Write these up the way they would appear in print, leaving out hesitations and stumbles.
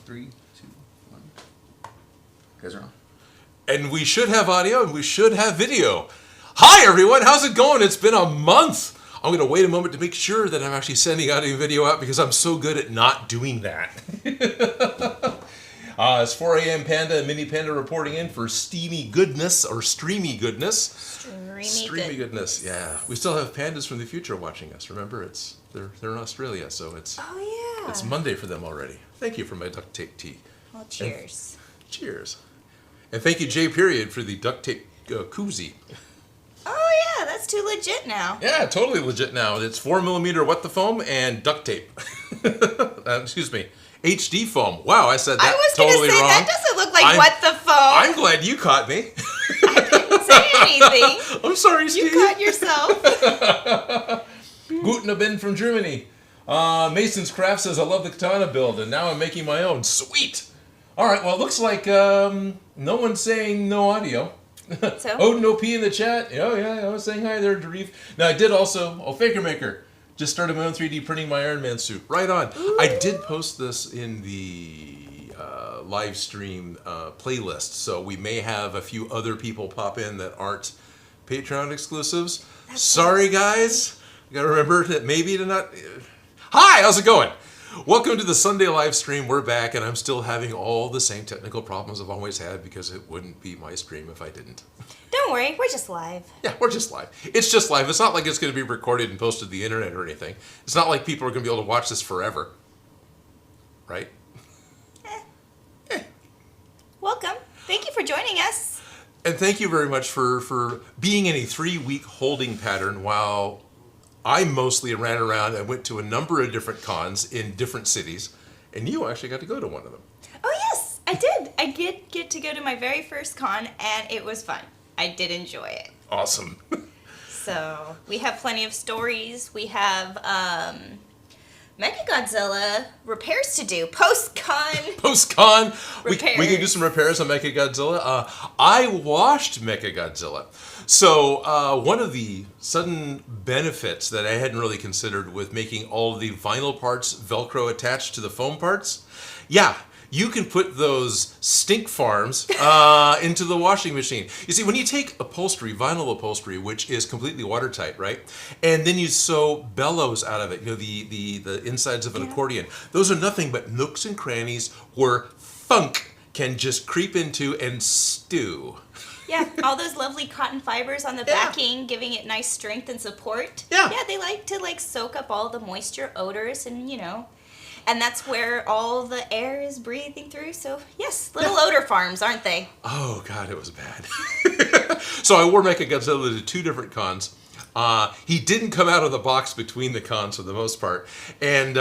3, 2, 1. You guys are on. And we should have audio and we should have video. Hi everyone, how's it going? It's been a month. I'm going to wait a moment to make sure that I'm actually sending audio and video out because I'm so good at not doing that. It's 4 a.m. Panda and Mini Panda reporting in for steamy goodness or streamy goodness. Streamy goodness, yeah. We still have pandas from the future watching us. Remember, they're in Australia, so it's it's Monday for them already. Thank you for my duct tape tea. Well, cheers. Cheers. And thank you, J. Period, for the duct tape koozie. Oh yeah, that's too legit now. Yeah, totally legit now. It's 4mm what the foam and duct tape. Excuse me. HD foam. Wow, I said that I was totally gonna say, wrong. that doesn't look like what the foam. I'm glad you caught me. I didn't say anything. I'm sorry, Steve. You caught yourself. Guten Abend from Germany. Mason's Craft says, I love the katana build, and now I'm making my own. Sweet. All right, well, it looks like no one's saying no audio. So? Odin OP in the chat. Oh, yeah, I was saying hi there, Darif. Now, I did also, Faker Maker. Just started my own 3D printing my Iron Man suit. Right on. Ooh. I did post this in the live stream playlist, so we may have a few other people pop in that aren't Patreon exclusives. Sorry, guys. You gotta remember that maybe to not... Hi, how's it going? Welcome to the Sunday live stream. We're back, and I'm still having all the same technical problems I've always had because it wouldn't be my stream if I didn't. Don't worry, we're just live. Yeah, we're just live. It's just live. It's not like it's going to be recorded and posted to the internet or anything. It's not like people are going to be able to watch this forever. Right? Welcome. Thank you for joining us. And thank you very much for being in a 3-week holding pattern while I mostly ran around and went to a number of different cons in different cities, and you actually got to go to one of them. Oh yes, I did. I did get to go to my very first con, and it was fun. I did enjoy it. Awesome. So we have plenty of stories. We have Mechagodzilla repairs to do. Post-con. Post-con. We Repairs. can do some repairs on Mechagodzilla. I washed Mechagodzilla. So one of the sudden benefits that I hadn't really considered with making all of the vinyl parts Velcro attached to the foam parts, yeah, you can put those stink farms into the washing machine. You see, when you take upholstery, vinyl upholstery, which is completely watertight, right? And then you sew bellows out of it, you know, the insides of an accordion. Those are nothing but nooks and crannies where funk can just creep into and stew. Yeah, all those lovely cotton fibers on the backing, giving it nice strength and support. Yeah. Yeah, they like to soak up all the moisture, odors, and and that's where all the air is breathing through. So yes, little odor farms, aren't they? Oh God, it was bad. So I wore Mechagodzilla to 2 different cons. He didn't come out of the box between the cons for the most part, and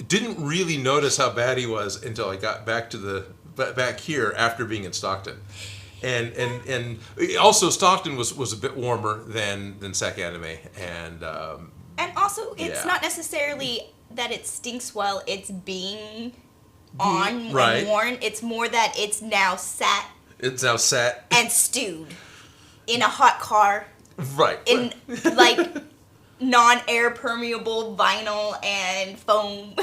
didn't really notice how bad he was until I got back here after being in Stockton. And also Stockton was a bit warmer than Sac Anime, and also it's not necessarily that it stinks while it's being on and worn. It's more that it's now sat. It's now sat and stewed in a hot car. Right. In like non-air permeable vinyl and foam.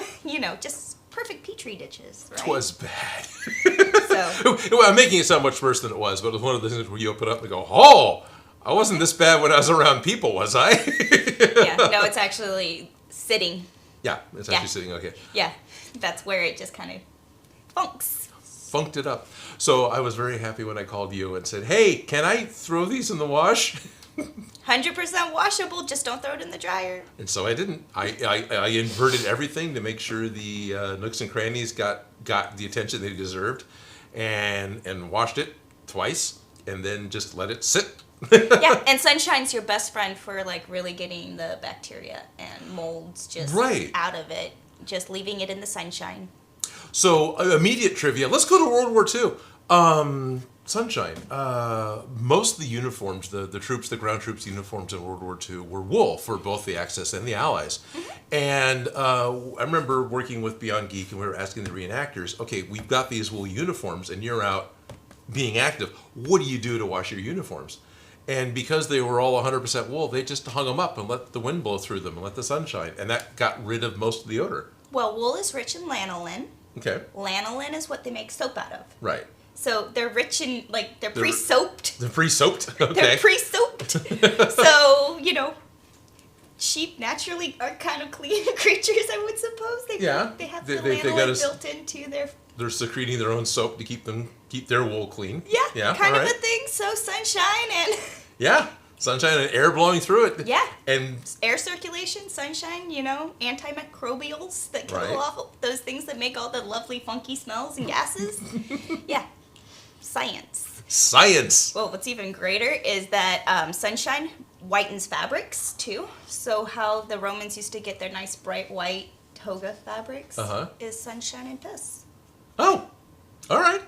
Just perfect petri ditches. Right? 'Twas bad. So. Well, I'm making it sound much worse than it was, but it was one of the things where you open up and go, oh, I wasn't this bad when I was around people, was I? Yeah, no, it's actually sitting. Yeah, it's actually sitting, okay. Yeah, that's where it just kind of funks. Funked it up. So I was very happy when I called you and said, hey, can I throw these in the wash? 100% washable, just don't throw it in the dryer. And so I didn't. I inverted everything to make sure the nooks and crannies got the attention they deserved, and washed it twice, and then just let it sit. Yeah, and sunshine's your best friend for really getting the bacteria and molds just out of it. Just leaving it in the sunshine. So immediate trivia. Let's go to World War II. Sunshine. Most of the uniforms, the ground troops uniforms in World War II were wool for both the Axis and the Allies. Mm-hmm. And I remember working with Beyond Geek, and we were asking the reenactors, okay, we've got these wool uniforms, and you're out being active. What do you do to wash your uniforms? And because they were all 100% wool, they just hung them up and let the wind blow through them and let the sun shine. And that got rid of most of the odor. Well, wool is rich in lanolin. Okay. Lanolin is what they make soap out of. Right. So they're rich in, like, they're pre-soaped. They're pre-soaped? Okay. They're pre-soaped. So, sheep naturally are kind of clean creatures, I would suppose. They have the lanolin built into their... They're secreting their own soap to keep their wool clean. Yeah, kind of a thing. So sunshine and... Yeah, sunshine and air blowing through it. Yeah. And air circulation, sunshine, antimicrobials that kill off those things that make all the lovely funky smells and gases. Yeah. Science. Well, what's even greater is that sunshine whitens fabrics too. So how the Romans used to get their nice bright white toga fabrics is sunshine and piss. Oh, all right.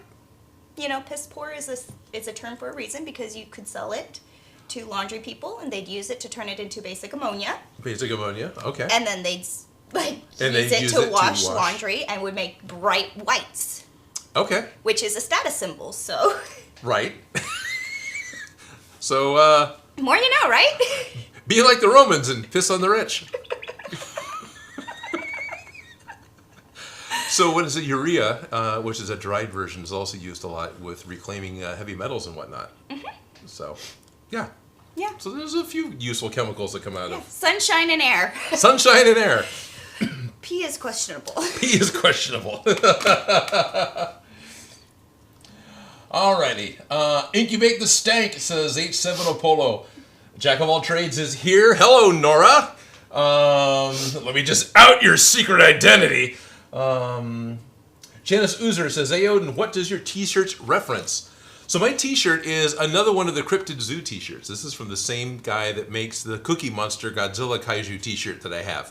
Piss poor is a term for a reason, because you could sell it to laundry people and they'd use it to turn it into basic ammonia. Basic ammonia, okay. And then they'd use it to wash laundry and would make bright whites. Okay. Which is a status symbol, so. Right. So, more you know, right? Be like the Romans and piss on the rich. So what is it? Urea, which is a dried version, is also used a lot with reclaiming heavy metals and whatnot. Mm-hmm. So, yeah. Yeah. So there's a few useful chemicals that come out of... Sunshine and air. Sunshine and air. Pee is questionable. Pee is questionable. Alrighty. Incubate the Stank, says H7 Apollo. Jack of all trades is here. Hello, Nora. Let me just out your secret identity. Janice Oozer says, hey, Odin, what does your t-shirts reference? So my t-shirt is another one of the Cryptid Zoo t-shirts. This is from the same guy that makes the Cookie Monster Godzilla Kaiju t-shirt that I have.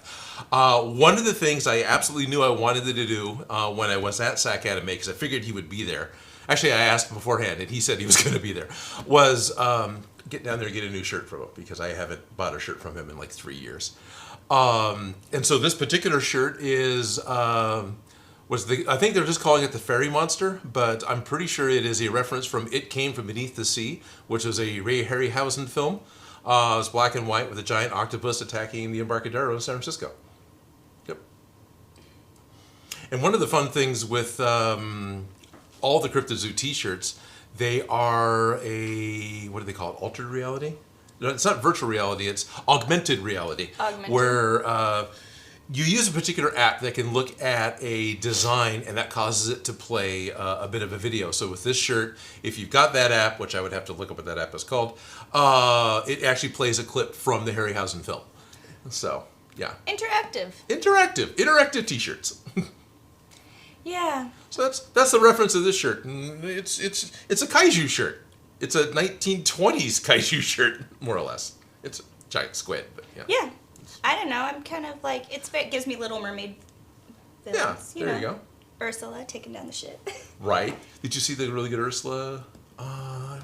One of the things I absolutely knew I wanted to do when I was at SAC Anime, because I figured he would be there. Actually, I asked him beforehand, and he said he was going to be there, was get down there and get a new shirt from him, because I haven't bought a shirt from him in like 3 years. And so this particular shirt is... I think they're just calling it the Fairy Monster, but I'm pretty sure it is a reference from It Came From Beneath the Sea, which was a Ray Harryhausen film. It was black and white with a giant octopus attacking the Embarcadero in San Francisco. Yep. And one of the fun things with all the Cryptid Zoo t-shirts, they are what do they call it? Altered reality? No, it's not virtual reality, it's augmented reality. Where... you use a particular app that can look at a design and that causes it to play a bit of a video. So with this shirt, if you've got that app, which I would have to look up what that app is called, it actually plays a clip from the Harryhausen film. So, yeah. Interactive t-shirts. Yeah. So that's the reference of this shirt. It's a kaiju shirt. It's a 1920s kaiju shirt, more or less. It's a giant squid, but yeah. Yeah. I don't know. I'm kind of like, it gives me Little Mermaid feelings. Yeah, there you go. Ursula taking down the shit. Right. Did you see the really good Ursula? I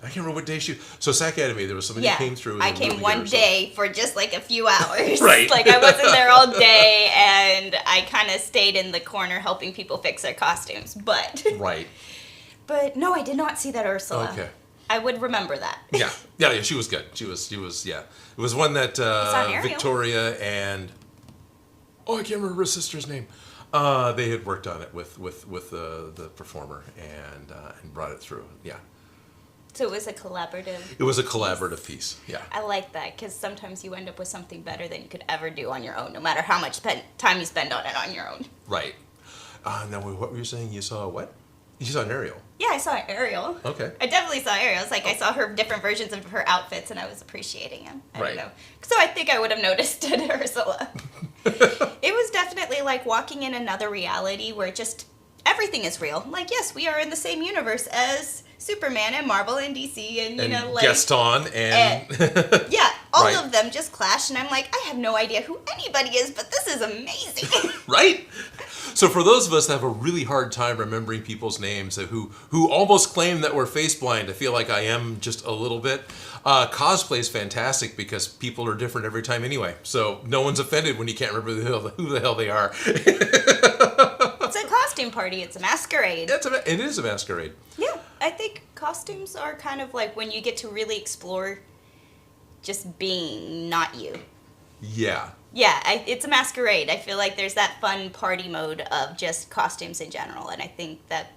can't remember what day So SAC Anime, there was somebody who came through. I came one day for just like a few hours. Right. Like I wasn't there all day, and I kind of stayed in the corner helping people fix their costumes. But right. But no, I did not see that Ursula. Okay. I would remember that. Yeah, she was good. She was, yeah. It was one that Victoria and... Oh, I can't remember her sister's name. They had worked on it with the performer and brought it through, yeah. So it was a collaborative... It was a collaborative piece, yeah. I like that, because sometimes you end up with something better than you could ever do on your own, no matter how much time you spend on it on your own. Right. Now, what were you saying? You saw what? You saw an Ariel? Yeah, I saw Ariel. Okay. I definitely saw Ariel. It's like I saw her different versions of her outfits, and I was appreciating them. I don't know. So I think I would have noticed it, Ursula. It was definitely like walking in another reality where just everything is real. Like, yes, we are in the same universe as Superman and Marvel and DC and, like... Gaston and... yeah, all of them just clash, and I'm like, I have no idea who anybody is, but this is amazing. Right? So for those of us that have a really hard time remembering people's names, who almost claim that we're face blind, I feel like I am just a little bit. Cosplay is fantastic because people are different every time anyway. So no one's offended when you can't remember who the hell they are. It's a costume party. It's a masquerade. It is a masquerade. Yeah, I think costumes are kind of like when you get to really explore just being not you. Yeah. Yeah, it's a masquerade. I feel like there's that fun party mode of just costumes in general, and I think that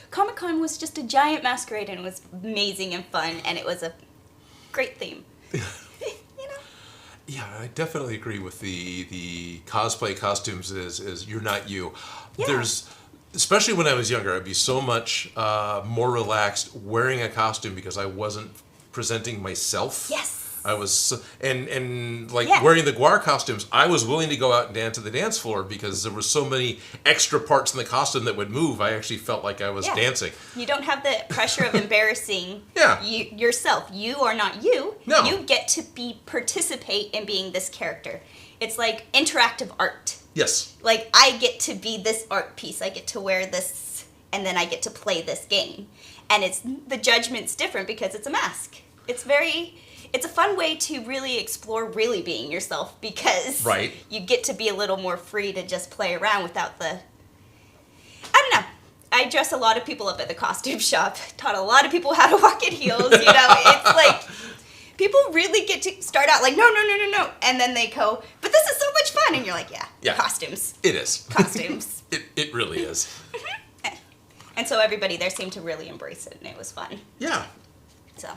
Comic-Con was just a giant masquerade, and it was amazing and fun, and it was a great theme. You know? Yeah, I definitely agree with the cosplay costumes is you're not you. Yeah. There's, especially when I was younger, I'd be so much more relaxed wearing a costume because I wasn't presenting myself. Yes. I was, and like Yeah. wearing the Guar costumes, I was willing to go out and dance to the dance floor because there were so many extra parts in the costume that would move. I actually felt like I was dancing. You don't have the pressure of embarrassing yourself. You are not you. No. You get to participate in being this character. It's like interactive art. Yes. Like, I get to be this art piece. I get to wear this, and then I get to play this game. And the judgment's different because it's a mask. It's a fun way to really explore really being yourself because you get to be a little more free to just play around without I don't know. I dress a lot of people up at the costume shop. Taught a lot of people how to walk in heels. You know, it's like people really get to start out like, no. And then they go, but this is so much fun. And you're like, yeah. Costumes. It is. Costumes. It really is. And so everybody there seemed to really embrace it, and it was fun. Yeah. So.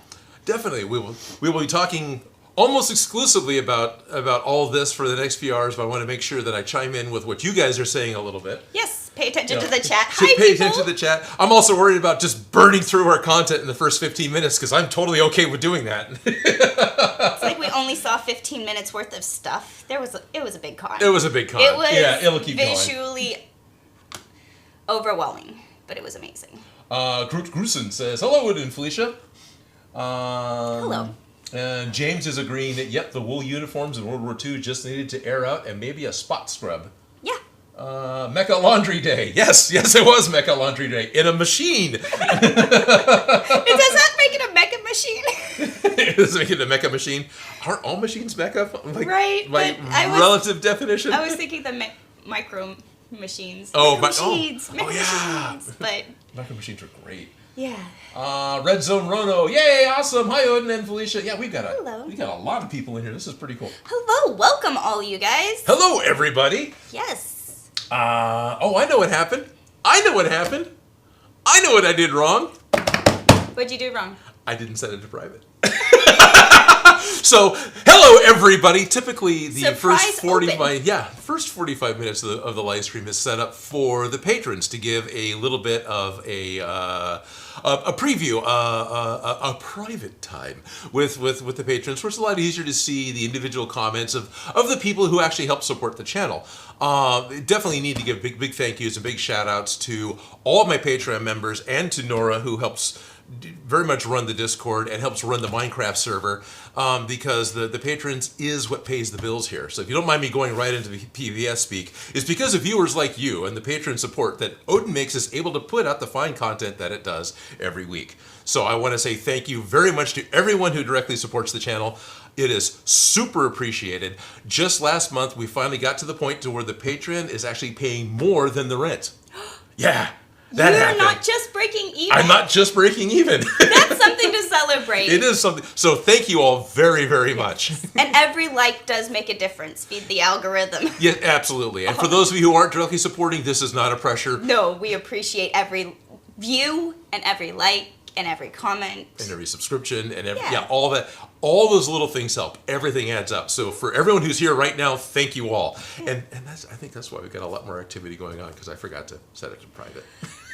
Definitely, we will be talking almost exclusively about all this for the next few hours. But I want to make sure that I chime in with what you guys are saying a little bit. Yes, pay attention to the chat. Pay attention to the chat. I'm also worried about just burning through our content in the first 15 minutes because I'm totally okay with doing that. It's like we only saw 15 minutes worth of stuff. It was a big con. It was a big con. It was it'll keep visually overwhelming, but it was amazing. Groot Grusen says, "Hello, Odin and Felicia." Hello. And James is agreeing that, yep, the wool uniforms in World War II just needed to air out and maybe a spot scrub. Yeah. Mecha Laundry Day. Yes, it was Mecha Laundry Day. In a machine. Does that make it a mecha machine? It does make it a mecha machine. Aren't all machines mecha? Like, right. By relative definition? I was thinking the micro machines. Oh, machines. Yeah. But Mecha machines are great. Yeah. Red Zone Rono, yay, awesome. Hi, Odin and Felicia. Yeah, we got a lot of people in here. This is pretty cool. Hello, welcome all you guys. Hello, everybody. Yes. I know what happened. I know what I did wrong. What'd you do wrong? I didn't set it to private. So, hello everybody. Typically, the first 45 minutes of the live stream is set up for the patrons to give a little bit of a preview, a private time with the patrons, where it's a lot easier to see the individual comments of the people who actually help support the channel. Definitely need to give big thank yous and big shout outs to all of my Patreon members and to Nora, who helps very much run the Discord and helps run the Minecraft server, because the patrons is what pays the bills here. So if you don't mind me going right into the PBS speak, it's because of viewers like you and the patron support that Odin Makes is able to put out the fine content that it does every week. So I want to say thank you very much to everyone who directly supports the channel. It is super appreciated. Just last month, we finally got to the point to where the patron is actually paying more than the rent. Yeah. You're not just breaking even. I'm not just breaking even. That's something to celebrate. It is something. So thank you all very, very much. And every like does make a difference. Feed the algorithm. Yeah, absolutely. And for those of you who aren't directly supporting, this is not a pressure. No, we appreciate every view and every like and every comment. And every subscription and all that. All those little things help. Everything adds up. So for everyone who's here right now, thank you all. Yeah. And I think that's why we've got a lot more activity going on, because I forgot to set it to private.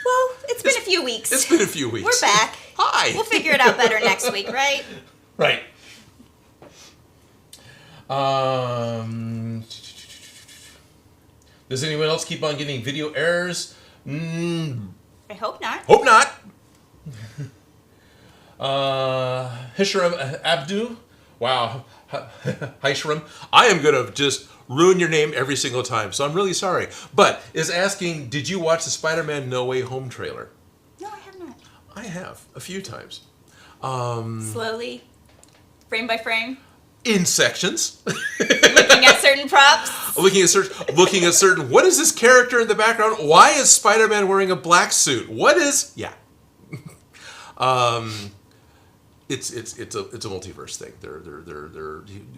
Well, it's been a few weeks. It's been a few weeks. We're back. Hi. We'll figure it out better next week, right? Right. Does anyone else keep on getting video errors? I hope not. Hope not. Hishram Abdu. Wow. Hishram. I am going to just ruin your name every single time, so I'm really sorry. But is asking, did you watch the Spider-Man No Way Home trailer? No, I have not. I have, a few times. Slowly? Frame by frame? In sections. Looking at certain props? Looking at certain, what is this character in the background? Why is Spider-Man wearing a black suit? What is, yeah. It's a multiverse thing.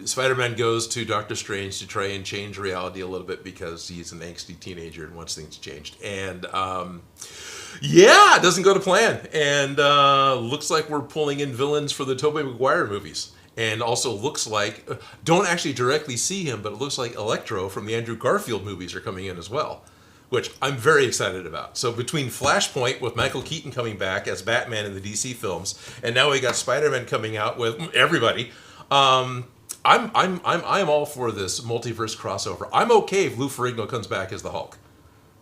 Spider-Man goes to Doctor Strange to try and change reality a little bit because he's an angsty teenager and wants things changed. And it doesn't go to plan. And looks like we're pulling in villains for the Tobey Maguire movies. And also looks like, don't actually directly see him, but it looks like Electro from the Andrew Garfield movies are coming in as well, which I'm very excited about. So between Flashpoint with Michael Keaton coming back as Batman in the DC films, and now we got Spider-Man coming out with everybody, I'm all for this multiverse crossover. I'm okay if Lou Ferrigno comes back as the Hulk.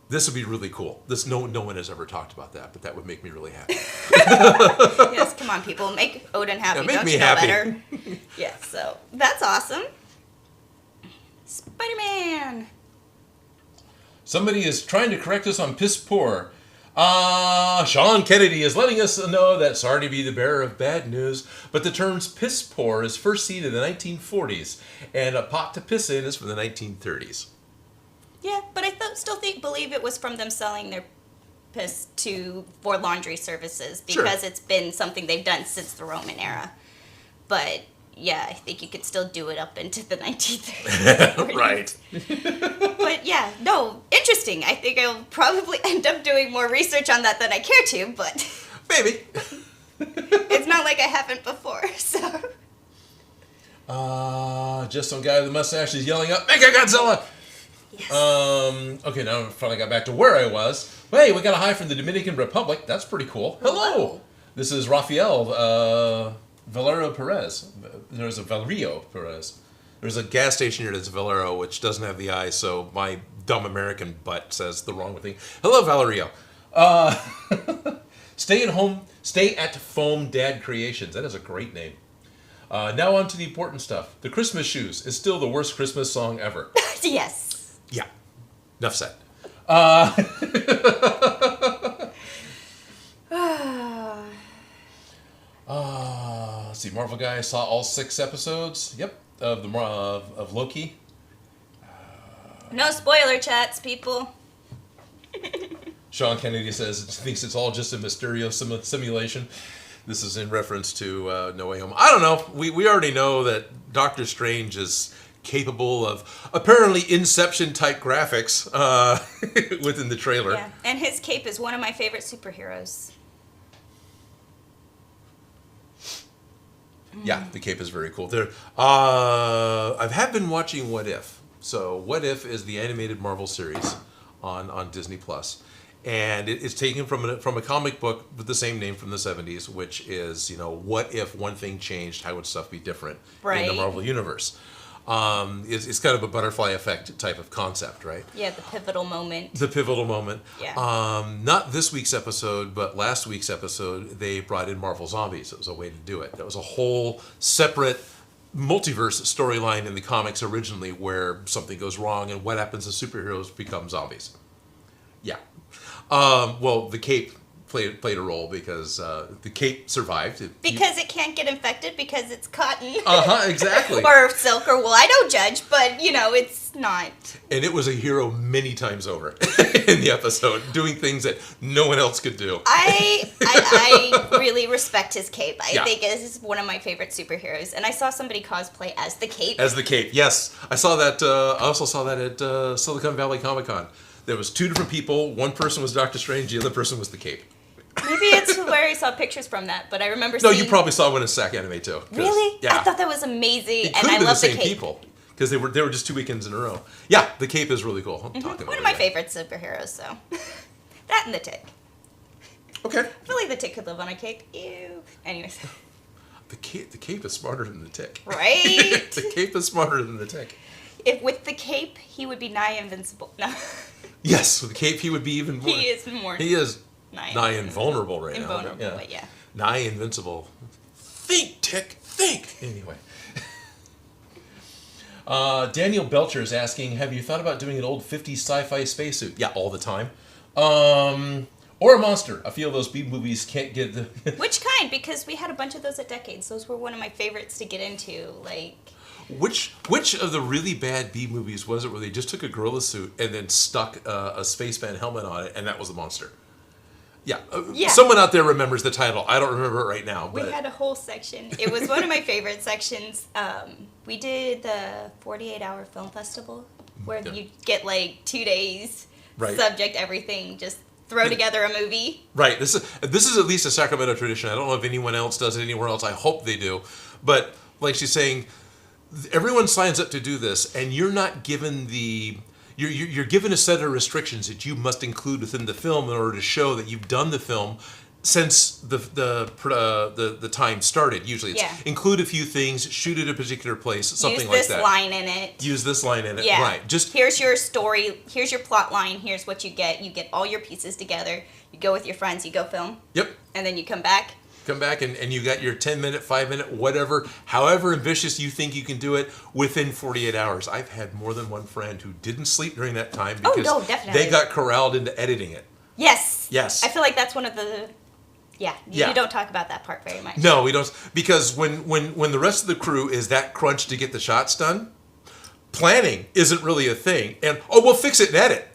This would be really cool. No one has ever talked about that, but that would make me really happy. Yes, come on, people, make Odin happy. Yeah, make Don't me you know happy. better? Yes, so that's awesome. Spider-Man. Somebody is trying to correct us on piss poor. Sean Kennedy is letting us know that sorry to be the bearer of bad news, but the term piss poor is first seen in the 1940s, and a pot to piss in is from the 1930s. Yeah, but I believe it was from them selling their piss for laundry services because It's been something they've done since the Roman era. But yeah, I think you could still do it up into the 1930s. Right. But yeah, no, interesting. I think I'll probably end up doing more research on that than I care to, but Maybe. it's not like I haven't before, so. Just some guy with a mustache is yelling up, Mechagodzilla! Yes. Okay, now I finally got back to where I was. Hey, we got a hi from the Dominican Republic. That's pretty cool. Hello! This is Rafael Valero Perez. There's a Valerio Perez. There's a gas station here that's Valero, which doesn't have the I, so my dumb American butt says the wrong thing. Hello, Valerio. Stay at Foam Dad Creations. That is a great name. Now on to the important stuff. The Christmas Shoes is still the worst Christmas song ever. Yes. Yeah. Enough said. Let's see. Marvel guy saw all 6 episodes. Yep. Of Loki. No spoiler chats, people. Sean Kennedy thinks it's all just a Mysterio simulation. This is in reference to No Way Home. I don't know. We already know that Doctor Strange is capable of apparently Inception-type graphics within the trailer. Yeah, and his cape is one of my favorite superheroes. Yeah, the cape is very cool. I have been watching What If. So What If is the animated Marvel series on Disney Plus. And it's taken from a comic book with the same name from the 70s, which is, what if one thing changed, how would stuff be different in the Marvel Universe? It's kind of a butterfly effect type of concept, right? Yeah, the pivotal moment. Yeah. Not this week's episode, but last week's episode, they brought in Marvel Zombies. It was a way to do it. That was a whole separate multiverse storyline in the comics originally where something goes wrong and what happens as superheroes become zombies. Yeah. Well, the cape played a role because the cape survived. Because it can't get infected because it's cotton. Exactly. Or silk or wool. I don't judge, but, it's not. And it was a hero many times over in the episode, doing things that no one else could do. I really respect his cape. I think it is one of my favorite superheroes. And I saw somebody cosplay as the cape. As the cape, yes. I saw that. I also saw that at Silicon Valley Comic-Con. There was 2 different people. One person was Doctor Strange. The other person was the cape. Maybe it's where I saw pictures from that, but I remember seeing... No, you probably saw one in SAC Anime too. Really? Yeah. I thought that was amazing, It and I love the cape. could have been the same people, because they were just 2 weekends in a row. Yeah, the cape is really cool. One of my favorite superheroes, so... That and the Tick. Okay. I feel like the Tick could live on a cape. Ew. Anyways. The cape is smarter than the Tick. Right? The cape is smarter than the Tick. If with the cape, he would be nigh invincible. No. Yes, with the cape, he would be even more... He is more... He is nigh invulnerable right now. Invulnerable, but yeah. Nigh invincible. Think, Tick, think! Anyway. Daniel Belcher is asking, have you thought about doing an old 50s sci-fi spacesuit? Yeah, all the time. Or a monster. I feel those B movies can't get the... Which kind? Because we had a bunch of those at Decades. Those were one of my favorites to get into, like... Which of the really bad B movies was it where they just took a gorilla suit and then stuck a spaceman helmet on it, and that was the monster? Yeah. Yeah. Someone out there remembers the title. I don't remember it right now. We But had a whole section. It was one of my favorite sections. We did the 48-hour film festival where you get like 2 days, Right. subject, everything, just throw together a movie. Right. This is at least a Sacramento tradition. I don't know if anyone else does it anywhere else. I hope they do. But like she's saying, everyone signs up to do this, and you're not given you're given a set of restrictions that you must include within the film in order to show that you've done the film since the time started. Usually it's include a few things, shoot at a particular place, something like that. Use this line in it. Use this line in it. Yeah. Right. Just here's your story, here's your plot line, here's what you get. You get all your pieces together. You go with your friends, you go film. Yep. And then you come back. And you got your 10-minute, 5-minute, whatever, however ambitious you think you can do it within 48 hours. I've had more than one friend who didn't sleep during that time because definitely. they got corralled into editing it. Yes. Yes. I feel like that's one of the... Yeah, you don't talk about that part very much. No, we don't. Because when the rest of the crew is that crunched to get the shots done, planning isn't really a thing. And, we'll fix it and edit.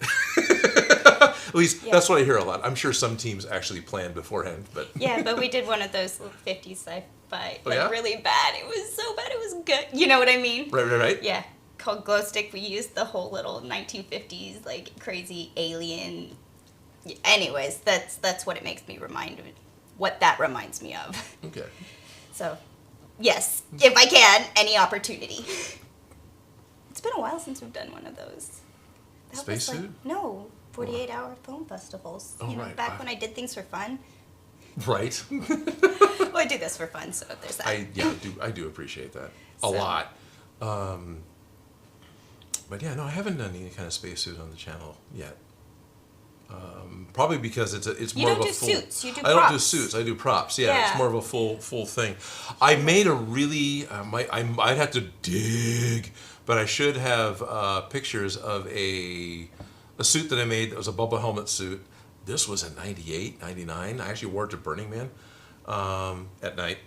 At least that's what I hear a lot. I'm sure some teams actually plan beforehand. But yeah, but we did one of those 50s sci-fi, really bad. It was so bad it was good. You know what I mean? Right. Yeah, called Glow Stick. We used the whole little 1950s, like, crazy alien... Anyways, that's what it makes me what that reminds me of. Okay. So, yes, if I can, any opportunity. It's been a while since we've done one of those. Spacesuit? No, 48-hour film festivals. Oh, right. Back when I did things for fun. Right. Well, I do this for fun, so there's that. I do appreciate that a lot. But yeah, no, I haven't done any kind of spacesuit on the channel yet. Probably because it's more of a full. You don't do suits. You do props. I don't do suits. I do props. Yeah, it's more of a full thing. I made a really. I'd have to dig, but I should have pictures of a suit that I made that was a bubble helmet suit. This was in 98, 99. I actually wore it to Burning Man at night.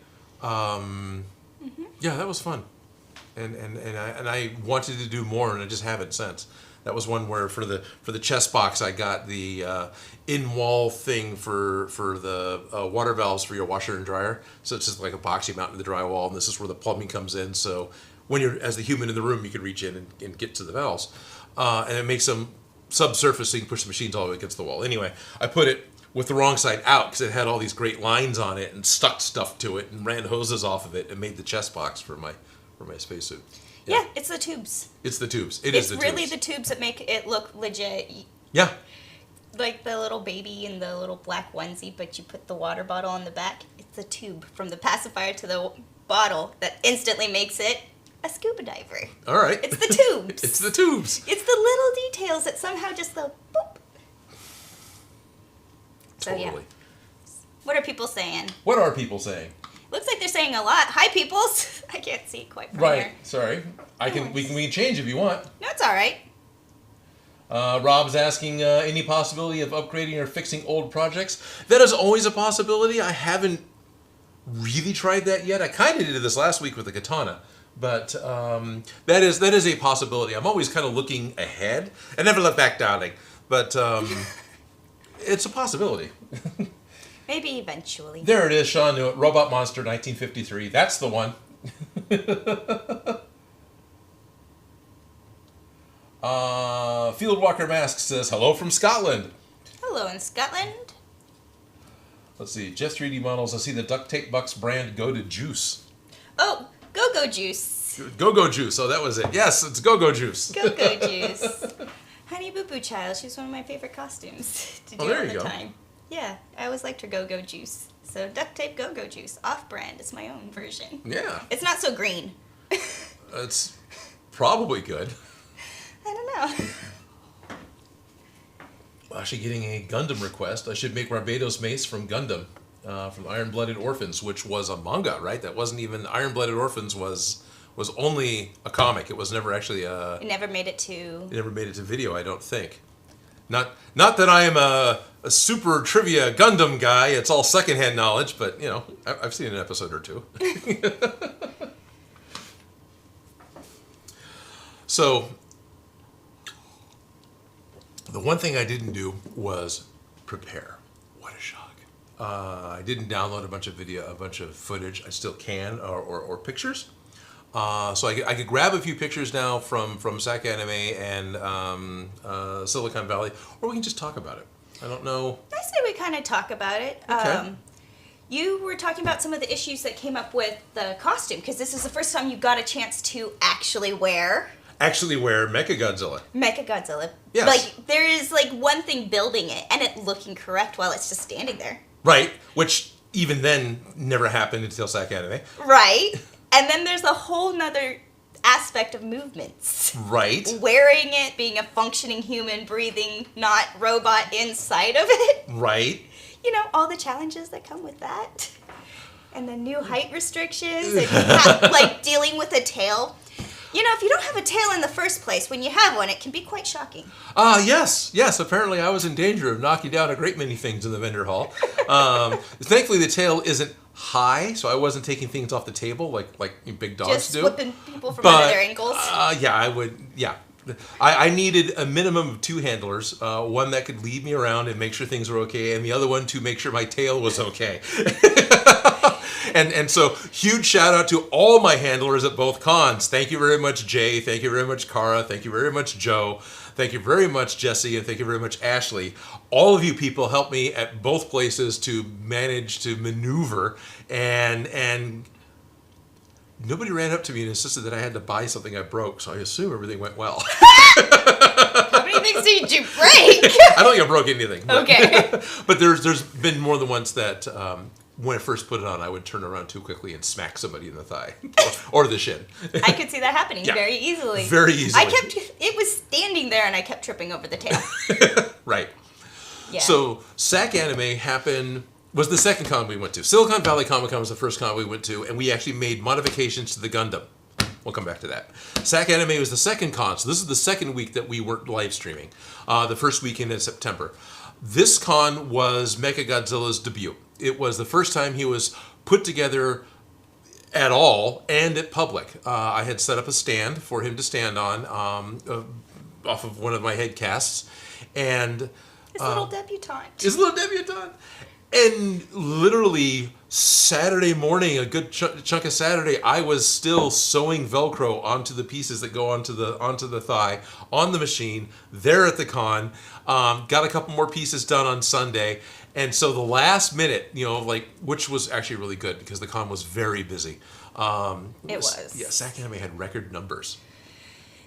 Yeah, that was fun, and I wanted to do more, and I just haven't since. That was one where for the chest box I got the in-wall thing for the water valves for your washer and dryer. So it's just like a box you mount into the drywall, and this is where the plumbing comes in. So when you're as the human in the room, you can reach in and get to the valves, and it makes them subsurface so you can push the machines all the way against the wall. Anyway, I put it with the wrong side out because it had all these great lines on it and stuck stuff to it and ran hoses off of it and made the chest box for my spacesuit. Yeah, it's the tubes. It's the tubes. It's really the tubes that make it look legit. Yeah. Like the little baby in the little black onesie, but you put the water bottle on the back. It's the tube from the pacifier to the bottle that instantly makes it a scuba diver. All right. It's the tubes. It's the tubes. It's the little details that somehow just go boop. Totally. So, yeah. What are people saying? What are people saying? Looks like they're saying a lot. Hi, peoples. I can't see it quite from Right. here. Sorry. We can change if you want. No, it's all right. Rob's asking any possibility of upgrading or fixing old projects. That is always a possibility. I haven't really tried that yet. I kind of did this last week with the katana, but that is a possibility. I'm always kind of looking ahead. I never look back doubting, but it's a possibility. Maybe eventually. There it is. Sean knew it. Robot Monster 1953. That's the one. Fieldwalker Mask says, hello from Scotland. Hello in Scotland. Let's see. Jeff 3D Models. I see the Duct Tape Bucks brand Go to Juice. Oh, Go-Go Juice. Go-Go Juice. Oh, that was it. Yes, it's Go-Go Juice. Go-Go Juice. Honey Boo Boo Child. She was one of my favorite costumes to do all the time. Yeah, I always liked her Go-Go Juice. So Duct Tape Go-Go Juice. Off-brand. It's my own version. Yeah. It's not so green. It's probably good. I don't know. Well, actually getting a Gundam request. I should make Barbados Mace from Gundam, from Iron Blooded Orphans, which was a manga, right? That wasn't even... Iron Blooded Orphans was only a comic. It was never actually a... It never made it to... It never made it to video, I don't think. Not that I am a super trivia Gundam guy. It's all secondhand knowledge, but, you know, I've seen an episode or two. So, the one thing I didn't do was prepare. What a shock. I didn't download a bunch of footage. I still can, or pictures. So I could grab a few pictures now from SAC Anime and Silicon Valley, or we can just talk about it. I don't know. I say we kind of talk about it. Okay. You were talking about some of the issues that came up with the costume, because this is the first time you got a chance to actually wear Mechagodzilla. Mechagodzilla. Yes. Like, there is, like, one thing building it, and it looking correct while it's just standing there. Right, which even then never happened until SAC Anime. Right. And then there's a whole nother aspect of movements. Right. Wearing it, being a functioning human, breathing, not robot inside of it. Right. You know, all the challenges that come with that. And the new height restrictions, and like dealing with a tail. You know, if you don't have a tail in the first place, when you have one, it can be quite shocking. Yes. Apparently, I was in danger of knocking down a great many things in the vendor hall. Thankfully, the tail isn't high, so I wasn't taking things off the table like big dogs Just do. whipping people from under their ankles. I would. Yeah. I needed a minimum of 2 handlers, one that could lead me around and make sure things were okay, and the other one to make sure my tail was okay. And so, huge shout out to all my handlers at both cons. Thank you very much, Jay. Thank you very much, Cara. Thank you very much, Joe. Thank you very much, Jesse. And thank you very much, Ashley. All of you people helped me at both places to manage to maneuver, and nobody ran up to me and insisted that I had to buy something I broke, so I assume everything went well. How many things did you break? I don't think I broke anything. But, Okay. But there's been more than once that when I first put it on, I would turn around too quickly and smack somebody in the thigh or the shin. I could see that happening very easily. Very easily. It was standing there and I kept tripping over the tail. Right. Yeah. So SAC Anime was the second con we went to. Silicon Valley Comic Con was the first con we went to, and we actually made modifications to the Gundam. We'll come back to that. SAC Anime was the second con, so this is the second week that we weren't live streaming. The first weekend in September. This con was Mechagodzilla's debut. It was the first time he was put together at all and at public. I had set up a stand for him to stand on off of one of my head casts, and His little debutante. His little debutante. And literally Saturday morning, a good chunk of Saturday, I was still sewing Velcro onto the pieces that go onto the thigh on the machine there at the con. Got a couple more pieces done on Sunday, and so the last minute, which was actually really good because the con was very busy. It was. Yeah, SAC Anime had record numbers.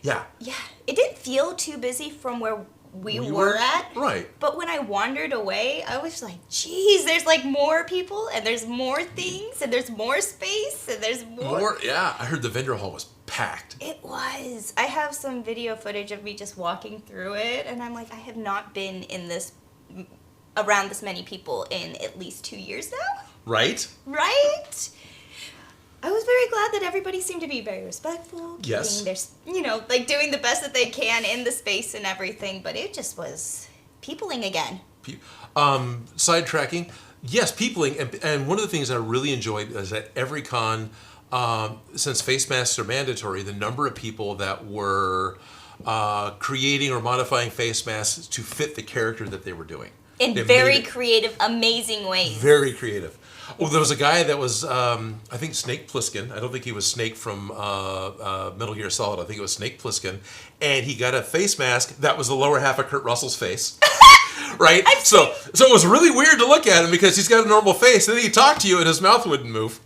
Yeah. Yeah, it didn't feel too busy from where we were at. Right. But when I wandered away, I was like, geez, there's like more people, and there's more things, and there's more space, and there's more. Yeah, I heard the vendor hall was packed. It was. I have some video footage of me just walking through it, and I'm like, I have not been around this many people in at least 2 years now. Right? Right? I was very glad that everybody seemed to be very respectful. Yes. Doing the best that they can in the space and everything, but it just was peopling again. Sidetracking. Yes, peopling. And one of the things I really enjoyed is at every con, since face masks are mandatory, the number of people that were creating or modifying face masks to fit the character that they were doing. In very creative, amazing ways. Very creative. Well, there was a guy that was, I think, Snake Plissken. I don't think he was Snake from Metal Gear Solid. I think it was Snake Plissken. And he got a face mask that was the lower half of Kurt Russell's face. Right? So it was really weird to look at him because he's got a normal face. And then he'd talk to you and his mouth wouldn't move.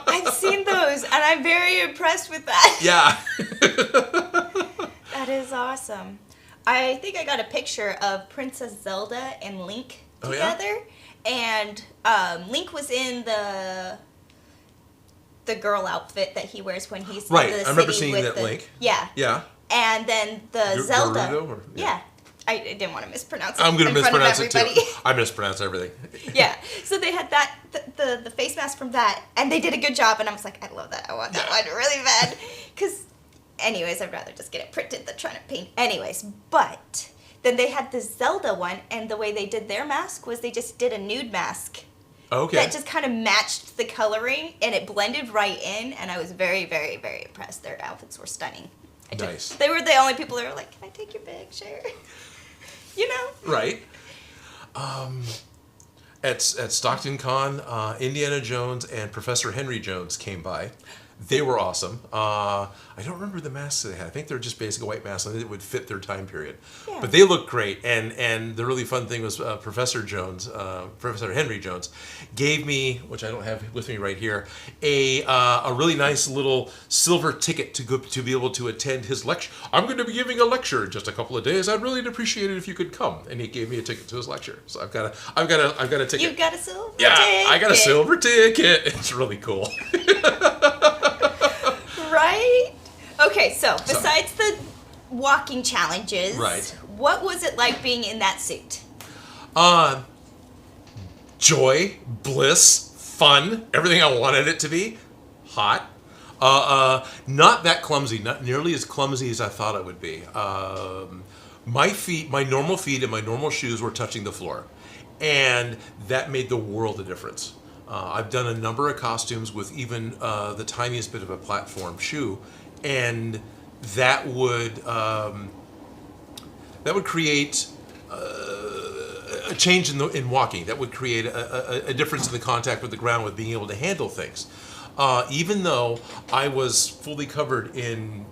I've seen those, and I'm very impressed with that. Yeah. That is awesome. I think I got a picture of Princess Zelda and Link together. Oh, yeah? And Link was in the girl outfit that he wears when he's right. in the city. I remember seeing that Link. Yeah. Yeah. And then the Zelda. Yeah. I didn't want to mispronounce it. I'm going to mispronounce it too. Everybody. I mispronounce everything. Yeah. So they had that, the face mask from that, and they did a good job, and I was like, I love that. I want that one really bad. Because, anyways, I'd rather just get it printed than trying to paint. Anyways, but then they had the Zelda one, and the way they did their mask was they just did a nude mask. Okay. That just kind of matched the coloring, and it blended right in, and I was very, very, very impressed. Their outfits were stunning. Nice. They were the only people that were like, can I take your picture? Right. At Stockton Con, Indiana Jones and Professor Henry Jones came by. They were awesome. I don't remember the masks they had. I think they're just basic white masks. I think it would fit their time period. Yeah. But they looked great. And the really fun thing was Professor Henry Jones, gave me, which I don't have with me right here, a really nice little silver ticket to be able to attend his lecture. I'm going to be giving a lecture in just a couple of days. I'd really appreciate it if you could come. And he gave me a ticket to his lecture. So I've got a ticket. You've got a silver ticket. Yeah, I got a silver ticket. It's really cool. Right? Okay, so besides the walking challenges, right, what was it like being in that suit? Joy, bliss, fun, everything I wanted it to be. Hot. Not that clumsy, not nearly as clumsy as I thought it would be. My normal feet and my normal shoes were touching the floor. And that made the world of difference. I've done a number of costumes with even the tiniest bit of a platform shoe, and that would create a change in walking. That would create a difference in the contact with the ground, with being able to handle things. Even though I was fully covered in,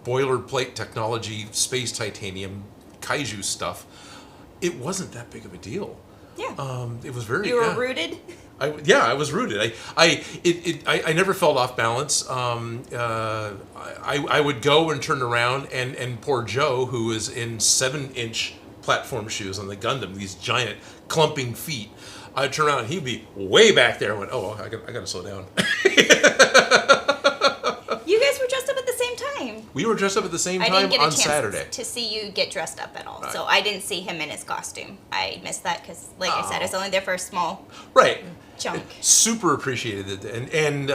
boilerplate technology, space titanium, kaiju stuff, it wasn't that big of a deal. Yeah. It was very. You were rooted? I was rooted. I never felt off balance. I would go and turn around, and poor Joe, who is in 7-inch platform shoes on the Gundam, these giant clumping feet, I'd turn around and he'd be way back there and went, oh, I got to slow down. You guys were dressed up at the same time. We were dressed up at the same time on Saturday. I didn't get a chance to see you get dressed up at all, right. So I didn't see him in his costume. I missed that because, like I said, I was only there for a small chunk. Super appreciated it. And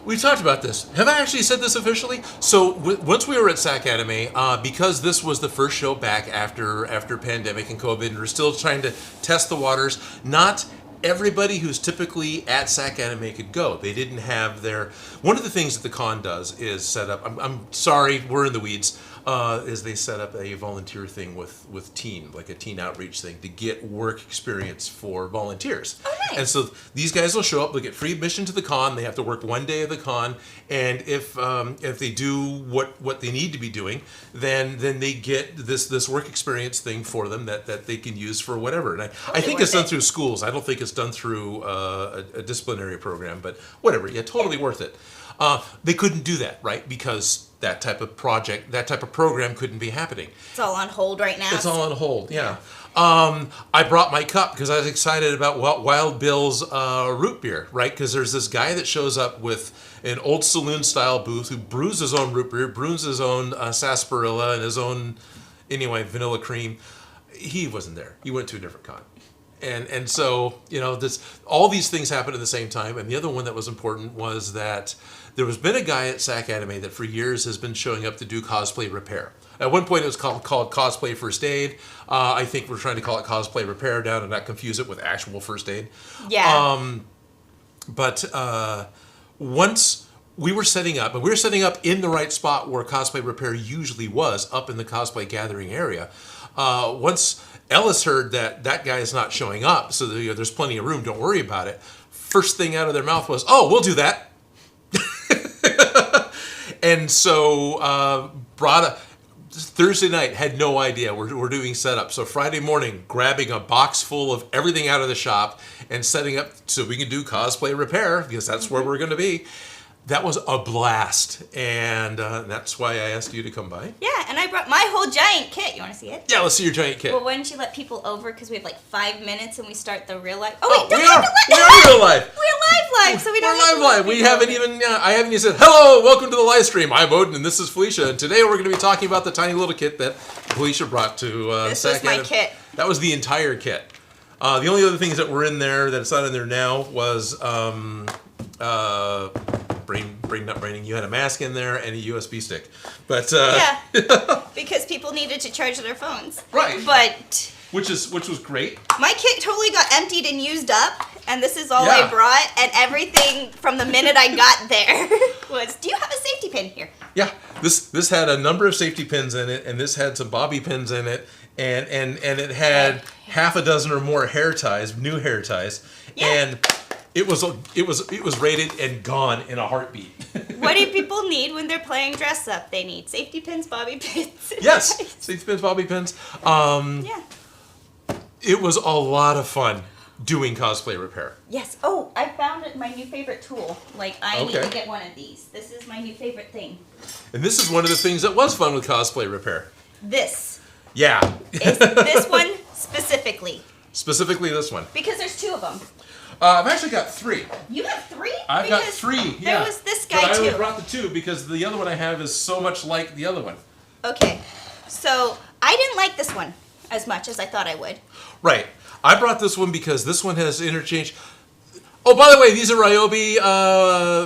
we talked about this. Have I actually said this officially? So once we were at SAC Anime, because this was the first show back after pandemic and COVID, and we're still trying to test the waters, not everybody who's typically at SAC Anime could go. They didn't have their... One of the things that the con does is set up... I'm sorry, we're in the weeds. Is they set up a volunteer thing with teen, like a teen outreach thing, to get work experience for volunteers. Oh, nice. And so these guys will show up, they'll get free admission to the con, they have to work one day of the con, and if they do what they need to be doing, then they get this work experience thing for them that they can use for whatever. And I think it's done through schools. I don't think it's done through a disciplinary program, but whatever. Yeah, totally worth it. They couldn't do that, right? Because that type of project, that type of program couldn't be happening. It's all on hold right now. It's all on hold, yeah. I brought my cup because I was excited about Wild Bill's root beer, right? Because there's this guy that shows up with an old saloon-style booth who brews his own root beer, brews his own sarsaparilla and his own, vanilla cream. He wasn't there. He went to a different con. And so, all these things happened at the same time. And the other one that was important was that there has been a guy at SAC Anime that for years has been showing up to do cosplay repair. At one point it was called Cosplay First Aid. I think we're trying to call it Cosplay Repair now to not confuse it with actual first aid. Yeah. But once we were setting up, and we were setting up in the right spot where Cosplay Repair usually was, up in the cosplay gathering area. Once Ellis heard that guy is not showing up, so there's plenty of room, don't worry about it, first thing out of their mouth was, oh, we'll do that. And so Thursday night, had no idea. We're doing setup. So Friday morning, grabbing a box full of everything out of the shop and setting up so we can do cosplay repair, because that's where we're going to be. That was a blast, and that's why I asked you to come by. Yeah, and I brought my whole giant kit. You want to see it? Yeah, let's see your giant kit. Well, why don't you let people over, because we have like 5 minutes and we start the real life. Oh, wait, we are real life. We're live, so we don't. We're live. We haven't even. I haven't even said hello. Welcome to the live stream. I'm Odin, and this is Felicia, and today we're going to be talking about the tiny little kit that Felicia brought to. This was my kit. That was the entire kit. The only other things that were in there that's not in there now was not braining. You had a mask in there and a USB stick, but yeah, because people needed to charge their phones, right? But which was great. My kit totally got emptied and used up, and this is all Yeah. I brought, and everything from the minute I got there was, do you have a safety pin here? Yeah, this had a number of safety pins in it, and this had some bobby pins in it, and it had half a dozen or more hair ties, new hair ties, and it was rated and gone in a heartbeat. What do people need when they're playing dress up? They need safety pins, bobby pins. Yes, safety pins, bobby pins. Yeah. It was a lot of fun doing cosplay repair. Yes. Oh, I found my new favorite tool. Like, I need Okay. to get one of these. This is my new favorite thing. And this is one of the things that was fun with cosplay repair. This. Yeah. Is this one specifically. Specifically this one. Because there's two of them. I've actually got 3. You have 3? I've got Because 3, yeah. There was this guy, but I only too. brought the 2 because the other one I have is so much like the other one. Okay. So, I didn't like this one as much as I thought I would. Right. I brought this one because this one has interchange. Oh, by the way, these are Ryobi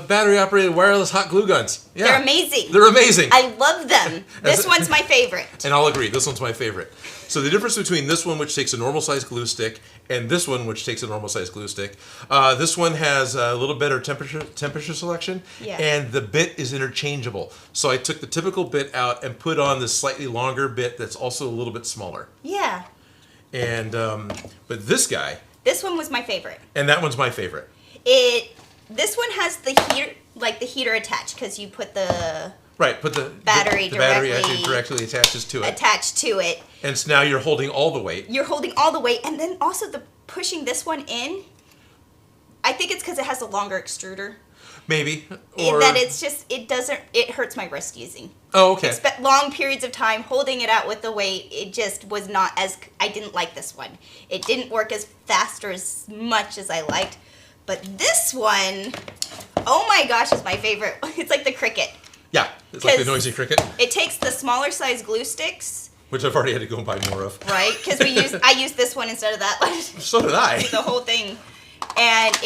battery-operated wireless hot glue guns. Yeah. They're amazing. They're amazing. I love them. This one's my favorite. And I'll agree, this one's my favorite. So the difference between this one, which takes a normal size glue stick, and this one, which takes a normal size glue stick, this one has a little better temperature selection, Yeah. and the bit is interchangeable. So I took the typical bit out and put on this slightly longer bit that's also a little bit smaller. Yeah. And but this guy, This one was my favorite. and that one's my favorite. This one has the heater attached because you put the Right, put the battery the battery directly- actually directly attaches to it, attached to it. and so now you're holding all the weight. You're holding all the weight, and then also the pushing this one in. I think it's because it has a longer extruder. Maybe, or That it's just it hurts my wrist using. oh, okay. Long periods of time holding it out with the weight, it just was not as, I didn't like this one. It didn't work as fast or as much as I liked. But this one, oh my gosh, is my favorite. It's like the Cricket. Yeah, it's like the 'Cause- noisy cricket, It takes the smaller size glue sticks, which I've already had to go and buy more of. right? Because I used this one instead of that one. So did I. The whole thing. And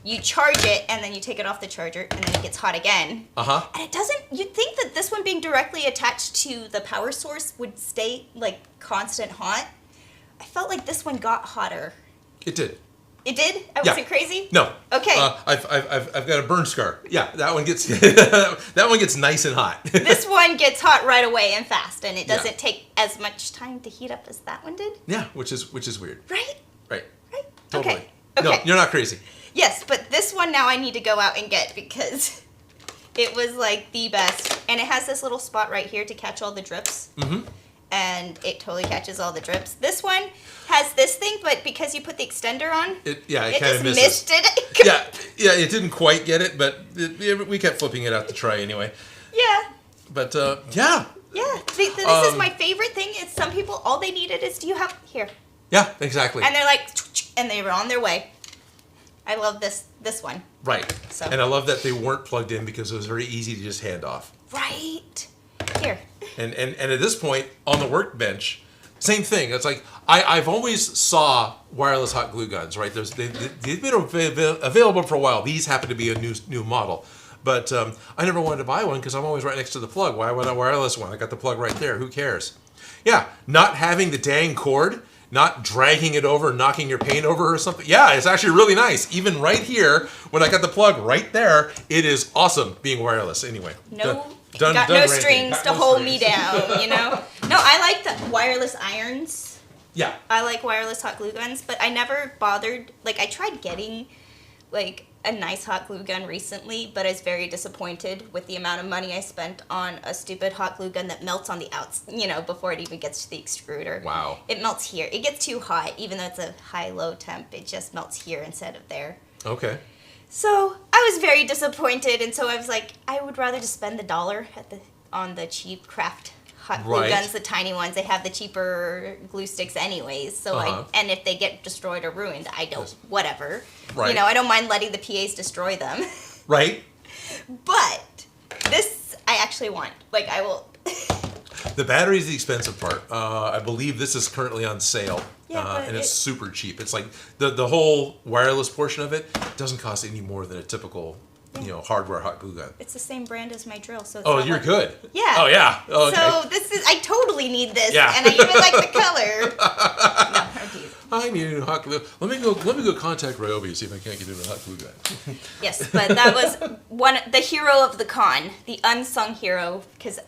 you charge it, and then you take it off the charger, and then it gets hot again. Uh-huh. And it doesn't, you'd think that this one being directly attached to the power source would stay, like, constant hot. I felt like this one got hotter. It did. It did? I Yeah. wasn't crazy? No. Okay. I've got a burn scar. Yeah, that one gets that one gets nice and hot. This one gets hot right away and fast, and it Yeah. doesn't take as much time to heat up as that one did. Yeah, which is weird. Right? Right. Right? Totally. Okay. No, Okay. you're not crazy. Yes, but this one now I need to go out and get because it was like the best. And it has this little spot right here to catch all the drips. Mm-hmm. And it totally catches all the drips. This one has this thing, but because you put the extender on, It it kind just of misses. missed it. Yeah, it didn't quite get it, but we kept flipping it out to try anyway. Yeah. But yeah. Yeah. This is my favorite thing. Is some people, all they needed is, do you have, here. Yeah, exactly. And they're like, and they were on their way. I love this one. Right. So. And I love that they weren't plugged in because it was very easy to just hand off. Right. Here. And at this point, on the workbench, same thing. It's like, I've always saw wireless hot glue guns, right? They've been available for a while. These happen to be a new model. But I never wanted to buy one because I'm always right next to the plug. Why would I wireless one? I got the plug right there. Who cares? Yeah, not having the dang cord, not dragging it over, knocking your paint over or something. Yeah, it's actually really nice. Even right here, when I got the plug right there, it is awesome being wireless. Anyway. No, Done got no ranting. strings Got to no hold me strings. down, you know? No, I like the wireless irons. Yeah. I like wireless hot glue guns, but I never bothered. Like, I tried getting, like, a nice hot glue gun recently, but I was very disappointed with the amount of money I spent on a stupid hot glue gun that melts on the outs, you know, before it even gets to the extruder. Wow. It melts here. It gets too hot, even though it's a high-low temp. It just melts here instead of there. Okay. So I was very disappointed, and so I was like, I would rather just spend the $1 on the cheap craft hot glue Right. guns, the tiny ones. They have the cheaper glue sticks anyways. So and if they get destroyed or ruined, I don't, whatever. Right. You know, I don't mind letting the PAs destroy them. Right? But this, I actually want. Like, I will. The battery is the expensive part. I believe this is currently on sale. Yeah, but and it's super cheap. It's like the whole wireless portion of it doesn't cost any more than a typical, hardware hot glue gun. It's the same brand as my drill, so it's Oh, not you're like- good. Yeah. Oh, yeah. Oh, okay. So this is, I totally need this, Yeah. and I even like the color. No, I'm teasing. I need a new hot glue. Let me go contact Ryobi and see if I can't get a hot glue gun. Yes, but that was the hero of the con, the unsung hero, because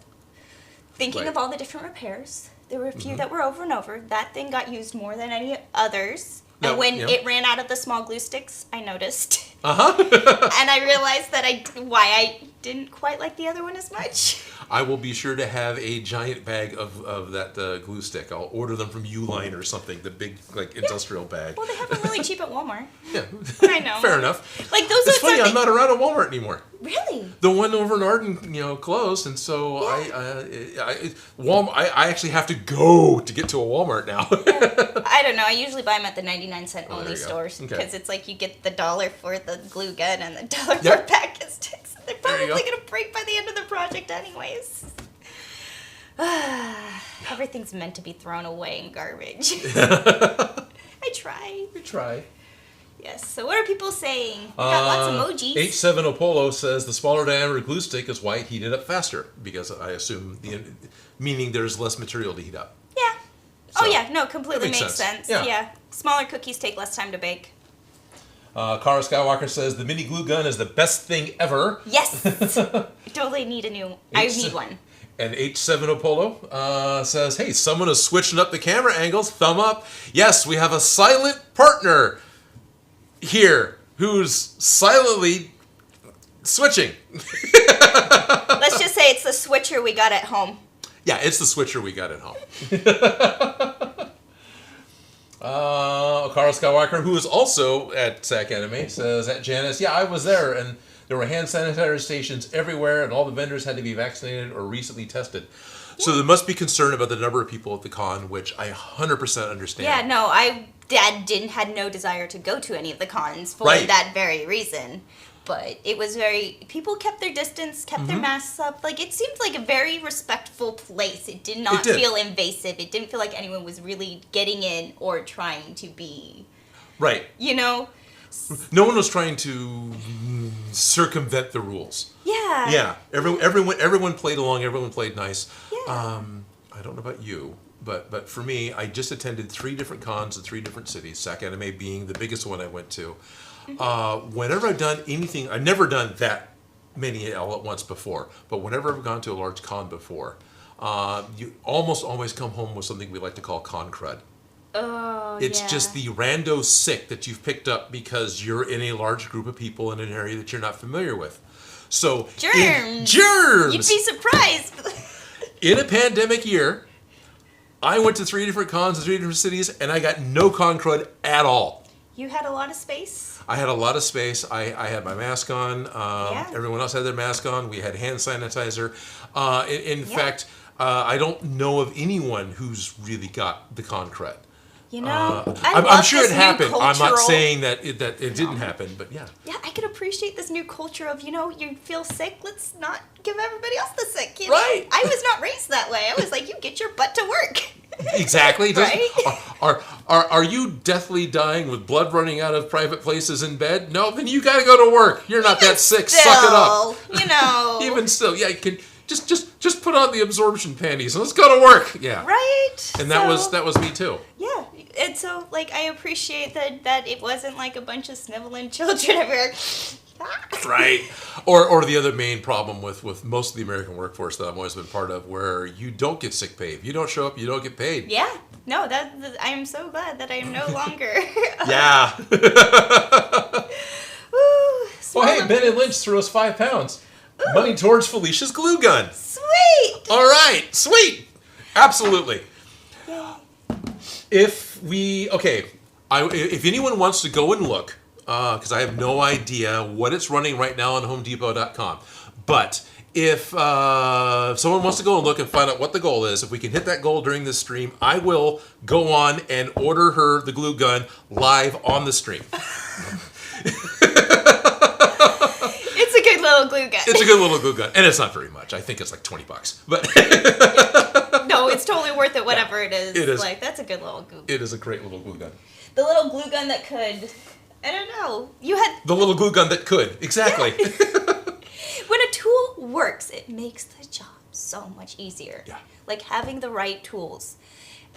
thinking of all the different repairs, there were a few that were over and over. That thing got used more than any others. And when it ran out of the small glue sticks, I noticed. And I realized that why I didn't quite like the other one as much. I will be sure to have a giant bag of that glue stick. I'll order them from Uline or something, the big industrial bag. Well, they have them really cheap at Walmart. Yeah. I know. Fair enough. Like those It's are funny, I'm not around at Walmart anymore. Really? The one over in Arden, closed, and so Walmart. I actually have to go to get to a Walmart now. I don't know. I usually buy them at the 99-cent only stores because it's like you get the $1 for the glue gun and the $1 for a pack of sticks. They're probably going to break by the end of the project anyways. Everything's meant to be thrown away in garbage. I try. We try. Yes. So what are people saying? We got lots of emojis. H7 Apollo says the smaller diameter glue stick is why it heated up faster, because I assume meaning there's less material to heat up. Yeah. So, no, completely makes sense. Yeah. Smaller cookies take less time to bake. Kara Skywalker says the mini glue gun is the best thing ever. Yes. I totally need a new. I need one. And H7 Apollo says, hey, someone is switching up the camera angles. Thumb up. Yes, we have a silent partner here who's silently switching. Let's just say it's the switcher we got at home. Yeah, it's the switcher we got at home. Carl Skywalker, who is also at SAC Anime, says at Janice, yeah, I was there, and there were hand sanitizer stations everywhere, and all the vendors had to be vaccinated or recently tested. Yeah. So there must be concern about the number of people at the con, which I 100% understand. Yeah, no, Dad had no desire to go to any of the cons for that very reason. But it was people kept their distance, kept their masks up. Like, it seemed like a very respectful place. It did not feel invasive. It didn't feel like anyone was really getting in or trying to be. Right. No one was trying to circumvent the rules. Yeah. Yeah. Everyone played along. Everyone played nice. Yeah. I don't know about you, but for me, I just attended 3 different cons in 3 different cities, SAC Anime being the biggest one I went to. Whenever I've done anything, I've never done that many all at once before, but whenever I've gone to a large con before, you almost always come home with something we like to call con crud. Oh, it's just the rando sick that you've picked up because you're in a large group of people in an area that you're not familiar with. So germs! You'd be surprised! In a pandemic year, I went to 3 different cons in 3 different cities, and I got no con crud at all. You had a lot of space? I had a lot of space. I had my mask on. Everyone else had their mask on. We had hand sanitizer. In fact, I don't know of anyone who's really got the con crud. I'm sure it happened. I'm not saying that it didn't happen, but yeah. Yeah, I could appreciate this new culture of, you feel sick, let's not give everybody else the sick. Right. I was not raised that way. I was like, you get your butt to work. Exactly. Right? Are you deathly dying with blood running out of private places in bed? No, then you got to go to work. You're not that sick. Still, suck it up. Even still, you can just put on the absorption panties and let's go to work. Yeah. Right. And that was me too. Yeah. And so I appreciate that it wasn't like a bunch of sniveling children everywhere. Right. Or the other main problem with most of the American workforce that I've always been part of, where you don't get sick pay. If you don't show up, you don't get paid. Yeah. No, I am so glad that I am no longer. Yeah. Ooh, hey, Ben and Lynch threw us £5. Ooh. Money towards Felicia's glue gun. Sweet. All right. Sweet. Absolutely. Yay. If anyone wants to go and look, because I have no idea what it's running right now on HomeDepot.com. But if someone wants to go and look and find out what the goal is, if we can hit that goal during this stream, I will go on and order her the glue gun live on the stream. It's a good little glue gun. It's a good little glue gun. And it's not very much. I think it's like $20. But no, it's totally worth it, whatever it is. It is. Like, that's a good little glue gun. It is a great little glue gun. The little glue gun that could... I don't know. You had... The little glue gun that could. Exactly. Yeah. When a tool works, it makes the job so much easier. Yeah. Like having the right tools.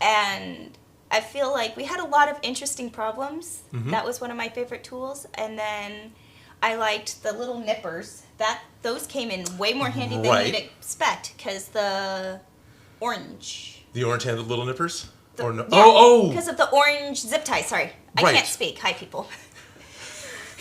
And I feel like we had a lot of interesting problems. Mm-hmm. That was one of my favorite tools. And then I liked the little nippers. Those came in way more handy than you'd expect, because the orange. The orange-handled little nippers? Or no? Yeah, Oh! because of the orange zip tie. Sorry, I Right. can't speak. Hi, people.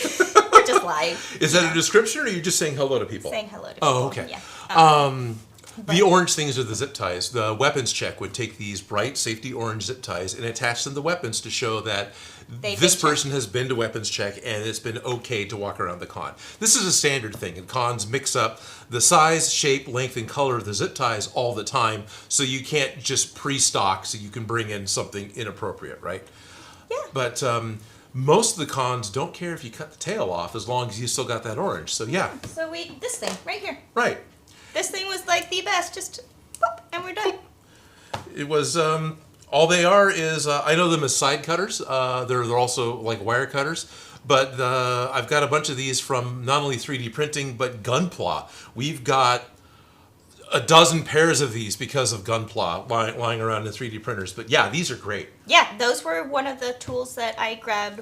We're just live. Is that a description, or are you just saying hello to people? Saying hello to Oh, people. okay. Yeah. The orange things are the zip ties. The weapons check would take these bright safety orange zip ties and attach them to weapons to show that this person has been to weapons check and it's been okay to walk around the con. This is a standard thing, and cons mix up the size, shape, length, and color of the zip ties all the time, so you can't just pre-stock so you can bring in something inappropriate, right? Yeah. But most of the cons don't care if you cut the tail off as long as you still got that orange. So yeah. So this thing right here. Right. This thing was like the best. Just pop, and we're done. It was all they are is I know them as side cutters. They're also like wire cutters, but I've got a bunch of these from not only 3D printing but Gunpla. We've got a dozen pairs of these because of Gunpla lying around in 3D printers. But yeah, these are great. Yeah, those were one of the tools that I grabbed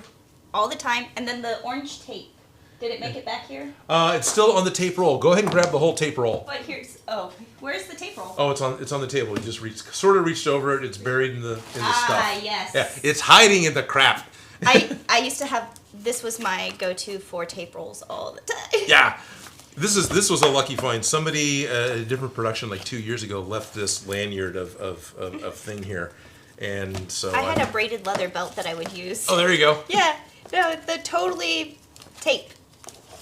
all the time. And then the orange tape. Did it make it back here? It's still on the tape roll. Go ahead and grab the whole tape roll. But where's the tape roll? Oh, it's on the table. You just sort of reached over it. It's buried in the stuff. Ah, yes. Yeah, it's hiding in the crap. I used to have, this was my go-to for tape rolls all the time. Yeah. This was a lucky find. Somebody at a different production like 2 years ago left this lanyard of thing here, and so I had a braided leather belt that I would use. Oh, there you go. Yeah, no, the totally tape.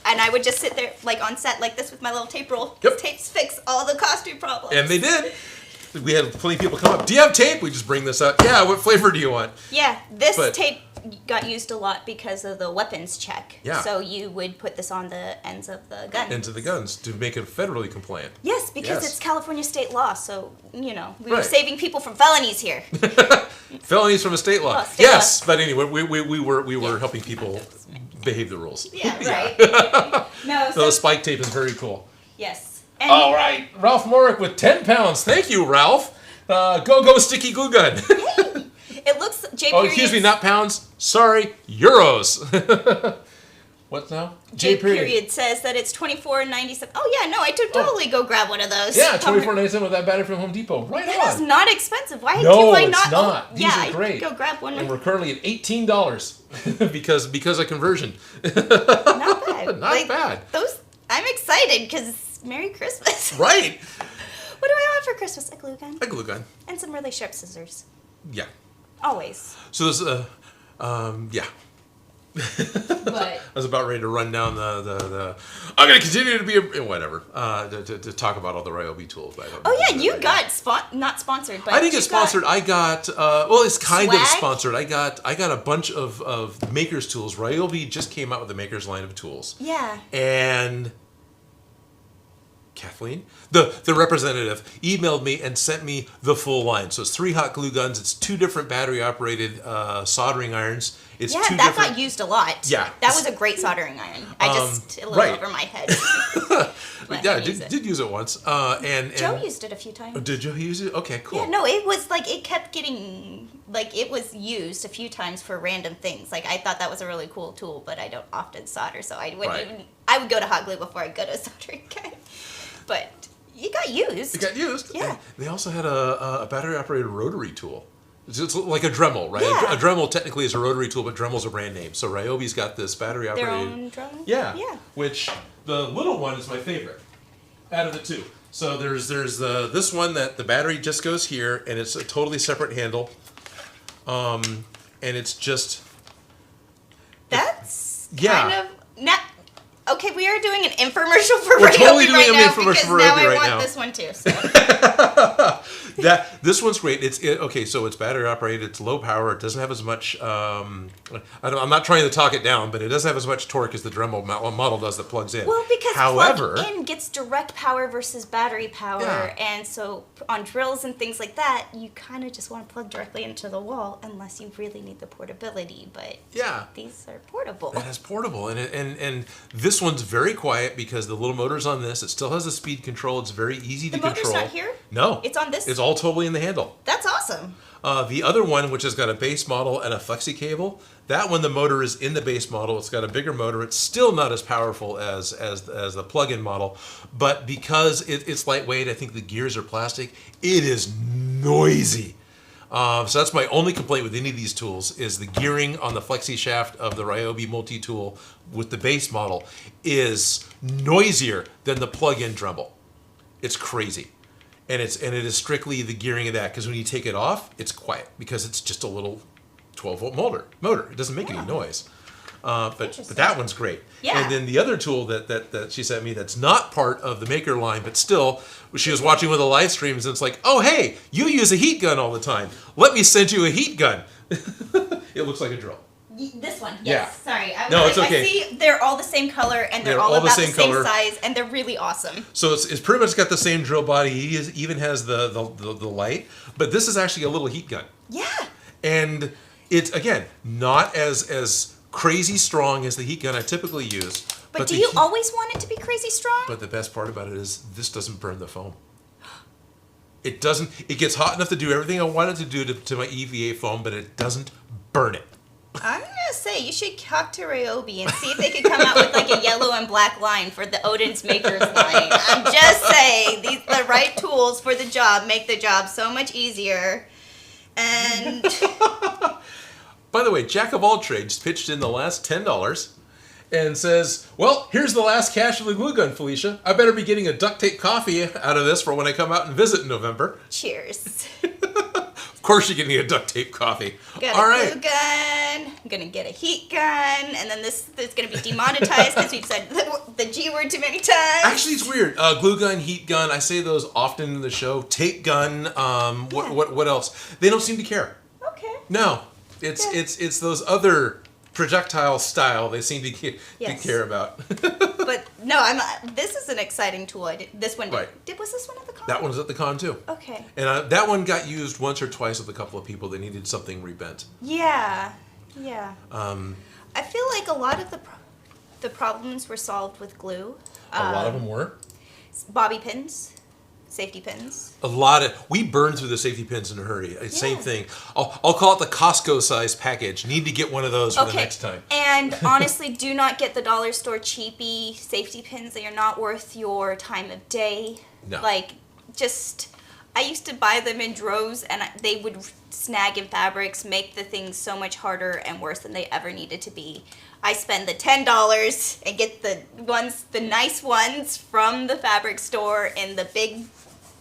And I would just sit there like on set like this with my little tape roll. Yep. Tapes fix all the costume problems. And they did. We had plenty of people come up. Do you have tape? We just bring this up. Yeah. What flavor do you want? Yeah, this tape got used a lot because of the weapons check. Yeah. So you would put this on the ends of the guns. Ends of the guns to make it federally compliant. Yes, because it's California state law. So we were Right. saving people from felonies here. Felonies from a state law. Oh, state Yes, but anyway, we were helping people behave the rules. Yeah, right. No, So the spike tape is very cool. yes. And All right, Ralph Morick with 10 pounds. Thank you, Ralph. Go sticky glue gun. it looks J. Oh, excuse me, not pounds. Sorry, euros. What now? J. Period says that it's $24.97. Oh yeah, no, I could totally go grab one of those. Yeah, $24.97 with that battery from Home Depot. Right on. That is not expensive. Why No, do I it's not? not. Oh, These yeah, are great. I could go grab one. And we're currently at $18 because of conversion. Not bad. Not bad. Those, I'm excited because Merry Christmas. Right. What do I want for Christmas? A glue gun. A glue gun. And some really sharp scissors. Yeah. Always. So this, yeah. But I was about ready to run down the I'm going to continue to be whatever to talk about all the Ryobi tools. But I don't oh yeah, you right got not sponsored, but I didn't get sponsored. I got well, it's kind of Swag? sponsored. I got a bunch of Makers tools. Ryobi just came out with the Makers line of tools. Yeah. And Kathleen, the representative, emailed me and sent me the full line. So it's 3 hot glue guns. It's 2 different battery operated soldering irons. It's Yeah, 2 that different. got used a lot. Yeah. That was a great soldering iron. I just a little right. over my head. Yeah, did use it once. And Joe used it a few times. Did Joe use it? Okay, cool. Yeah, no, it was like it kept getting like it was used a few times for random things. Like I thought that was a really cool tool, but I don't often solder, so I wouldn't even. I would go to hot glue before I'd go to a soldering guy. But it got used. It got used. Yeah. And they also had a battery operated rotary tool. It's like a Dremel, right? Yeah. A Dremel technically is a rotary tool, but Dremel's a brand name. So Ryobi's got this battery Their operated. own Dremel? Yeah. Yeah. Which the little one is my favorite out of the 2. So there's this one that the battery just goes here, and it's a totally separate handle. And it's just That's Yeah. kind of not. Okay, we are doing an infomercial for We're Ryobi totally doing right an now infomercial because for now Ryobi I right want now. this one too. So. this one's great. Okay, so it's battery operated. It's low power. It doesn't have as much. I'm not trying to talk it down, but it doesn't have as much torque as the Dremel model does that plugs in. Well, because however, plug-in gets direct power versus battery power, Yeah. and so on drills and things like that, you kind of just want to plug directly into the wall unless you really need the portability. But yeah, these are portable. it has portable, and this one's very quiet because the little motor's on this. It still has a speed control. It's very easy to The motor's control. not here? No, It's on this? It's all totally in the handle. That's awesome. The other one, which has got a base model and a flexi cable, that one the motor is in the base model. It's got a bigger motor. It's still not as powerful as the plug-in model, but because it's lightweight, I think the gears are plastic. It is noisy. So that's my only complaint with any of these tools is the gearing on the flexi shaft of the Ryobi multi-tool with the base model is noisier than the plug-in Dremel. It's crazy. And it is strictly the gearing of that, because when you take it off, it's quiet because it's just a little 12-volt motor. It doesn't make any noise. But that one's great. Yeah. And then the other tool that she sent me that's not part of the Maker line, but still, she was watching one of the live streams, and it's like, oh, hey, you use a heat gun all the time. Let me send you a heat gun. It looks like a drill. This one, yes. Yeah. Sorry. No, it's okay. I see they're all the same color, and they're all about the same size, and they're really awesome. So it's pretty much got the same drill body. He even has the light, but this is actually a little heat gun. Yeah. And it's, again, not as crazy strong as the heat gun I typically use. But do you always want it to be crazy strong? But the best part about it is this doesn't burn the foam. It doesn't. It gets hot enough to do everything I want it to do to my EVA foam, but it doesn't burn it. I'm going to say you should talk to Ryobi and see if they could come out with like a yellow and black line for the Odin's Makers line. I'm just saying, the right tools for the job make the job so much easier. And by the way, Jack of all trades pitched in the last $10 and says, well, here's the last cash of the glue gun, Felicia. I better be getting a duct tape coffee out of this for when I come out and visit in November. Cheers. Of course you're getting a duct tape coffee. Got all a right. glue gun. I'm going to get a heat gun. And then this is going to be demonetized because we've said the G word too many times. Actually, it's weird. Glue gun, heat gun, I say those often in the show. Tape gun, what else? They don't seem to care. Okay. No. It's those other projectile style they seem to care about. But no, this is an exciting tool. This one right. Was this one at the con? That one was at the con too. Okay. And that one got used once or twice with a couple of people that needed something rebent. Yeah. I feel like a lot of the problems were solved with glue. A lot of them were. Bobby pins. Safety pins. We burned through the safety pins in a hurry. Same thing. I'll call it the Costco size package. Need to get one of those for the next time. And honestly, do not get the dollar store cheapy safety pins. They are not worth your time of day. No. I used to buy them in droves, and they would snag in fabrics, make the things so much harder and worse than they ever needed to be. I spend the $10 and get the nice ones from the fabric store in the big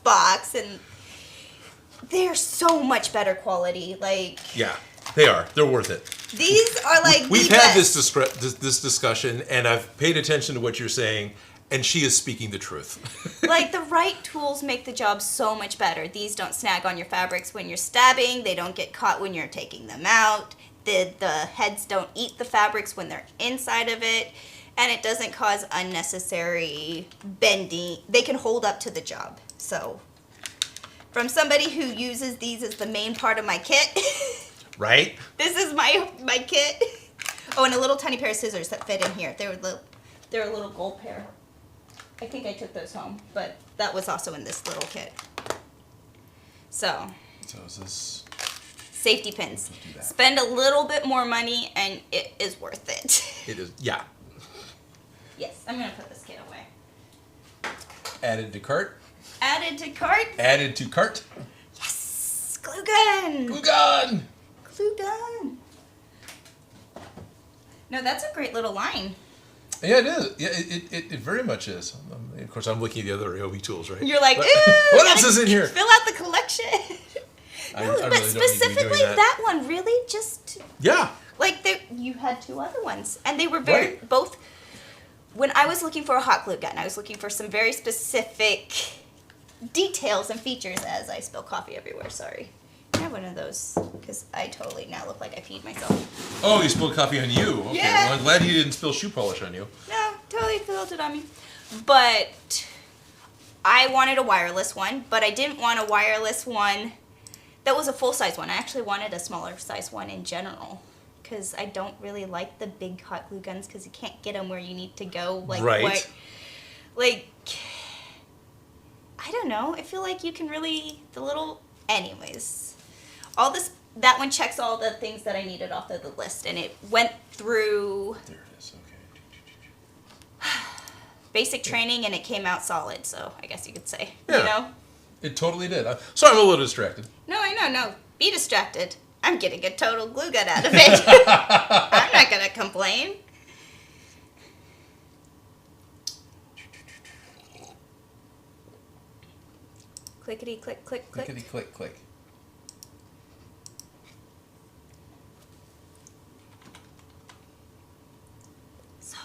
box, and they're so much better quality. Yeah, they are. They're worth it. These are We've had this discussion, and I've paid attention to what you're saying, and she is speaking the truth. The right tools make the job so much better. These don't snag on your fabrics when you're stabbing. They don't get caught when you're taking them out. The heads don't eat the fabrics when they're inside of it, and it doesn't cause unnecessary bending. They can hold up to the job. So, from somebody who uses these as the main part of my kit, right? This is my kit. Oh, and a little tiny pair of scissors that fit in here. They're a little gold pair. I think I took those home, but that was also in this little kit. So is this safety pins. Spend a little bit more money, and it is worth it. It is, yeah. Yes, I'm gonna put this kit away. Added to cart. Added to cart. Added to cart. Yes, glue gun. Glue gun. Glue gun. No, that's a great little line. Yeah, it is. Yeah, it very much is. Of course, I'm looking at the other Ryobi tools, right? You're like, ooh, what else is in here? Fill out the collection. I but really specifically that one, really just... Yeah. You had two other ones, and they were both... When I was looking for a hot glue gun, I was looking for some very specific details and features as I spill coffee everywhere, sorry. I have one of those, because I totally now look like I peed myself. Oh, you spilled coffee on you. Okay, yeah. Well, I'm glad you didn't spill shoe polish on you. No, totally spilled it on me. But I wanted a wireless one, but I didn't want a wireless one that was a full-size one. I actually wanted a smaller size one in general, because I don't really like the big hot glue guns, because you can't get them where you need to go. Right. I don't know. I feel like you can really, anyways. all this. That one checks all the things that I needed off of the list, and it went through. There it is. Okay. Basic training, and it came out solid. So I guess you could say, Yeah. you know. It totally did. Sorry, I'm a little distracted. No, I know. No, be distracted. I'm getting a total glue gun out of it. I'm not gonna complain. Clickety click click click. Clickety click click. So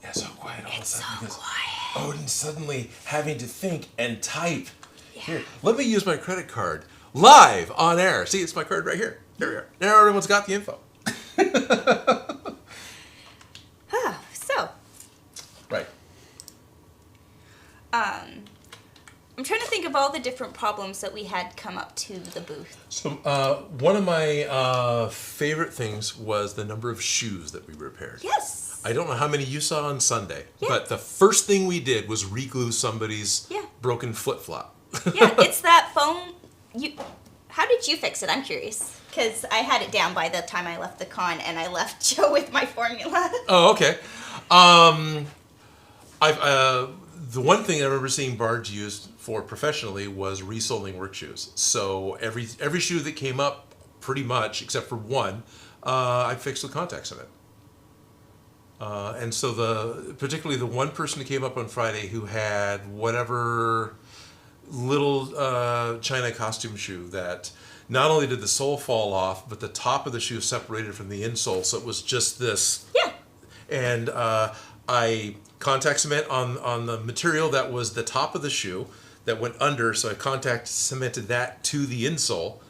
Yeah, so quiet all of a it's sudden so because quiet. Odin's suddenly having to think and type. Yeah. Here, let me use my credit card live on air. See, it's my card right here. There we are. Now everyone's got the info. So, Right. I'm trying to think of all the different problems that we had come up to the booth. So one of my favorite things was the number of shoes that we repaired. Yes. I don't know how many you saw on Sunday, Yeah. but the first thing we did was re-glue somebody's Yeah. broken flip-flop. Yeah, it's that foam. How did you fix it? I'm curious. Because I had it down by the time I left the con, and I left Joe with my formula. Oh, okay. The one thing I remember seeing Bards use for professionally was resoling work shoes. So every shoe that came up, pretty much, except for one, I fixed with contact cement. And so particularly the one person who came up on Friday who had whatever little China costume shoe that not only did the sole fall off, but the top of the shoe separated from the insole, so it was just this. Yeah. And I contact cement on the material that was the top of the shoe that went under, so I contact cemented that to the insole.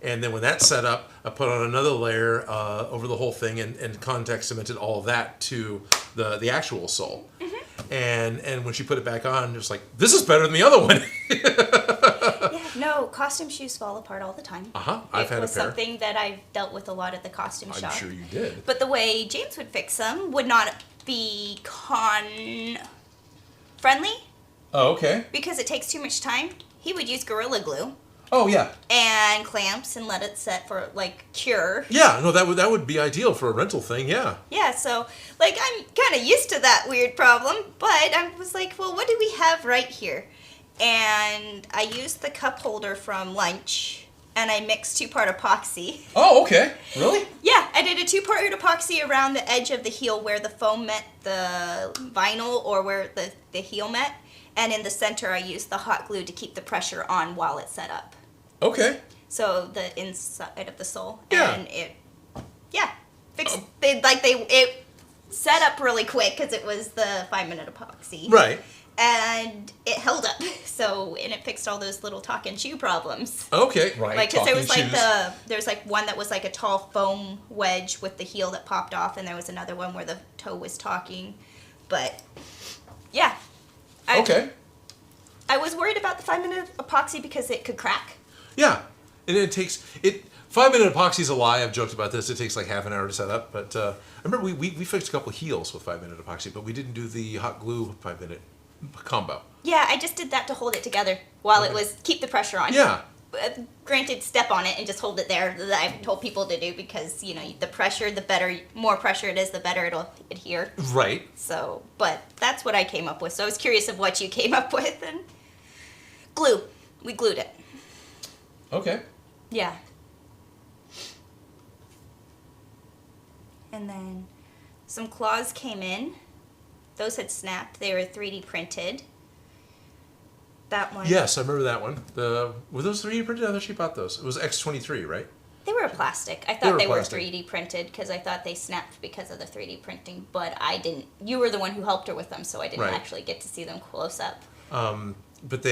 And then when that set up, I put on another layer over the whole thing and contact cemented all of that to the actual sole. Mm-hmm. And when she put it back on, it was like, this is better than the other one. Yeah, no, costume shoes fall apart all the time. Uh-huh, I've had a pair. It was something that I've dealt with a lot at the costume shop. I'm sure you did. But the way James would fix them would not be con-friendly Oh, okay. because it takes too much time. He would use Gorilla Glue Oh, yeah. and clamps and let it set for, like, cure. Yeah, no, that would be ideal for a rental thing, yeah. Yeah, so, like, I'm kind of used to that weird problem, but I was like, well, what do we have right here? And I used the cup holder from lunch, and I mixed 2-part epoxy. Oh, okay. Really? Yeah, I did a 2-part epoxy around the edge of the heel where the foam met the vinyl or where the heel met. And in the center, I used the hot glue to keep the pressure on while it's set up. Okay. So the inside of the sole. Yeah. And fixed. It set up really quick because it was the 5-minute epoxy. Right. And it held up. And it fixed all those little talking shoe problems. Okay. Right. Like, because there was Talking shoes. there's like one that was like a tall foam wedge with the heel that popped off, and there was another one where the toe was talking. But, yeah. Okay. I was worried about the 5-minute epoxy because it could crack. Yeah. And it takes... 5-minute epoxy's a lie. I've joked about this. It takes like half an hour to set up. But I remember we fixed a couple of heels with 5-minute epoxy, but we didn't do the hot glue 5-minute combo. Yeah, I just did that to hold it together while it was keep the pressure on. Yeah. Granted, step on it and just hold it there. That I've told people to do because, the pressure, more pressure it is, the better it'll adhere. Right. So, but that's what I came up with. So I was curious of what you came up with. And glue. We glued it. Okay. Yeah. And then some claws came in. Those had snapped. They were 3D printed. That one. Yes, I remember that one. Were those 3D printed? I thought she bought those. It was X23, right? They were plastic. I thought they were plastic. 3D printed because I thought they snapped because of the 3D printing, but I didn't. You were the one who helped her with them, so I didn't Right. actually get to see them close up. But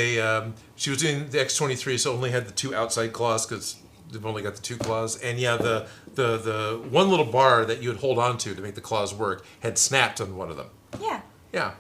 she was doing the X23, so only had the 2 outside claws because they've only got the 2 claws. And yeah, the one little bar that you would hold on to make the claws work had snapped on one of them. Yeah. Yeah.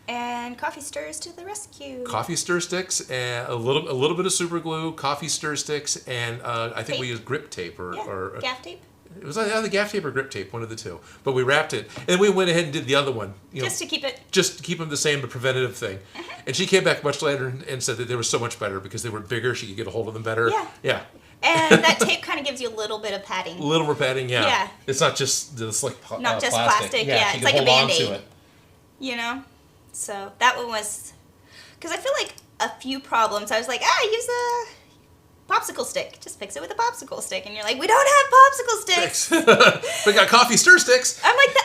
And coffee stirs to the rescue. Coffee stir sticks and a little bit of super glue, coffee stir sticks, and I think Tape. we used grip tape or Gaff tape. It was either gaff tape or grip tape, one of the two. But we wrapped it, and we went ahead and did the other one. Just to keep it. Just to keep them the same, but preventative thing. And she came back much later and said that they were so much better because they were bigger. She could get a hold of them better. Yeah. Yeah. And that tape kind of gives you a little bit of padding. A little more padding, yeah. Yeah. It's not just like Not just plastic, yeah. she It's can like a hold on Band-Aid. to it. You know? So that one was... Because I feel like a few problems, I was like, use a popsicle stick. Just fix it with a popsicle stick. And you're like, we don't have popsicle sticks. We got coffee stir sticks. I'm like,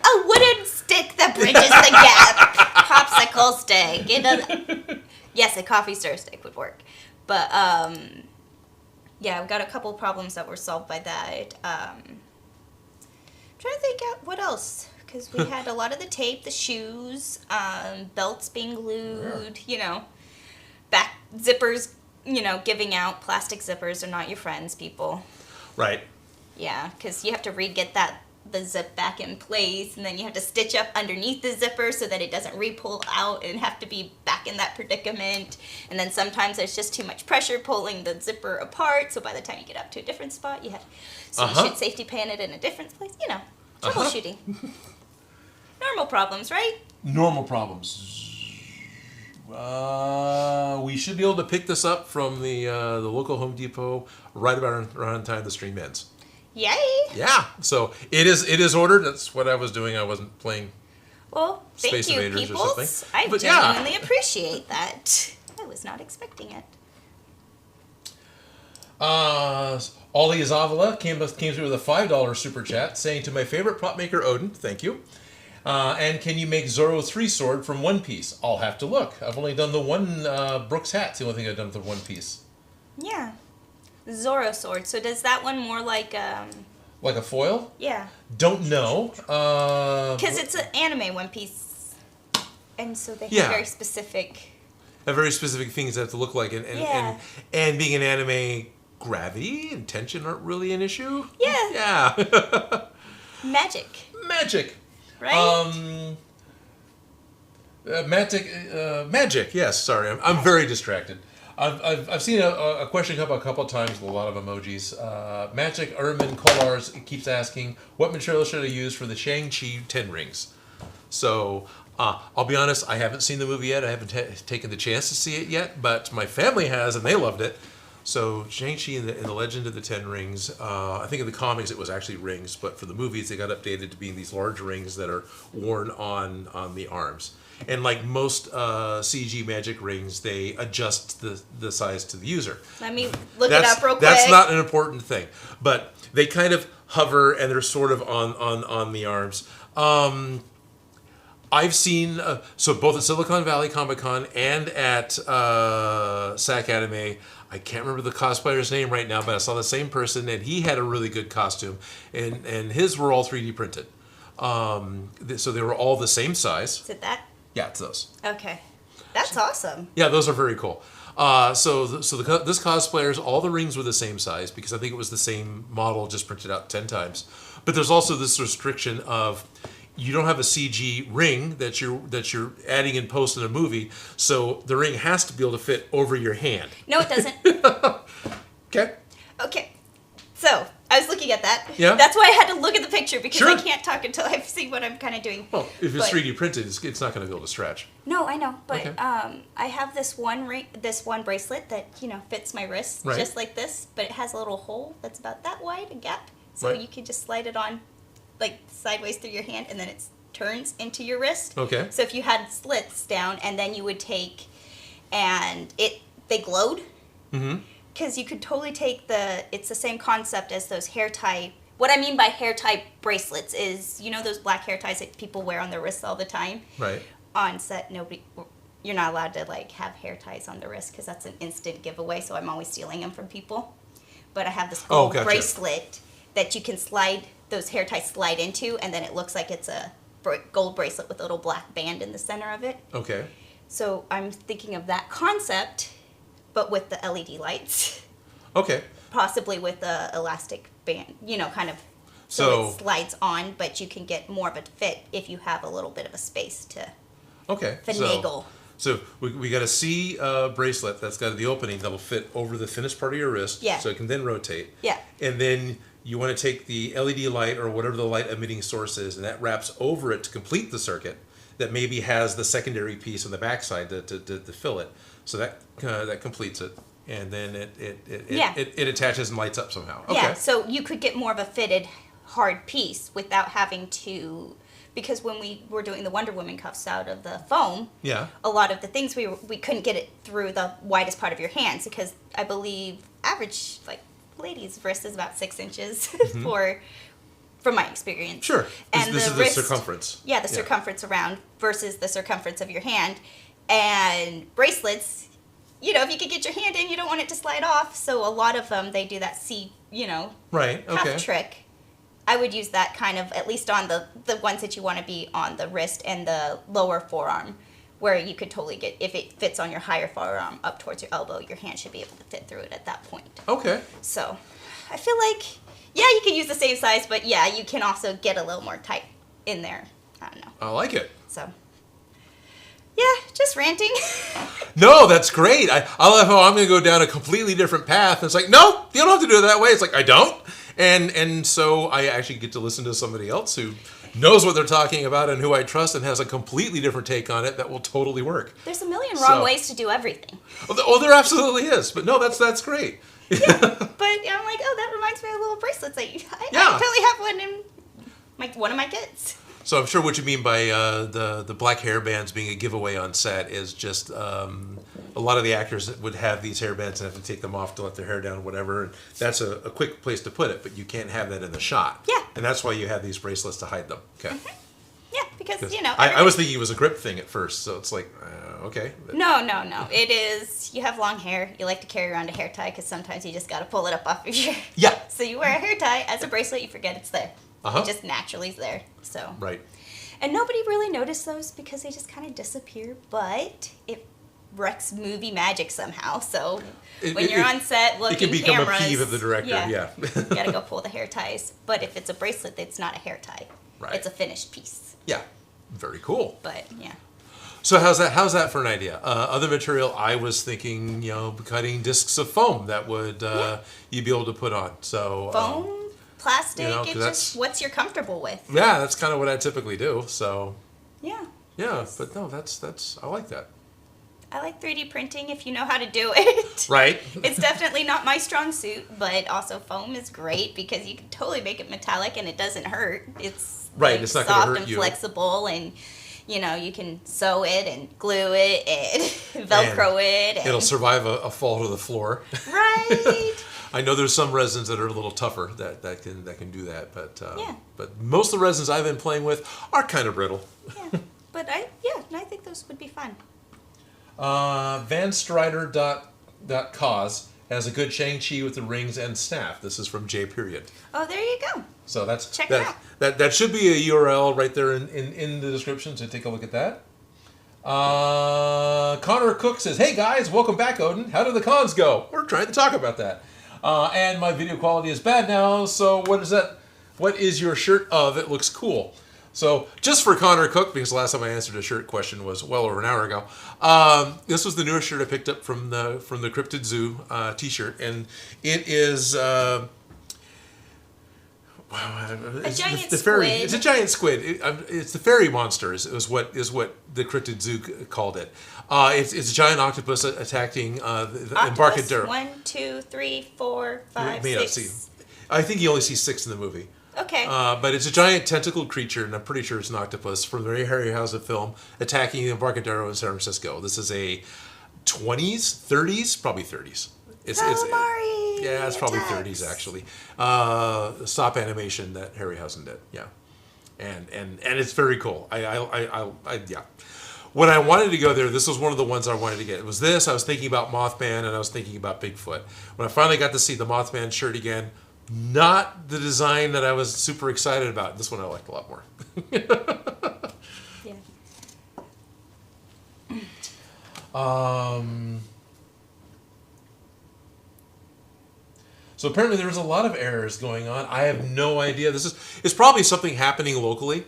a wooden stick that bridges the gap. Popsicle stick. Yes, a coffee stir stick would work. But, yeah, we got a couple problems that were solved by that. I'm trying to think out what else. Because we had a lot of the tape, the shoes, belts being glued, back zippers, giving out. Plastic zippers are not your friends, people. Right. Yeah, because you have to re-get the zip back in place, and then you have to stitch up underneath the zipper so that it doesn't re-pull out and have to be back in that predicament. And then sometimes there's just too much pressure pulling the zipper apart, so by the time you get up to a different spot, you should safety pan it in a different place. Troubleshooting. Normal problems, right? Normal problems. We should be able to pick this up from the local Home Depot right about around the time the stream ends. Yay! Yeah, so it is ordered. That's what I was doing. I wasn't playing. Well, thank Space you, Invaders or peoples. something. I But genuinely appreciate that. I was not expecting it. Ollie Zavala came through with a $5 super chat saying, to my favorite prop maker Odin, thank you. And can you make Zoro's 3 sword from One Piece? I'll have to look. I've only done the one Brooks hat. It's the only thing I've done with the One Piece. Yeah. Zoro sword. So does that one more like Like a foil? Yeah. Don't know. Because it's an anime One Piece, and so they have very specific. Have very specific things that have to look like, and being an anime, gravity and tension aren't really an issue. Yeah. Yeah. Magic. Right. Magic. Yes. Sorry, I'm very distracted. I've seen a question come up a couple of times with a lot of emojis. Magic Ermin Kolars keeps asking, what material should I use for the Shang-Chi 10 rings? So I'll be honest, I haven't seen the movie yet. I haven't taken the chance to see it yet, but my family has, and they loved it. So Shang-Chi and the Legend of the Ten Rings, I think in the comics it was actually rings, but for the movies they got updated to being these large rings that are worn on the arms. And like most CG magic rings, they adjust the size to the user. Let me look it up real quick. That's not an important thing, but they kind of hover and they're sort of on the arms. I've seen, so both at Silicon Valley Comic Con and at SAC Anime, I can't remember the cosplayer's name right now, but I saw the same person, and he had a really good costume, and his were all 3D printed. So they were all the same size. Is it that? Yeah, it's those. Okay. That's awesome. Yeah, those are very cool. This cosplayer's, all the rings were the same size, because I think it was the same model, just printed out 10 times. But there's also this restriction of, you don't have a CG ring that you're adding in post in a movie, so the ring has to be able to fit over your hand. No, it doesn't. Okay. So I was looking at that. Yeah. That's why I had to look at the picture, because Sure. I can't talk until I see what I'm kind of doing. Well, if it's 3D printed, it's not going to be able to stretch. No, I know, but Okay. I have this one bracelet that fits my wrist, Right. just like this, but it has a little hole that's about that wide, a gap, so Right. you can just slide it on, like sideways through your hand, and then it turns into your wrist. Okay. So if you had slits down, and then you would take, and they glowed. Mm-hmm. Because you could totally take it's the same concept as those hair tie. What I mean by hair tie bracelets is, those black hair ties that people wear on their wrists all the time? Right. On set, you're not allowed to have hair ties on the wrist, because that's an instant giveaway, so I'm always stealing them from people. But I have this gold bracelet that you can those hair ties slide into, and then it looks like it's a gold bracelet with a little black band in the center of it. Okay. So I'm thinking of that concept, but with the LED lights. Okay. Possibly with the elastic band, kind of, so it slides on, but you can get more of a fit if you have a little bit of a space to finagle. So we got a C bracelet that's got the opening that'll fit over the thinnest part of your wrist, Yeah. so it can then rotate. Yeah. And then You want to take the LED light or whatever the light emitting source is, and that wraps over it to complete the circuit. That maybe has the secondary piece on the backside to fill it. So that completes it, and then it attaches and lights up somehow. Okay. Yeah. So you could get more of a fitted hard piece without having to. Because when we were doing the Wonder Woman cuffs out of the foam, a lot of the things we couldn't get it through the widest part of your hands because I believe average lady's wrist is about 6 inches from my experience. Sure. And this is wrist, the circumference. Yeah, the circumference around versus the circumference of your hand. And bracelets, if you could get your hand in, you don't want it to slide off. So a lot of them, they do that cuff trick. I would use that kind of, at least on the ones that you want to be on the wrist and the lower forearm, where you could totally get, if it fits on your higher forearm up towards your elbow, your hand should be able to fit through it at that point. Okay. So, I feel like, you could use the same size, but you can also get a little more tight in there. I don't know. I like it. So, just ranting. No, that's great. I love how I'm going to go down a completely different path. It's like, no, you don't have to do it that way. It's like, I don't. And so I actually get to listen to somebody else who knows what they're talking about and who I trust and has a completely different take on it that will totally work. There's a million wrong ways to do everything. Oh, there absolutely is. But no, that's great. Yeah, but I'm like, that reminds me of little bracelets. I totally have one in one of my kids. So I'm sure what you mean by the black hair bands being a giveaway on set is just a lot of the actors would have these hair bands and have to take them off to let their hair down or whatever. And that's a quick place to put it, but you can't have that in the shot. Yeah. And that's why you have these bracelets to hide them. Okay. Mm-hmm. Yeah, because, I was thinking it was a grip thing at first, so it's like, okay. But. No. It is, you have long hair. You like to carry around a hair tie because sometimes you just got to pull it up off of your... Yeah. So you wear a hair tie as a bracelet, you forget it's there. Uh-huh. It just naturally is there. So. Right. And nobody really noticed those because they just kind of disappear, but it wrecks movie magic somehow. So when you're on set looking it can become cameras, a peeve of the director. Yeah. You got to go pull the hair ties. But if it's a bracelet, it's not a hair tie. Right. It's a finished piece. Yeah. Very cool. But yeah. So how's that for an idea? Other material, I was thinking, cutting discs of foam that would you'd be able to put on. So foam. Plastic, it's just what's you're comfortable with. Yeah, that's kind of what I typically do. So yeah, but no, that's I like that. I like 3D printing if you know how to do it. Right. It's definitely not my strong suit, but also foam is great because you can totally make it metallic and it doesn't hurt. It's right. It's not soft going to hurt and you. Flexible and. You can sew it and glue it and Velcro it. And it'll survive a fall to the floor. Right. I know there's some resins that are a little tougher that can do that, but yeah. But most of the resins I've been playing with are kind of brittle. Yeah, but I think those would be fun. VanStrider.cause has a good Shang-Chi with the rings and staff. This is from J. Period. Oh, there you go. So check it out. That should be a URL right there in the description. So take a look at that. Connor Cook says, "Hey guys, welcome back, Odin. How did the cons go? We're trying to talk about that. And my video quality is bad now. So what is that? What is your shirt of? It looks cool." So just for Connor Cook, because the last time I answered a shirt question was well over an hour ago. This was the newest shirt I picked up from the Cryptid Zoo T-shirt, and it is a giant squid. It's a giant squid. It's the fairy monster. Is what the Cryptid Zoo called it. It's a giant octopus attacking the Embarcadero. 1, 2, 3, 4, 5, 6. I think you only see 6 in the movie. Okay. But it's a giant tentacled creature, and I'm pretty sure it's an octopus from the Harryhausen film attacking the Embarcadero in San Francisco. This is a 20s, 30s, probably 30s. Calamari yeah, it's probably attacks. 30s actually. Stop animation that Harryhausen did. Yeah, and it's very cool. Yeah. When I wanted to go there, this was one of the ones I wanted to get. It was this. I was thinking about Mothman, and I was thinking about Bigfoot. When I finally got to see the Mothman shirt again, not the design that I was super excited about. This one I liked a lot more. Yeah. So apparently there's a lot of errors going on. I have no idea. It's probably something happening locally.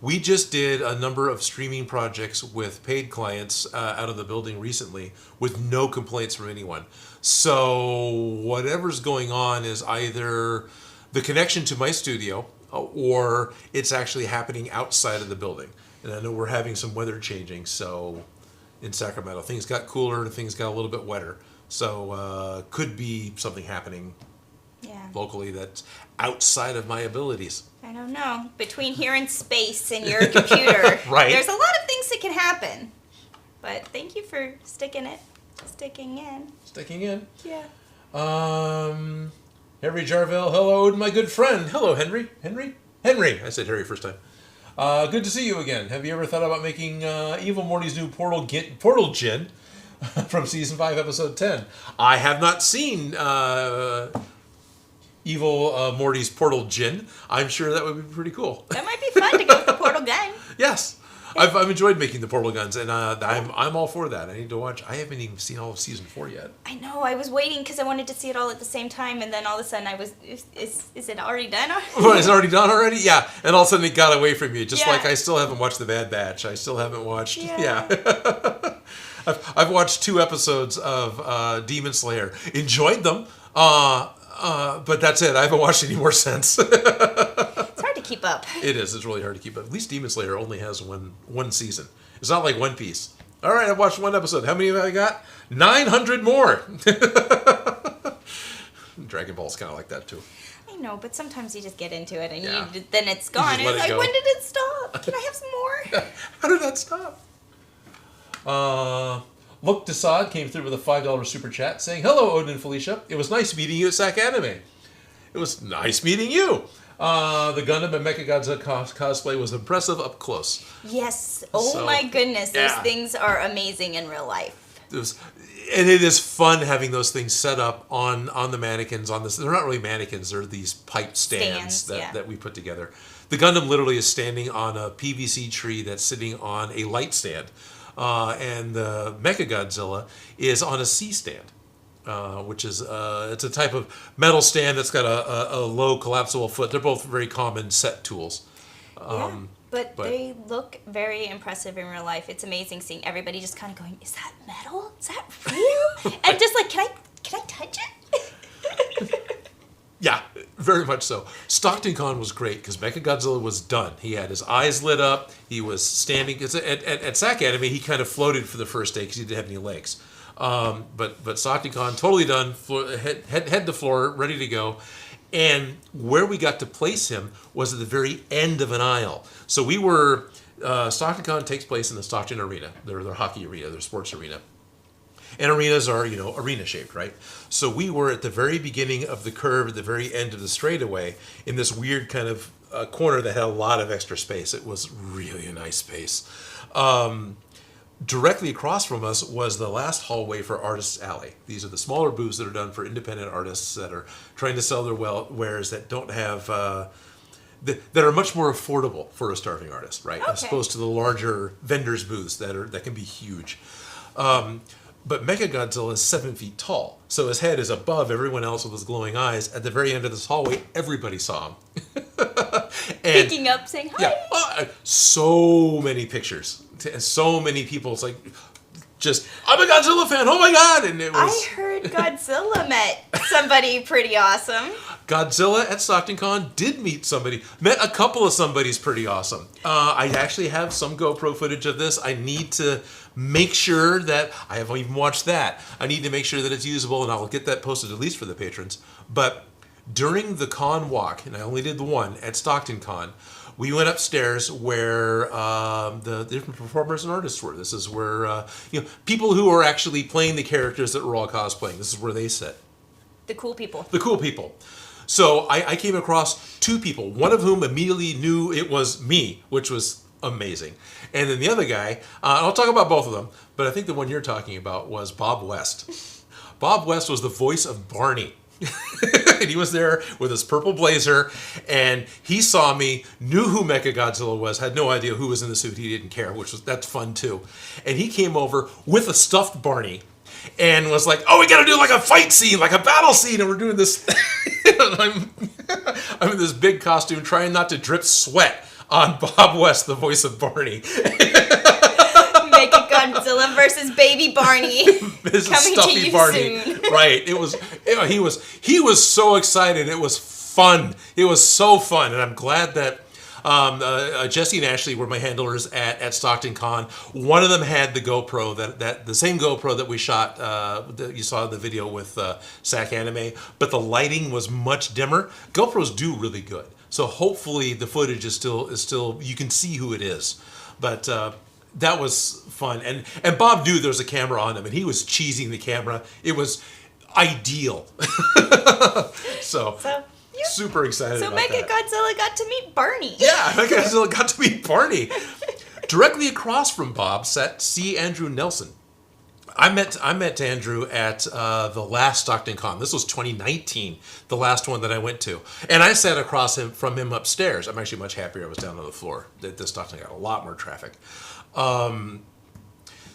We just did a number of streaming projects with paid clients out of the building recently with no complaints from anyone. So whatever's going on is either the connection to my studio or it's actually happening outside of the building. And I know we're having some weather changing, so in Sacramento, things got cooler and things got a little bit wetter. So could be something happening locally that's outside of my abilities. I don't know. Between here and space and your computer, right. There's a lot of things that can happen. But thank you for sticking in. Sticking in. Yeah. Henry Jarville, hello, my good friend. Hello, Henry. Henry? I said Harry first time. Good to see you again. Have you ever thought about making Evil Morty's new Portal Gin from Season 5, Episode 10? I have not seen Evil Morty's Portal Gin. I'm sure that would be pretty cool. That might be fun to go with the portal gun. Yes. I've enjoyed making the portal guns, and I'm all for that. I need to watch. I haven't even seen all of Season 4 yet. I know. I was waiting because I wanted to see it all at the same time, and then all of a sudden I was, is it already done? What, is it already done already? Yeah. And all of a sudden it got away from you. Just like I still haven't watched The Bad Batch. I still haven't watched... Yeah. I've watched 2 episodes of Demon Slayer. Enjoyed them. But that's it. I haven't watched any more since. It's hard to keep up. It is. It's really hard to keep up. At least Demon Slayer only has one season. It's not like One Piece. All right, I've watched 1 episode. How many have I got? 900 more. Dragon Ball's kind of like that too. I know, but sometimes you just get into it and then it's gone. And it's like, go. when did it stop? Can I have some more? How did that stop? Look, Desaad came through with a $5 super chat saying, hello, Odin and Felicia. It was nice meeting you at SAC Anime. It was nice meeting you. The Gundam and Mechagodzilla cosplay was impressive up close. Yes. Oh my goodness. Those things are amazing in real life. And it is fun having those things set up on the mannequins. They're not really mannequins. They're these pipe stands that we put together. The Gundam literally is standing on a PVC tree that's sitting on a light stand. And the Mechagodzilla is on a C-stand, which is it's a type of metal stand that's got a low collapsible foot. They're both very common set tools. But they look very impressive in real life. It's amazing seeing everybody just kind of going, is that metal? Is that real? And just like, can I touch it? Yeah, very much so. Stockton Con was great because Mechagodzilla was done. He had his eyes lit up. He was standing. At SAC Anime, he kind of floated for the first day because he didn't have any legs. But Stockton Con, totally done, head to floor, ready to go. And where we got to place him was at the very end of an aisle. So we were, Stockton Con takes place in the Stockton Arena, their hockey arena, their sports arena. And arenas are, arena-shaped, right? So we were at the very beginning of the curve, at the very end of the straightaway, in this weird kind of corner that had a lot of extra space. It was really a nice space. Directly across from us was the last hallway for Artists Alley. These are the smaller booths that are done for independent artists that are trying to sell their wares that don't have... that are much more affordable for a starving artist, right? As opposed to the larger vendors' booths that can be huge. But Mechagodzilla is 7 feet tall, so his head is above everyone else with his glowing eyes. At the very end of this hallway, everybody saw him. And, picking up, saying hi. Yeah, so many pictures, so many people. It's like, just, I'm a Godzilla fan. Oh my god! And it was. I heard Godzilla met somebody pretty awesome. Godzilla at Stockton Con did met a couple of somebody's pretty awesome. I actually have some GoPro footage of this. I need to make sure that, I haven't even watched that. I need to make sure that it's usable, and I'll get that posted at least for the patrons. But during the con walk, and I only did the one at Stockton Con, we went upstairs where the different performers and artists were. This is where people who are actually playing the characters that we're all cosplaying. This is where they sit. The cool people. The cool people. So I came across 2 people, one of whom immediately knew it was me, which was amazing. And then the other guy, I'll talk about both of them, but I think the one you're talking about was Bob West. Bob West was the voice of Barney. And he was there with his purple blazer, and he saw me, knew who Mechagodzilla was, had no idea who was in the suit. He didn't care, that's fun too. And he came over with a stuffed Barney and was like, oh, we gotta do like a fight scene, like a battle scene, and we're doing this. I'm in this big costume trying not to drip sweat on Bob West, the voice of Barney. Mechagodzilla versus Baby Barney. This is Coming Stuffy to you Barney. soon. Right. He was so excited. It was fun. It was so fun, and I'm glad that Jesse and Ashley were my handlers at Stockton Con. One of them had the GoPro, that the same GoPro that we shot, that you saw in the video with SAC Anime, but the lighting was much dimmer. GoPros do really good, so hopefully the footage is still you can see who it is. But that was fun, and Bob knew there was a camera on him, and he was cheesing the camera. It was ideal. So yeah. Super excited So about that. Mechagodzilla got to meet Barney. Yeah, Mechagodzilla got to meet Barney. Directly across from Bob sat C. Andrew Nelson. I met Andrew at the last Stockton Con. This was 2019, the last one that I went to. And I sat across from him upstairs. I'm actually much happier I was down on the floor. This Stockton got a lot more traffic.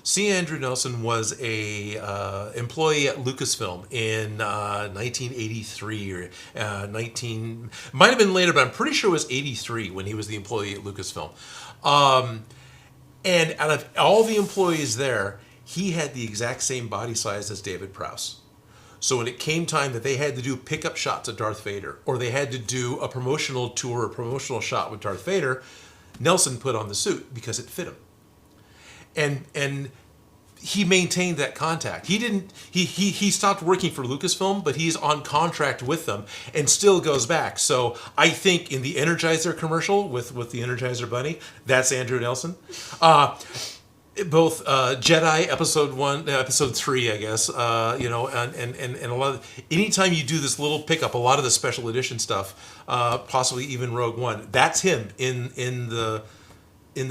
C. Andrew Nelson was a employee at Lucasfilm in 1983 or might have been later, but I'm pretty sure it was 83 when he was the employee at Lucasfilm. And out of all the employees there, he had the exact same body size as David Prowse. So when it came time that they had to do pickup shots of Darth Vader, or they had to do a promotional tour, a promotional shot with Darth Vader, Nelson put on the suit because it fit him. And he maintained that contact. He stopped working for Lucasfilm, but he's on contract with them and still goes back. So I think in the Energizer commercial with the Energizer Bunny, that's Andrew Nelson. Both Jedi episode 1, episode 3, I guess, and a lot of, anytime you do this little pickup, a lot of the special edition stuff, possibly even Rogue One, that's him in the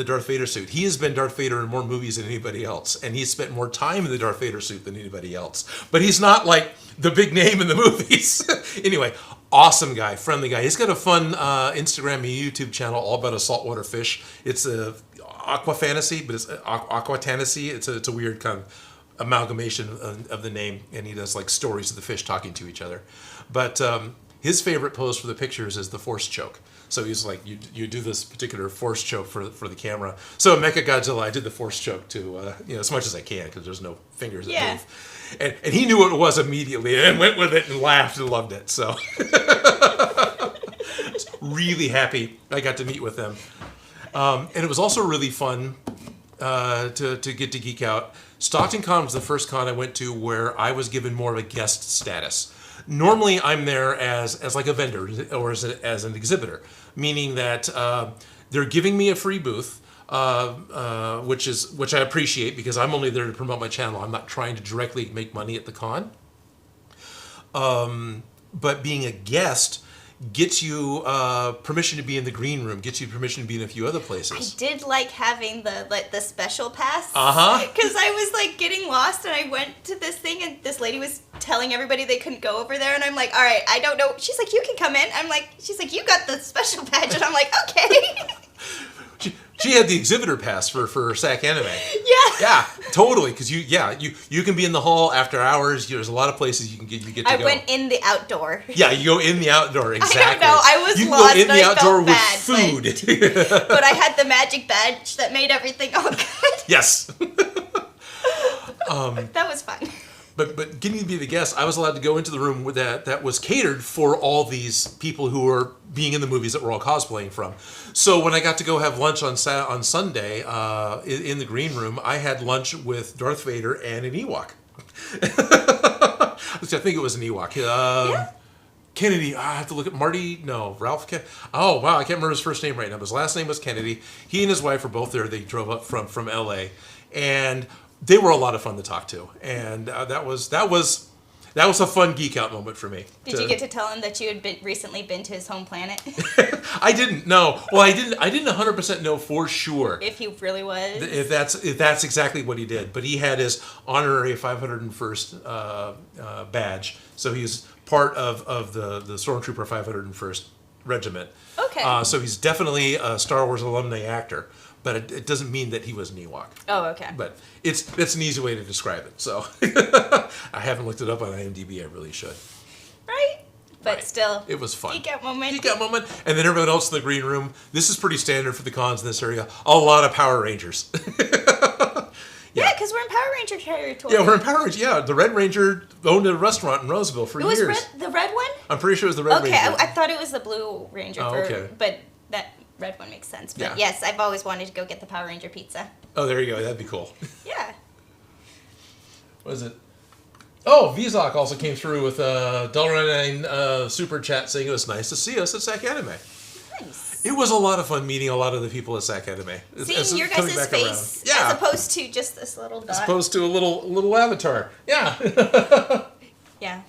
Darth Vader suit. He has been Darth Vader in more movies than anybody else, and he's spent more time in the Darth Vader suit than anybody else. But he's not like the big name in the movies. Anyway, awesome guy, friendly guy. He's got a fun Instagram and YouTube channel all about a saltwater fish. It's a aqua fantasy, but it's aqua fantasy. It's a weird kind of amalgamation of the name, and he does like stories of the fish talking to each other. But his favorite pose for the pictures is the force choke. So he's like, you do this particular force choke for the camera. So in Mechagodzilla, I did the force choke to as much as I can because there's no fingers that move. And he knew what it was immediately and went with it and laughed and loved it. So I was really happy I got to meet with them. And it was also really fun to get to geek out. Stockton Con was the first con I went to where I was given more of a guest status. Normally, I'm there as like a vendor or as an exhibitor, meaning that they're giving me a free booth, which I appreciate because I'm only there to promote my channel. I'm not trying to directly make money at the con. But being a guest gets you permission to be in the green room, gets you permission to be in a few other places. I did like having the special pass. Uh-huh. Because I was like getting lost and I went to this thing and this lady was telling everybody they couldn't go over there and I'm like, all right, I don't know. She's like, you can come in. She's like, you got the special badge and I'm like, okay. She had the exhibitor pass for SAC Anime. Yeah. Yeah, totally. Because you can be in the hall after hours. There's a lot of places you get to go. I went in the outdoor. Yeah, you go in the outdoor. Exactly. I don't know. I was you lost. You can go in the outdoor with bad, food. But I had the magic badge that made everything all good. Yes. That was fun. But getting to be the guest, I was allowed to go into the room with that was catered for all these people who were being in the movies that we're all cosplaying from. So when I got to go have lunch on Sunday in the green room, I had lunch with Darth Vader and an Ewok. I think it was an Ewok. Yeah. Kennedy, I have to look at Ralph. Oh, wow, I can't remember his first name right now. But his last name was Kennedy. He and his wife were both there. They drove up from L.A. And they were a lot of fun to talk to. And that was a fun geek out moment for me. Did you get to tell him that you had recently been to his home planet? I didn't know. Well, I didn't 100% know for sure. If he really was. If that's exactly what he did. But he had his honorary 501st badge. So he was part of the Stormtrooper 501st Regiment. Okay. So he's definitely a Star Wars alumni actor. But it doesn't mean that he was an Ewok. Oh, okay. But it's an easy way to describe it. So I haven't looked it up on IMDb. I really should. Right? But still, it was fun. Geek out moment. Geek out moment. And then everyone else in the green room. This is pretty standard for the cons in this area. A lot of Power Rangers. Yeah, because we're in Power Ranger territory. Yeah, we're in Power Ranger. Yeah, the Red Ranger owned a restaurant in Roseville for years. It was the red one? I'm pretty sure it was the Red Ranger. Okay, I thought it was the Blue Ranger. Okay. But that red one makes sense. But yes, I've always wanted to go get the Power Ranger pizza. Oh, there you go. That'd be cool. Yeah. What is it? Oh, Vizok also came through with a $1.99 super chat saying it was nice to see us at SAC Anime. Nice. It was a lot of fun meeting a lot of the people at SAC Anime. Seeing your guys' face as opposed to just this little dot. As opposed to a little avatar. Yeah. Yeah.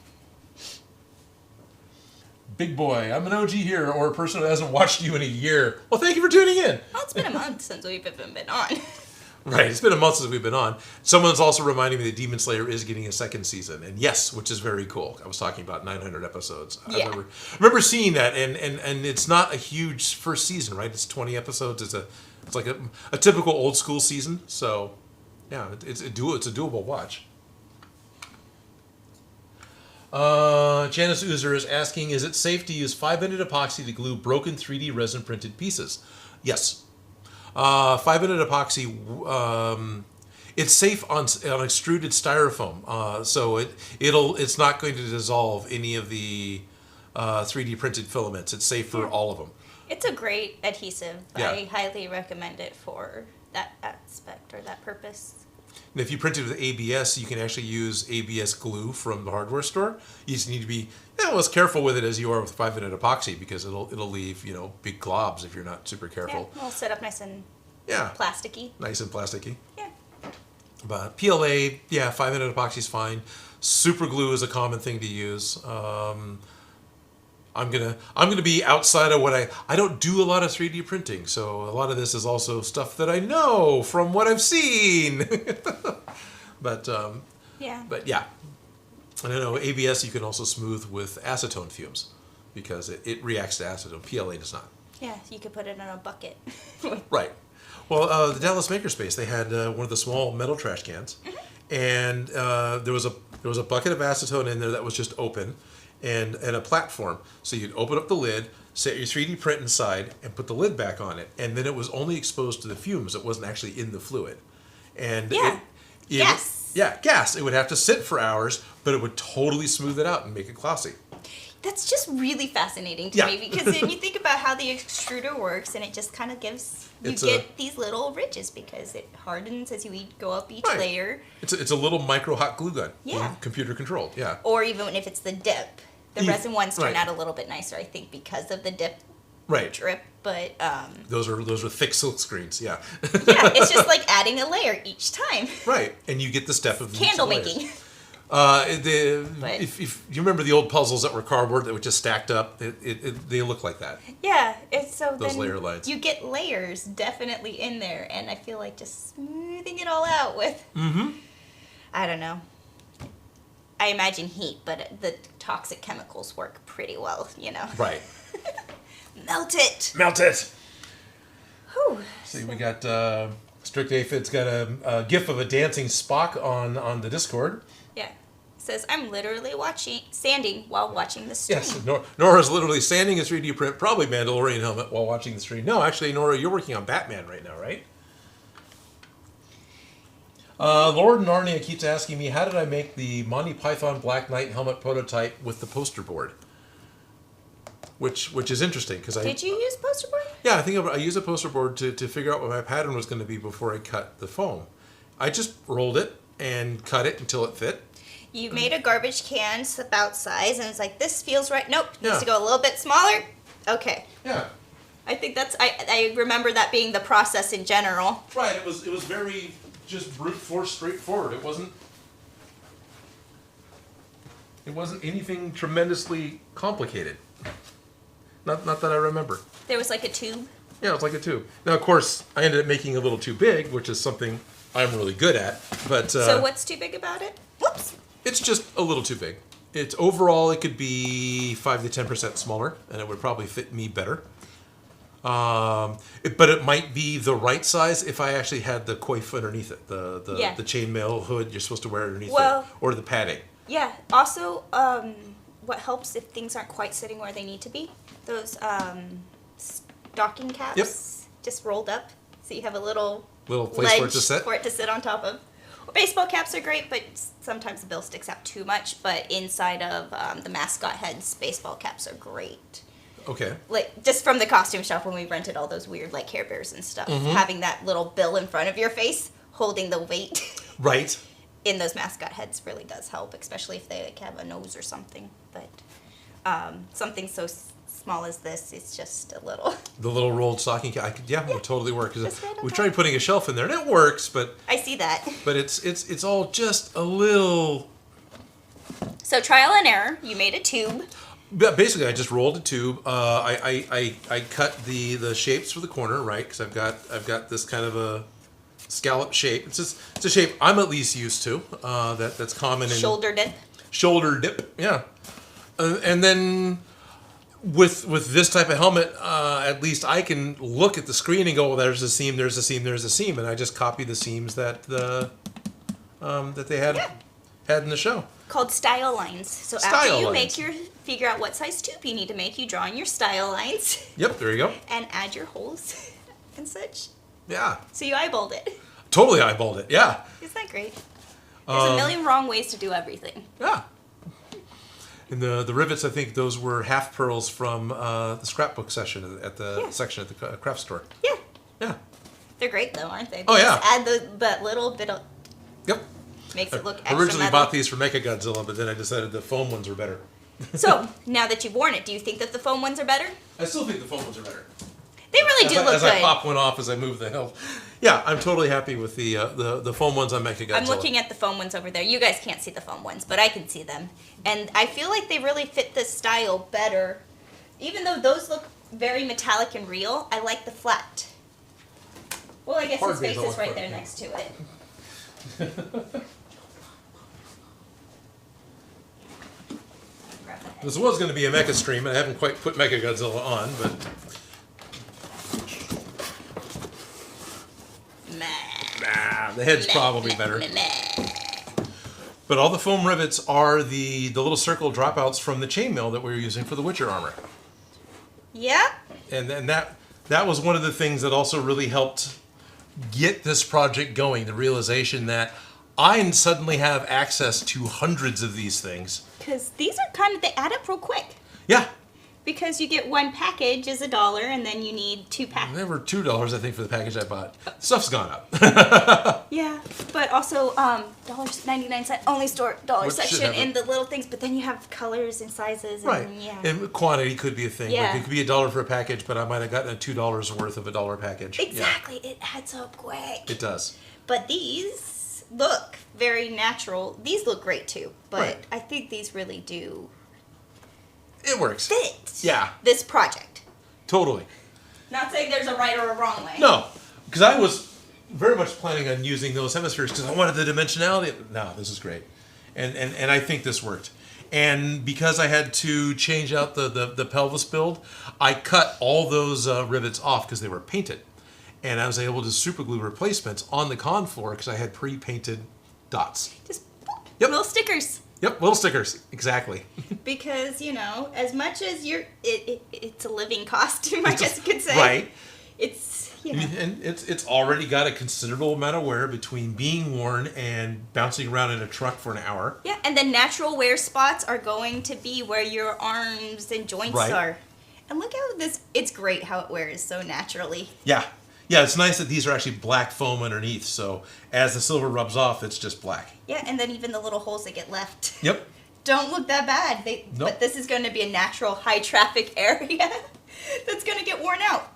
Big boy, I'm an OG here, or a person who hasn't watched you in a year. Well, thank you for tuning in. Well, it's been a month since we've even been on. Right, it's been a month since we've been on. Someone's also reminding me that Demon Slayer is getting a second season, and yes, which is very cool. I was talking about 900 episodes. Yeah. I remember seeing that, and it's not a huge first season, right? It's 20 episodes. It's like a typical old school season. So, yeah, it's a doable watch. Janice Uzer is asking, is it safe to use 5-minute epoxy to glue broken 3D resin printed pieces? Yes. 5-minute epoxy, it's safe on extruded styrofoam, so it's not going to dissolve any of the 3D printed filaments. It's safe for all of them. It's a great adhesive. Yeah. I highly recommend it for that aspect or that purpose. And if you print it with ABS, you can actually use ABS glue from the hardware store. You just need to be as careful with it as you are with 5-minute epoxy, because it'll leave big globs if you're not super careful. Yeah, it'll set up nice and plasticky. Nice and plasticky. Yeah. But PLA, 5-minute epoxy is fine. Super glue is a common thing to use. I'm gonna be outside of what I don't do a lot of 3D printing, so a lot of this is also stuff that I know from what I've seen. But yeah. And I know ABS you can also smooth with acetone fumes, because it reacts to acetone. PLA does not. Yeah, you could put it in a bucket. Right. Well, the Dallas Makerspace, they had one of the small metal trash cans, and there was a bucket of acetone in there that was just open, and a platform. So you'd open up the lid, set your 3D print inside, and put the lid back on it, and then it was only exposed to the fumes. It wasn't actually in the fluid. And gas. Yeah, gas. It would have to sit for hours, but it would totally smooth it out and make it glossy. That's just really fascinating to me, because then you think about how the extruder works, and it just kind of gives get these little ridges because it hardens as you go up each layer. It's a little micro hot glue gun. Yeah. Computer controlled. Yeah. Or even if it's the dip, the resin ones turn out a little bit nicer, I think, because of the dip. Drip, but those are thick silk screens. Yeah. Yeah, it's just like adding a layer each time. Right, and you get the step of candle making. If you remember the old puzzles that were cardboard that were just stacked up, they look like that. Yeah, it's so those layer lines. You get layers definitely in there, and I feel like just smoothing it all out with. I don't know. I imagine heat, but the toxic chemicals work pretty well, Right. Melt it. Melt it. Whew. See, we got Strict Aphid's got a gif of a dancing Spock on the Discord. Yeah. It says, I'm literally standing while watching the stream. Yes, Nora's literally standing in 3D print, probably Mandalorian helmet, while watching the stream. No, actually, Nora, you're working on Batman right now, right? Lord Narnia keeps asking me, how did I make the Monty Python Black Knight helmet prototype with the poster board? Which is interesting, because Did you use poster board? Yeah, I think I used a poster board to figure out what my pattern was going to be before I cut the foam. I just rolled it and cut it until it fit. You made a garbage can about size, and it's like, this feels right. Nope, needs to go a little bit smaller. Okay. Yeah. I think I remember that being the process in general. Right. It was very just brute force, straightforward. It wasn't anything tremendously complicated. Not that I remember. There was like a tube? Yeah, it was like a tube. Now, of course, I ended up making a little too big, which is something I'm really good at. But so what's too big about it? Whoops. It's just a little too big. Overall, it could be 5 to 10% smaller, and it would probably fit me better. But it might be the right size if I actually had the coif underneath it, the chainmail hood you're supposed to wear underneath it, or the padding. Yeah. Also, what helps if things aren't quite sitting where they need to be, those stocking caps, Yep. just rolled up, so you have a little place ledge for it to sit on top of. Baseball caps are great, but sometimes the bill sticks out too much. But inside of the mascot heads, baseball caps are great. Okay. Like, just from the costume shop when we rented all those weird, like, Care Bears and stuff, having that little bill in front of your face, holding the weight. Right. In those mascot heads really does help, especially if they like have a nose or something. But something so small as this, it's just a little. The little rolled stocking cap, it would totally work. Just right on We top. tried putting a shelf in there, and it works, but I see that. it's all just a little. So trial and error. You made a tube. But basically, I just rolled a tube. I cut the shapes for the corner, right? Because I've got this kind of a scallop shape. It's a shape I'm at least used to. That's common in Shoulder dip. shoulder dip. Yeah, and then with this type of helmet, at least I can look at the screen and go, well, there's a seam, there's a seam, there's a seam, and I just copy the seams that that they had in the show. Called style lines. So Style after you lines. figure out what size tube you need to make, you draw in your style lines Yep, there you go. and add your holes and such. Yeah, So you eyeballed it. totally eyeballed it. Yeah, Isn't that great? There's a million wrong ways to do everything. yeah. And the rivets, I think those were half pearls from the scrapbook section at the section at the craft store. Yeah. Yeah. They're great though, aren't they? Oh, They yeah. just add that little bit of, Yep. makes it look extra I originally metal. bought these for Mechagodzilla, but then I decided the foam ones were better. So, now that you've worn it, do you think that the foam ones are better? I still think the foam ones are better. They really do look as good. I pop one off as I move the hill. Yeah, I'm totally happy with the foam ones on Mechagodzilla. I'm looking at the foam ones over there. You guys can't see the foam ones, but I can see them. And I feel like they really fit this style better. Even though those look very metallic and real, I like the flat. Well, I guess Hard his face base, I is like right hard. there next to it. Grab that. This was going to be a Mecha stream, and I haven't quite put Mechagodzilla on, but nah, the head's probably better. But all the foam rivets are the little circle dropouts from the chainmail that we were using for the Witcher armor. Yeah. And that was one of the things that also really helped get this project going, the realization that I suddenly have access to hundreds of these things. Because these are kind of, they add up real quick. Yeah, Because you get one package is $1, and then you need 2 packs. they were $2, I think, for the package I bought. Stuff's gone up. Yeah, but also $1.99 only store dollar Which should section have in the little things. But then you have colors and sizes. And, Right. Yeah. And quantity could be a thing. Yeah. Like it could be $1 for a package, but I might have gotten a $2 worth of a $1 package. Exactly. It adds up quick. Yeah, it does. But these look very natural. These look great too. But Right. I think these really do It works. fit. Yeah. This project. Totally. Not saying there's a right or a wrong way. No, because I was very much planning on using those hemispheres because I wanted the dimensionality. No, this is great. And I think this worked. And because I had to change out the pelvis build, I cut all those rivets off because they were painted. And I was able to super glue replacements on the con floor because I had pre-painted dots. Just boop, Yep. little stickers. Yep, little stickers. Exactly. Because, you know, as much as it's a living costume, I guess you could say. Right. It's, you know. And it's already got a considerable amount of wear between being worn and bouncing around in a truck for an hour. Yeah, and the natural wear spots are going to be where your arms and joints Right. are. And look how it's great how it wears so naturally. Yeah. Yeah, it's nice that these are actually black foam underneath, so as the silver rubs off, it's just black. Yeah, and then even the little holes that get left Yep. don't look that bad. Nope. But this is going to be a natural high traffic area that's going to get worn out.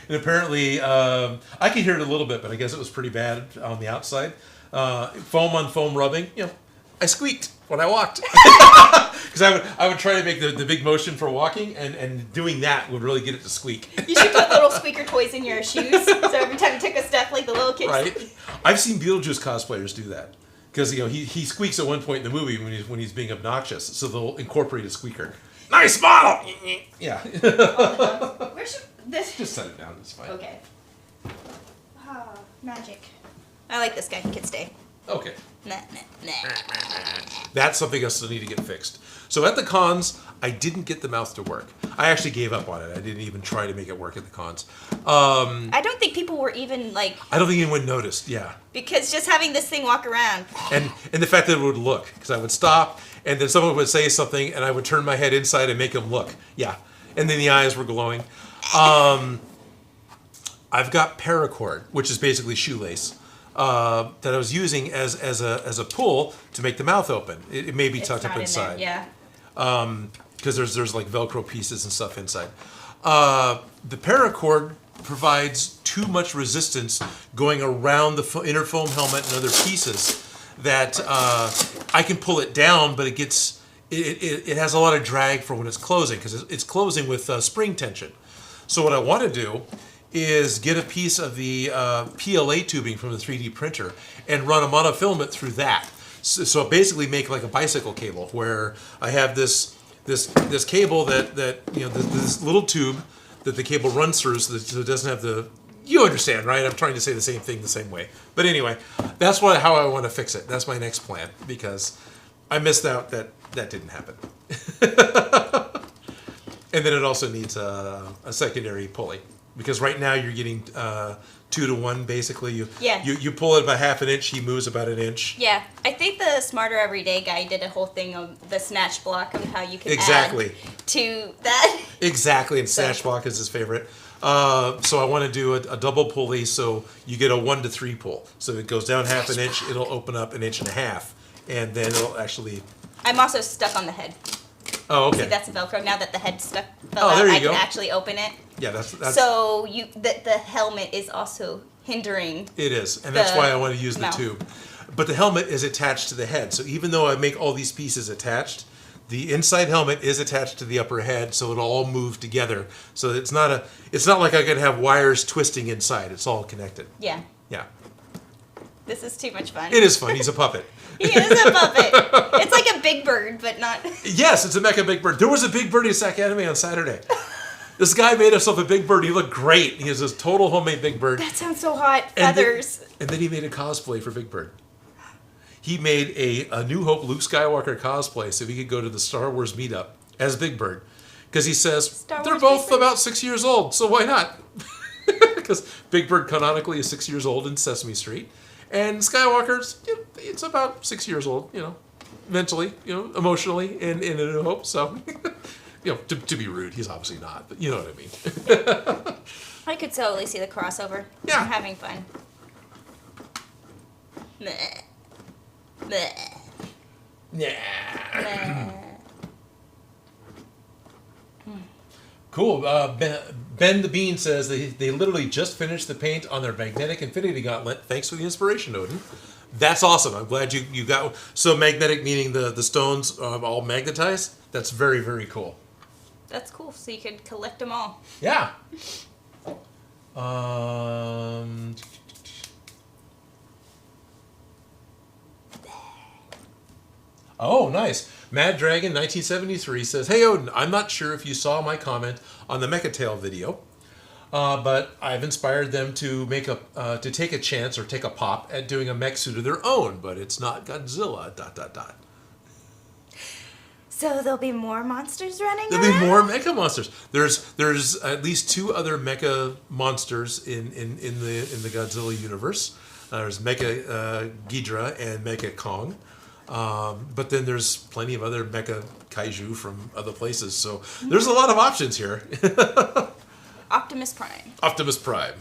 And apparently, I could hear it a little bit, but I guess it was pretty bad on the outside. Foam on foam rubbing, you know, I squeaked when I walked. Because I would try to make the big motion for walking, and doing that would really get it to squeak. You should put little squeaker toys in your shoes, so every time you took a step, like the little kids. Right? I've seen Beetlejuice cosplayers do that. Because, you know, he squeaks at one point in the movie when he's being obnoxious, so they'll incorporate a squeaker. Nice model! Yeah. Where should this? Just set it down, it's fine. Okay. Ah, magic. I like this guy. He can stay. Okay. Nah, nah, nah. That's something else that need to get fixed. So at the cons, I didn't get the mouth to work. I actually gave up on it. I didn't even try to make it work at the cons. I don't think people were even like. I don't think anyone noticed. Yeah. Because just having this thing walk around. And the fact that it would look, because I would stop, and then someone would say something, and I would turn my head inside and make them look. Yeah. And then the eyes were glowing. I've got paracord, which is basically shoelace, that I was using as a pull to make the mouth open. It may be tucked up inside. There, yeah. Because there's like Velcro pieces and stuff inside. The paracord provides too much resistance going around the inner foam helmet and other pieces that I can pull it down, but it has a lot of drag for when it's closing, because it's closing with spring tension. So what I want to do is get a piece of the PLA tubing from the 3D printer and run a monofilament through that. So basically make like a bicycle cable, where I have this cable that this little tube that the cable runs through, so it doesn't have the. You understand, right? I'm trying to say the same thing the same way. But anyway, that's how I want to fix it. That's my next plan, because I missed out that didn't happen. And then it also needs a secondary pulley, because right now you're getting 2 to 1 basically. You pull it about half an inch, he moves about an inch. Yeah, I think the Smarter Everyday guy did a whole thing on the snatch block on how you can add to that. Exactly, and snatch block is his favorite. So I want to do a double pulley, so you get a 1 to 3 pull. So if it goes down half an inch, it'll open up 1.5 inches, and then it'll actually. I'm also stuck on the head. Oh, okay. See, that's Velcro. Now that the head fell out, there you I go. can actually open it. Yeah, that's. So the helmet is also hindering. It is, and that's why I want to use the tube. But the helmet is attached to the head, so even though I make all these pieces attached, the inside helmet is attached to the upper head, so it'll all move together. So it's not like I could have wires twisting inside. It's all connected. Yeah. Yeah. This is too much fun. It is fun. He's a puppet. He is a puppet. It's like a Big Bird, but not. Yes, it's a Mecha Big Bird. There was a Big Bird at SAC Anime on Saturday. This guy made himself a Big Bird. He looked great. He has this total homemade Big Bird. That sounds so hot. Feathers. And then he made a cosplay for Big Bird. He made a New Hope Luke Skywalker cosplay so he could go to the Star Wars meetup as Big Bird. Because he says, they're both about 6 years old, so why not? Because Big Bird canonically is 6 years old in Sesame Street. And Skywalker's, it's about 6 years old, mentally, emotionally, in A New Hope. So, to be rude, he's obviously not, but you know what I mean. I could totally see the crossover. Yeah. I'm having fun. Bleh. Bleh. Yeah. Bleh. Cool. Ben the Bean says they literally just finished the paint on their magnetic infinity gauntlet. Thanks for the inspiration, Odin. That's awesome. I'm glad you got. So magnetic meaning the stones all magnetized. That's very, very cool. That's cool. So you could collect them all. Yeah. Oh, nice. Mad Dragon 1973 says, "Hey Odin, I'm not sure if you saw my comment on the Mechatail video, but I've inspired them to take a chance or take a pop at doing a mech suit of their own, but it's not Godzilla. ... So there'll be more monsters running There'll around? be more mecha monsters. There's at least 2 other mecha monsters in the Godzilla universe. There's Mecha Ghidra and Mecha Kong. But then there's plenty of other mecha kaiju from other places. So there's a lot of options here. Optimus Prime. Optimus Prime.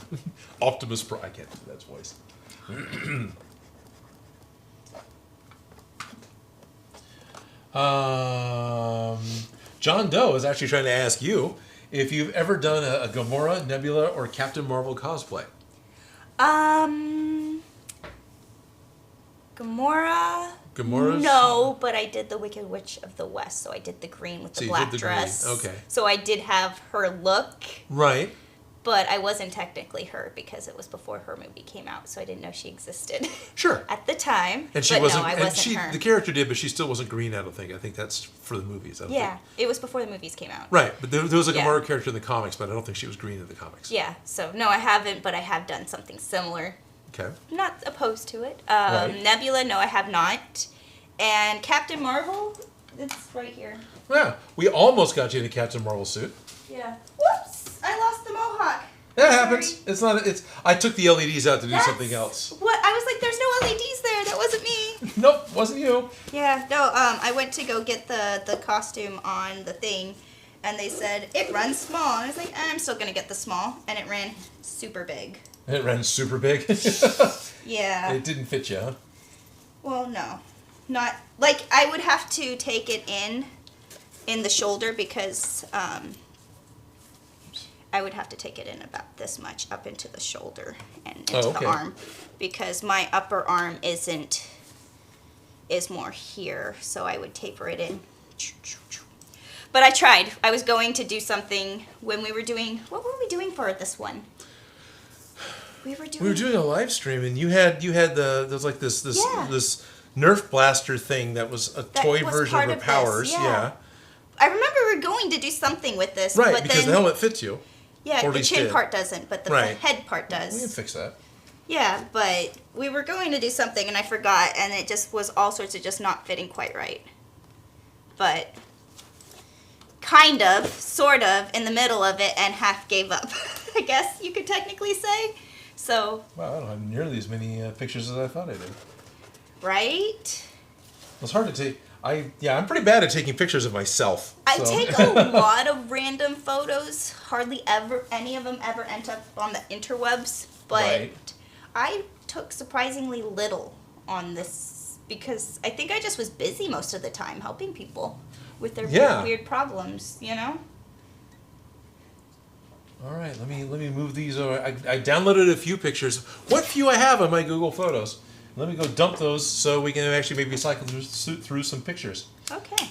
Optimus Prime. I can't do that voice. John Doe is actually trying to ask you if you've ever done a Gamora, Nebula, or Captain Marvel cosplay. Gamora's? No, but I did the Wicked Witch of the West, so I did the green with the black dress. Green. Okay. So I did have her look. Right. But I wasn't technically her because it was before her movie came out, so I didn't know she existed. Sure. At the time. And she but wasn't. No, I and wasn't her. The character did, but she still wasn't green. I don't think. I think that's for the movies. It was before the movies came out. Right, but there was a Gamora character in the comics, but I don't think she was green in the comics. Yeah. So no, I haven't, but I have done something similar. Okay. I'm not opposed to it. Right. Nebula, no, I have not. And Captain Marvel, it's right here. Yeah, we almost got you in a Captain Marvel suit. Yeah. Whoops! I lost the mohawk. That Sorry. happens. It's not. It's. I took the LEDs out to do something else. What? I was like, there's no LEDs there. That wasn't me. Nope, wasn't you. Yeah. No. I went to go get the costume on the thing, and they said it runs small. And I was like, I'm still gonna get the small, and it ran super big. It ran super big. Yeah. It didn't fit you, huh? Well, no, not like I would have to take it in the shoulder because I would have to take it in about this much up into the shoulder and into the arm because my upper arm is more here, so I would taper it in. But I tried. I was going to do something when we were doing. What were we doing for this one? We were doing a live stream, and you had there's like this Nerf blaster thing that was a toy version of her powers. Yeah. I remember we were going to do something with this, right? But Because then, the helmet fits you. Yeah, the chin part doesn't, but the head part does. We can fix that. Yeah, but we were going to do something, and I forgot, and it just was all sorts of just not fitting quite right. But kind of, sort of, in the middle of it, and half gave up. I guess you could technically say. So. Wow, I don't have nearly as many pictures as I thought I did. Right? It's hard to take. I'm pretty bad at taking pictures of myself. I take a lot of random photos. Hardly ever any of them ever end up on the interwebs. But I took surprisingly little on this because I think I just was busy most of the time helping people with their weird problems, you know? All right, let me move these over. I downloaded a few pictures. What few I have on my Google Photos. Let me go dump those so we can actually maybe cycle through some pictures. Okay.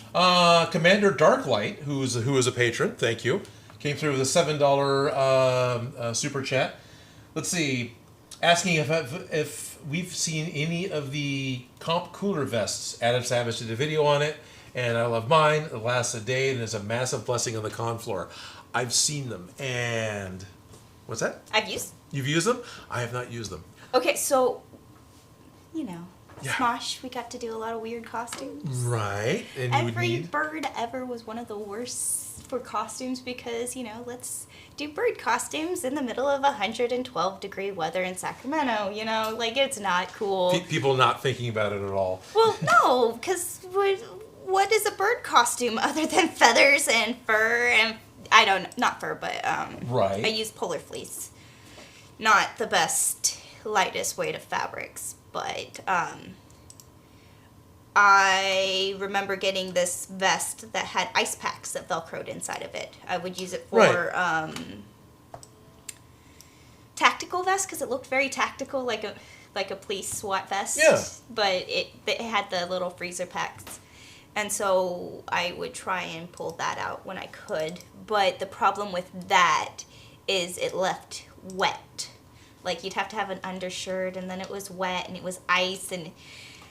Commander Darklight, who is a patron, thank you, came through with a $7 super chat. Let's see, asking if we've seen any of the comp cooler vests. Adam Savage did a video on it, and I love mine. It lasts a day and is a massive blessing on the con floor. I've seen them, and what's that? You've used them? I have not used them. Okay, so. You know, Smosh, we got to do a lot of weird costumes. Right. And every bird ever was one of the worst for costumes because, you know, let's do bird costumes in the middle of 112-degree weather in Sacramento. You know, like, it's not cool. People not thinking about it at all. Well, no, because what is a bird costume other than feathers and fur and, not fur, but right. I use polar fleece. Not the best, lightest weight of fabrics. But I remember getting this vest that had ice packs that velcroed inside of it. I would use it for tactical vest because it looked very tactical, like a police SWAT vest. Yeah. But it had the little freezer packs. And so I would try and pull that out when I could. But the problem with that is it left wet. Like, you'd have to have an undershirt, and then it was wet, and it was ice, and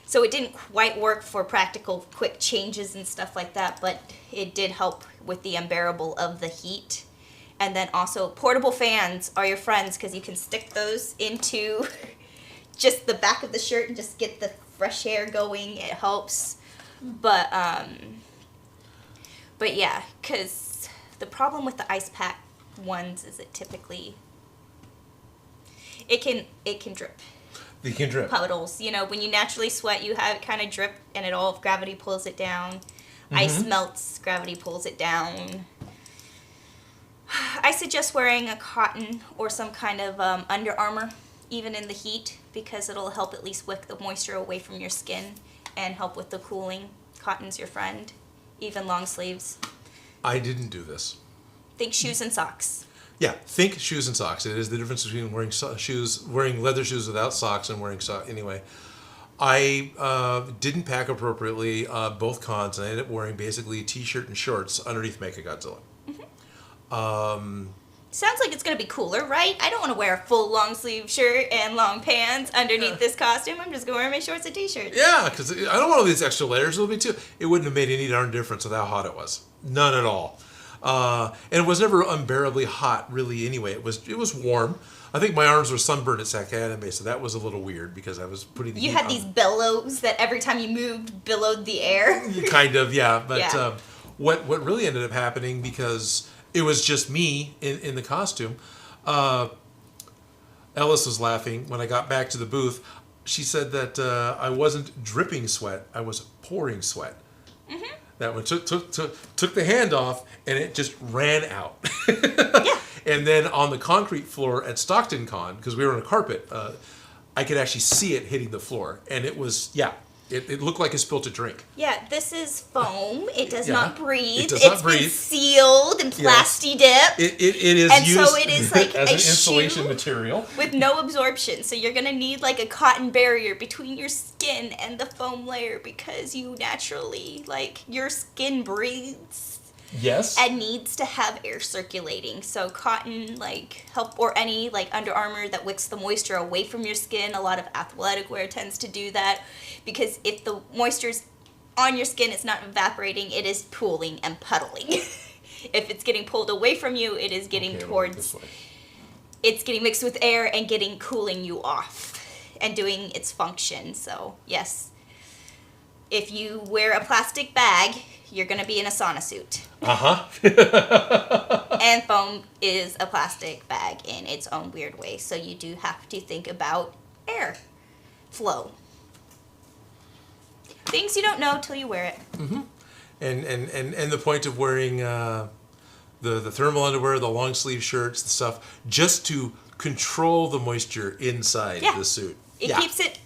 so it didn't quite work for practical quick changes and stuff like that, but it did help with the unbearable of the heat. And then also, portable fans are your friends, because you can stick those into just the back of the shirt and just get the fresh air going. It helps. But yeah, because the problem with the ice pack ones is it typically... It can drip. They can drip. Puddles. You know, when you naturally sweat, you have it kind of drip, and it all gravity pulls it down. Mm-hmm. Ice melts, gravity pulls it down. I suggest wearing a cotton or some kind of Under Armour, even in the heat, because it'll help at least wick the moisture away from your skin and help with the cooling. Cotton's your friend. Even long sleeves. I didn't do this. Think shoes and socks. Yeah, think shoes and socks. It is the difference between wearing leather shoes without socks and wearing socks. Anyway, I didn't pack appropriately both cons, and I ended up wearing basically a t-shirt and shorts underneath Mechagodzilla. Mm-hmm. Sounds like it's going to be cooler, right? I don't want to wear a full long sleeve shirt and long pants underneath this costume. I'm just going to wear my shorts and t-shirts. Yeah, because I don't want all these extra layers. It wouldn't have made any darn difference with how hot it was. None at all. And it was never unbearably hot, really. Anyway, it was warm. I think my arms were sunburned at SAC Anime, so that was a little weird because I was putting the You heat had on. these bellows that every time you moved, billowed the air. Kind of, yeah. But Yeah. What really ended up happening, because it was just me in the costume, Ellis was laughing when I got back to the booth. She said that I wasn't dripping sweat, I was pouring sweat. Mm-hmm. That one took the hand off, and it just ran out. Yeah. And then on the concrete floor at Stockton Con, because we were on a carpet, I could actually see it hitting the floor. And it was, it looked like it spilled a drink. Yeah, this is foam. It does Yeah. not breathe. It does It's not breathe. been sealed and plasti-dipped It is And used so it is like as a an insulation shoe material. with no absorption. So you're going to need like a cotton barrier between your skin and the foam layer because you naturally, like, your skin breathes. Yes. And needs to have air circulating. So cotton, like, or any, like, Under Armour that wicks the moisture away from your skin. A lot of athletic wear tends to do that. Because if the moisture's on your skin, it's not evaporating, it is pooling and puddling. If it's getting pulled away from you, it is getting towards... It's getting mixed with air and cooling you off. And doing its function. So, yes. If you wear a plastic bag, you're going to be in a sauna suit. And foam is a plastic bag in its own weird way. So you do have to think about air flow. Things you don't know till you wear it. Mm-hmm. And the point of wearing the thermal underwear, the long sleeve shirts, the stuff, just to control the moisture inside the suit. It keeps it,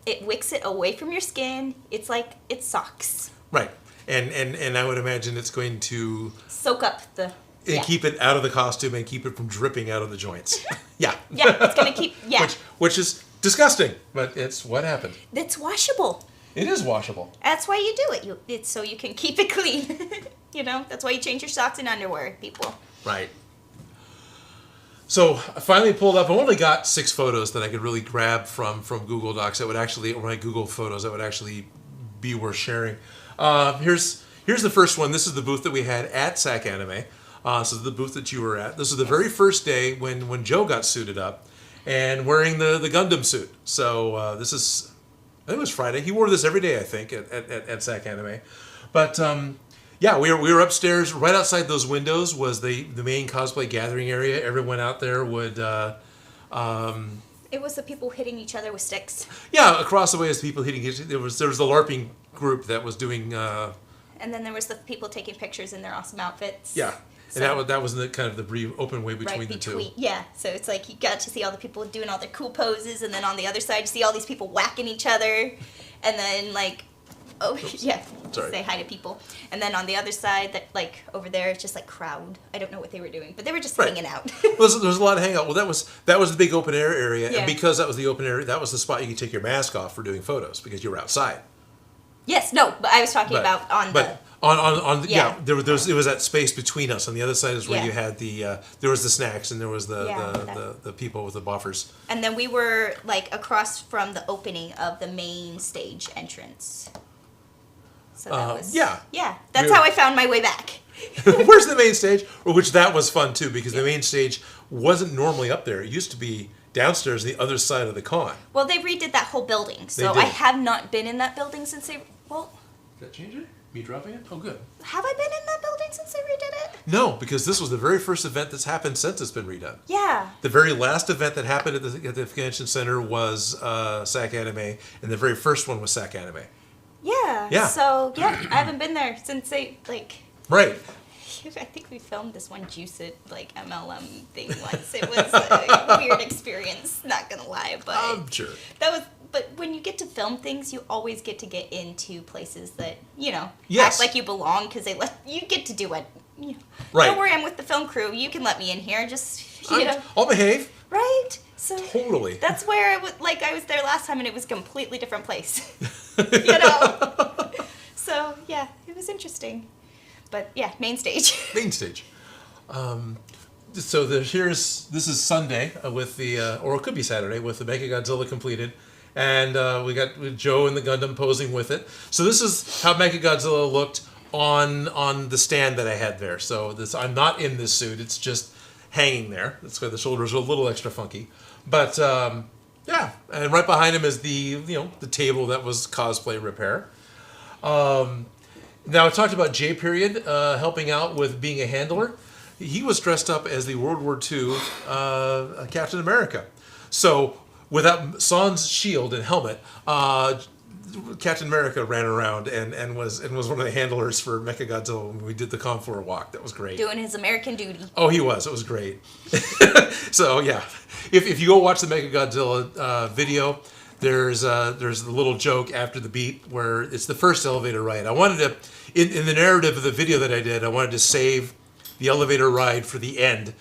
it wicks it away from your skin. It's like it socks. Right. And I would imagine it's going to soak up the... And keep it out of the costume and keep it from dripping out of the joints. Yeah, it's going to keep... Yeah. Which is disgusting, but it's what happened. It's washable. It is washable. That's why you do it. It's so you can keep it clean. You know, that's why you change your socks and underwear, people. Right. So I finally pulled up. I only got 6 photos that I could really grab from Google Docs that would actually, or my Google Photos that would actually be worth sharing. Here's the first one. This is the booth that we had at SAC Anime. So the booth that you were at. This is the very first day when Joe got suited up and wearing the Gundam suit. So this is, I think it was Friday. He wore this every day, I think, at SAC Anime. But yeah, we were upstairs. Right outside those windows was the main cosplay gathering area. Everyone out there would... it was the people hitting each other with sticks. Yeah, across the way is the people hitting each other. There was the LARPing group that was doing... and then there was the people taking pictures in their awesome outfits. Yeah. So, and that was the kind of the brief open way between the two. Yeah, so it's like you got to see all the people doing all their cool poses, and then on the other side you see all these people whacking each other, and then like, say hi to people. And then on the other side, that like over there, it's just like crowd. I don't know what they were doing, but they were just hanging out. Well, there was a lot of hangout. Well, that was the big open air area, Yeah. and because that was the open area, that was the spot you could take your mask off for doing photos because you were outside. Yes, no, but I was talking about on the... There was that space between us. On the other side is where you had there was the snacks and there was the people with the buffers. And then we were like across from the opening of the main stage entrance. So that was that's how I found my way back. Where's the main stage? Which that was fun too because the main stage wasn't normally up there. It used to be downstairs, the other side of the con. Well, they redid that whole building, so I have not been in that building since they. Well, did that change it? Me dropping it? Oh, good. Have I been in that building since they redid it? No, because this was the very first event that's happened since it's been redone. Yeah. The very last event that happened at the convention center was SAC Anime, and the very first one was SAC Anime. Yeah. Yeah. So I haven't been there since they like. Right. I think we filmed this one Juice It like MLM thing once. It was a weird experience, not gonna lie, but I'm sure. But when you get to film things, you always get to get into places that, Yes. act like you belong because you get to do it. Right. Don't worry, I'm with the film crew. You can let me in here. Just, I'll behave. Right? So Totally. That's where I was there last time and it was a completely different place. So, yeah, it was interesting. But, yeah, main stage. Main stage. So this is Sunday with or it could be Saturday with the Mechagodzilla completed. And we got Joe and the Gundam posing with it. So this is how Mechagodzilla looked on the stand that I had there. So I'm not in this suit. It's just hanging there. That's why the shoulders are a little extra funky. But yeah, and right behind him is the table that was cosplay repair. Now I talked about J Period helping out with being a handler. He was dressed up as the World War II Captain America. So without Sans shield and helmet, Captain America ran around and was one of the handlers for Mechagodzilla when we did the Contour walk. That was great. Doing his American duty. Oh, he was. It was great. So yeah, if you go watch the Mechagodzilla video, there's a little joke after the beat where it's the first elevator ride. I wanted to, in the narrative of the video that I did, I wanted to save the elevator ride for the end.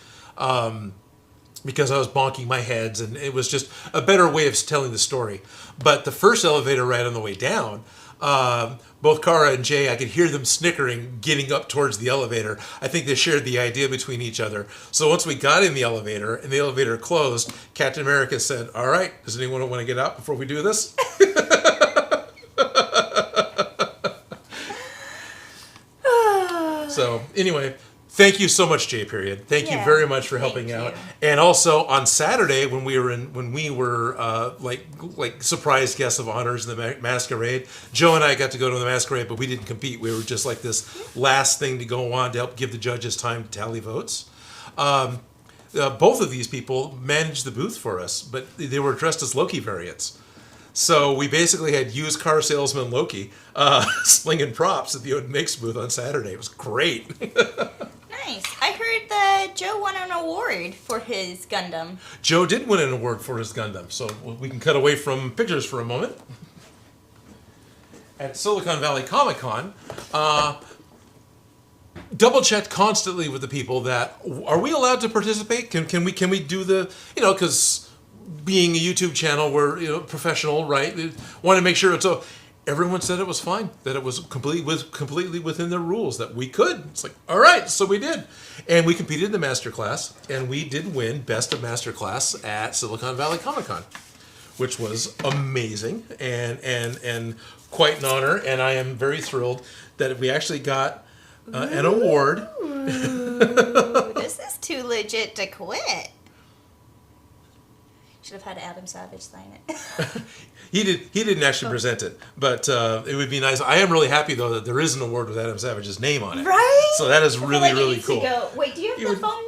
Because I was bonking my heads, and it was just a better way of telling the story. But the first elevator ride on the way down, both Kara and Jay, I could hear them snickering getting up towards the elevator. I think they shared the idea between each other. So once we got in the elevator and the elevator closed, Captain America said, "All right, does anyone want to get out before we do this?" So anyway, thank you so much, J Period. Thank you very much for helping out. And also on Saturday when we were like surprise guests of honors in the masquerade, Joe and I got to go to the masquerade, but we didn't compete. We were just like this last thing to go on to help give the judges time to tally votes. Both of these people managed the booth for us, but they were dressed as Loki variants. So we basically had used car salesman Loki slinging props at the Odin Makes booth on Saturday. It was great. Nice. I heard that Joe won an award for his Gundam. Joe did win an award for his Gundam, so we can cut away from pictures for a moment. At Silicon Valley Comic-Con, double-checked constantly with the people that, are we allowed to participate? Can we do the, because being a YouTube channel, we're professional, right? We want to make sure it's everyone said it was fine, that it was completely within the rules, that we could. It's like, all right, so we did. And we competed in the Masterclass, and we did win Best of Masterclass at Silicon Valley Comic-Con, which was amazing and quite an honor. And I am very thrilled that we actually got an award. This is too legit to quit. Should have had Adam Savage sign it. He didn't actually present it, but it would be nice. I am really happy though that there is an award with Adam Savage's name on it. Right? So that is really cool. Wait, do you have the phone?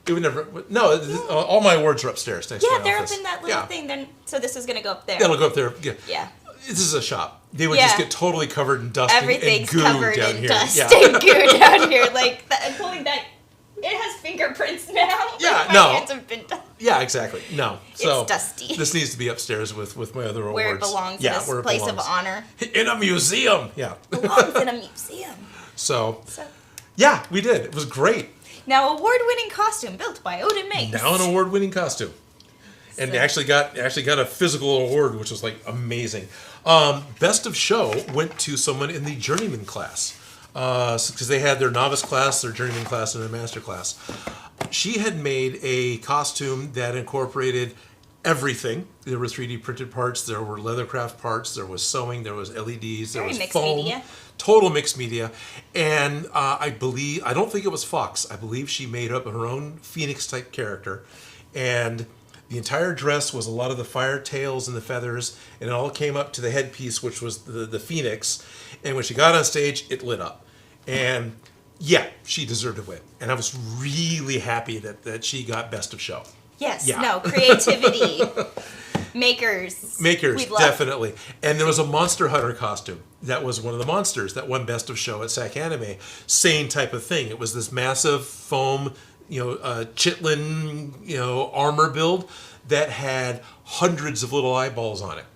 It would never. No, all my awards are upstairs next to my they're office. up in that little thing. Then so this is gonna go up there. That'll go up there. Yeah. This is a shop. They would just get totally covered in dust Everything's and goo covered down in here. dust and goo down here. Like I'm pulling that. It has fingerprints now. Yeah, my hands have been done. Yeah, exactly. No. So it's dusty. This needs to be upstairs with my other awards. Where it belongs. Yeah, in this place of honor. In a museum. Yeah. Belongs in a museum. So, yeah, we did. It was great. Now, award-winning costume built by Odin Makes. Now an award-winning costume. And actually got a physical award, which was like amazing. Best of show went to someone in the journeyman class. Because they had their novice class, their journeyman class, and their master class. She had made a costume that incorporated everything. There were 3D printed parts, there were leathercraft parts, there was sewing, there was LEDs, there was foam. Media. Total mixed media. And I don't think it was Fox. I believe she made up her own Phoenix-type character. And the entire dress was a lot of the fire tails and the feathers, and it all came up to the headpiece, which was the Phoenix. And when she got on stage, it lit up. And yeah, she deserved to win. And I was really happy that she got Best of Show. Yes, creativity. Makers, definitely. And there was a Monster Hunter costume. That was one of the monsters that won Best of Show at SAC Anime. Same type of thing. It was this massive foam, chitlin, armor build that had hundreds of little eyeballs on it.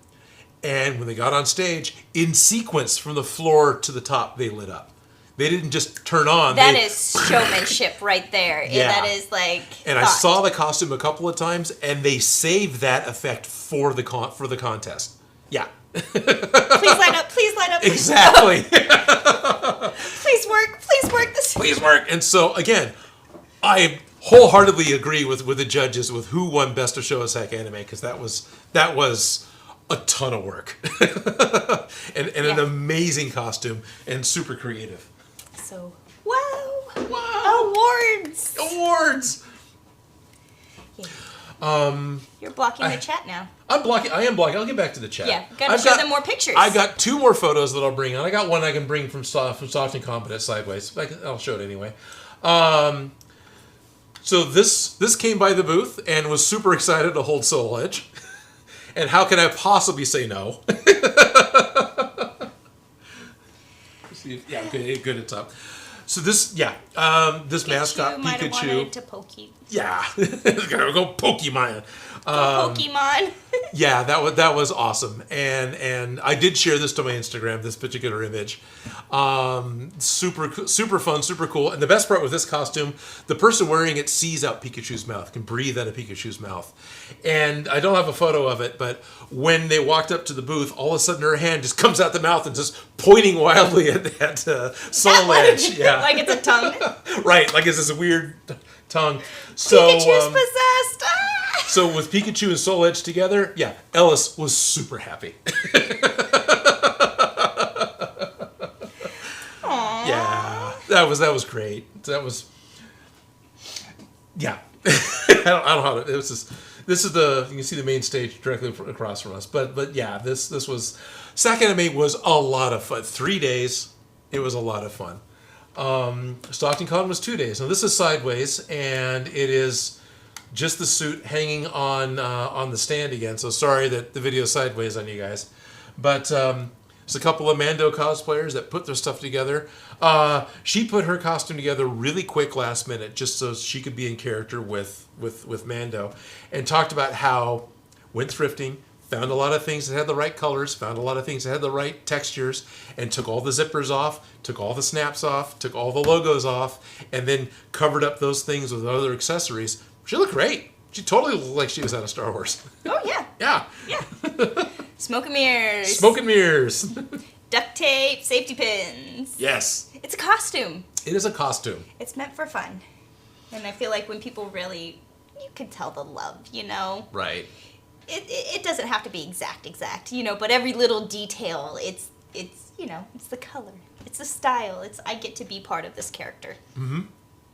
And when they got on stage, in sequence from the floor to the top, they lit up. They didn't just turn on. That is showmanship right there. Yeah. That is like. And I saw the costume a couple of times, and they saved that effect for the contest. Yeah. Please line up. Please line up. Exactly. Please work. Please work. And so again, I wholeheartedly agree with the judges with who won Best of Show at SAC Anime, because that was a ton of work and an amazing costume and super creative. So, wow. Wow. Awards. Yeah. You're blocking the chat now. I am blocking. I'll get back to the chat. Yeah, gotta show them more pictures. I got 2 more photos that I'll bring on. I got one I can bring from Soft and Competent Sideways. I'll show it anyway. So this came by the booth and was super excited to hold Soul Edge. And how can I possibly say no? Yeah, good. It's up. So this mascot might have Pikachu. wanted to poke you. Yeah, gotta go Pokemon. Pokemon. Yeah, that was awesome, and I did share this to my Instagram. This particular image, super fun, super cool. And the best part with this costume, the person wearing it sees out Pikachu's mouth, can breathe out of Pikachu's mouth. And I don't have a photo of it, but when they walked up to the booth, all of a sudden her hand just comes out the mouth and just pointing wildly at Soul Edge. Yeah, like it's a tongue. Right, like it's this weird tongue. So Pikachu's possessed. So with Pikachu and Soul Edge together, yeah, Ellis was super happy. Aww. Yeah, that was great. That was, yeah. I don't know how to. This is the, you can see the main stage directly across from us. But yeah, this was, SAC Anime was a lot of fun. 3 days, it was a lot of fun. Stockton Con was 2 days. Now this is sideways, and it is just the suit hanging on the stand again. So sorry that the video's sideways on you guys. But there's a couple of Mando cosplayers that put their stuff together. She put her costume together really quick last minute just so she could be in character with Mando, and talked about how went thrifting, found a lot of things that had the right colors, found a lot of things that had the right textures, and took all the zippers off, took all the snaps off, took all the logos off, and then covered up those things with other accessories. She looked great. She totally looked like she was out of Star Wars. Oh, yeah. Yeah. Smoke and mirrors. Smoke and mirrors. Duct tape, safety pins. Yes. It's a costume. It is a costume. It's meant for fun. And I feel like when people really, you can tell the love, you know? Right. It doesn't have to be exact, you know, but every little detail, it's you know, it's the color. It's the style. I get to be part of this character. Mm-hmm.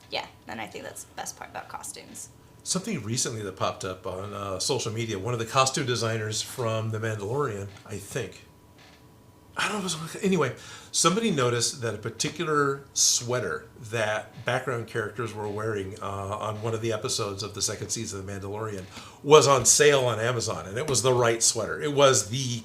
Yeah, and I think that's the best part about costumes. Something recently that popped up on social media, one of the costume designers from The Mandalorian, I think. I don't know. Anyway, somebody noticed that a particular sweater that background characters were wearing on one of the episodes of the second season of The Mandalorian was on sale on Amazon, and it was the right sweater. It was the...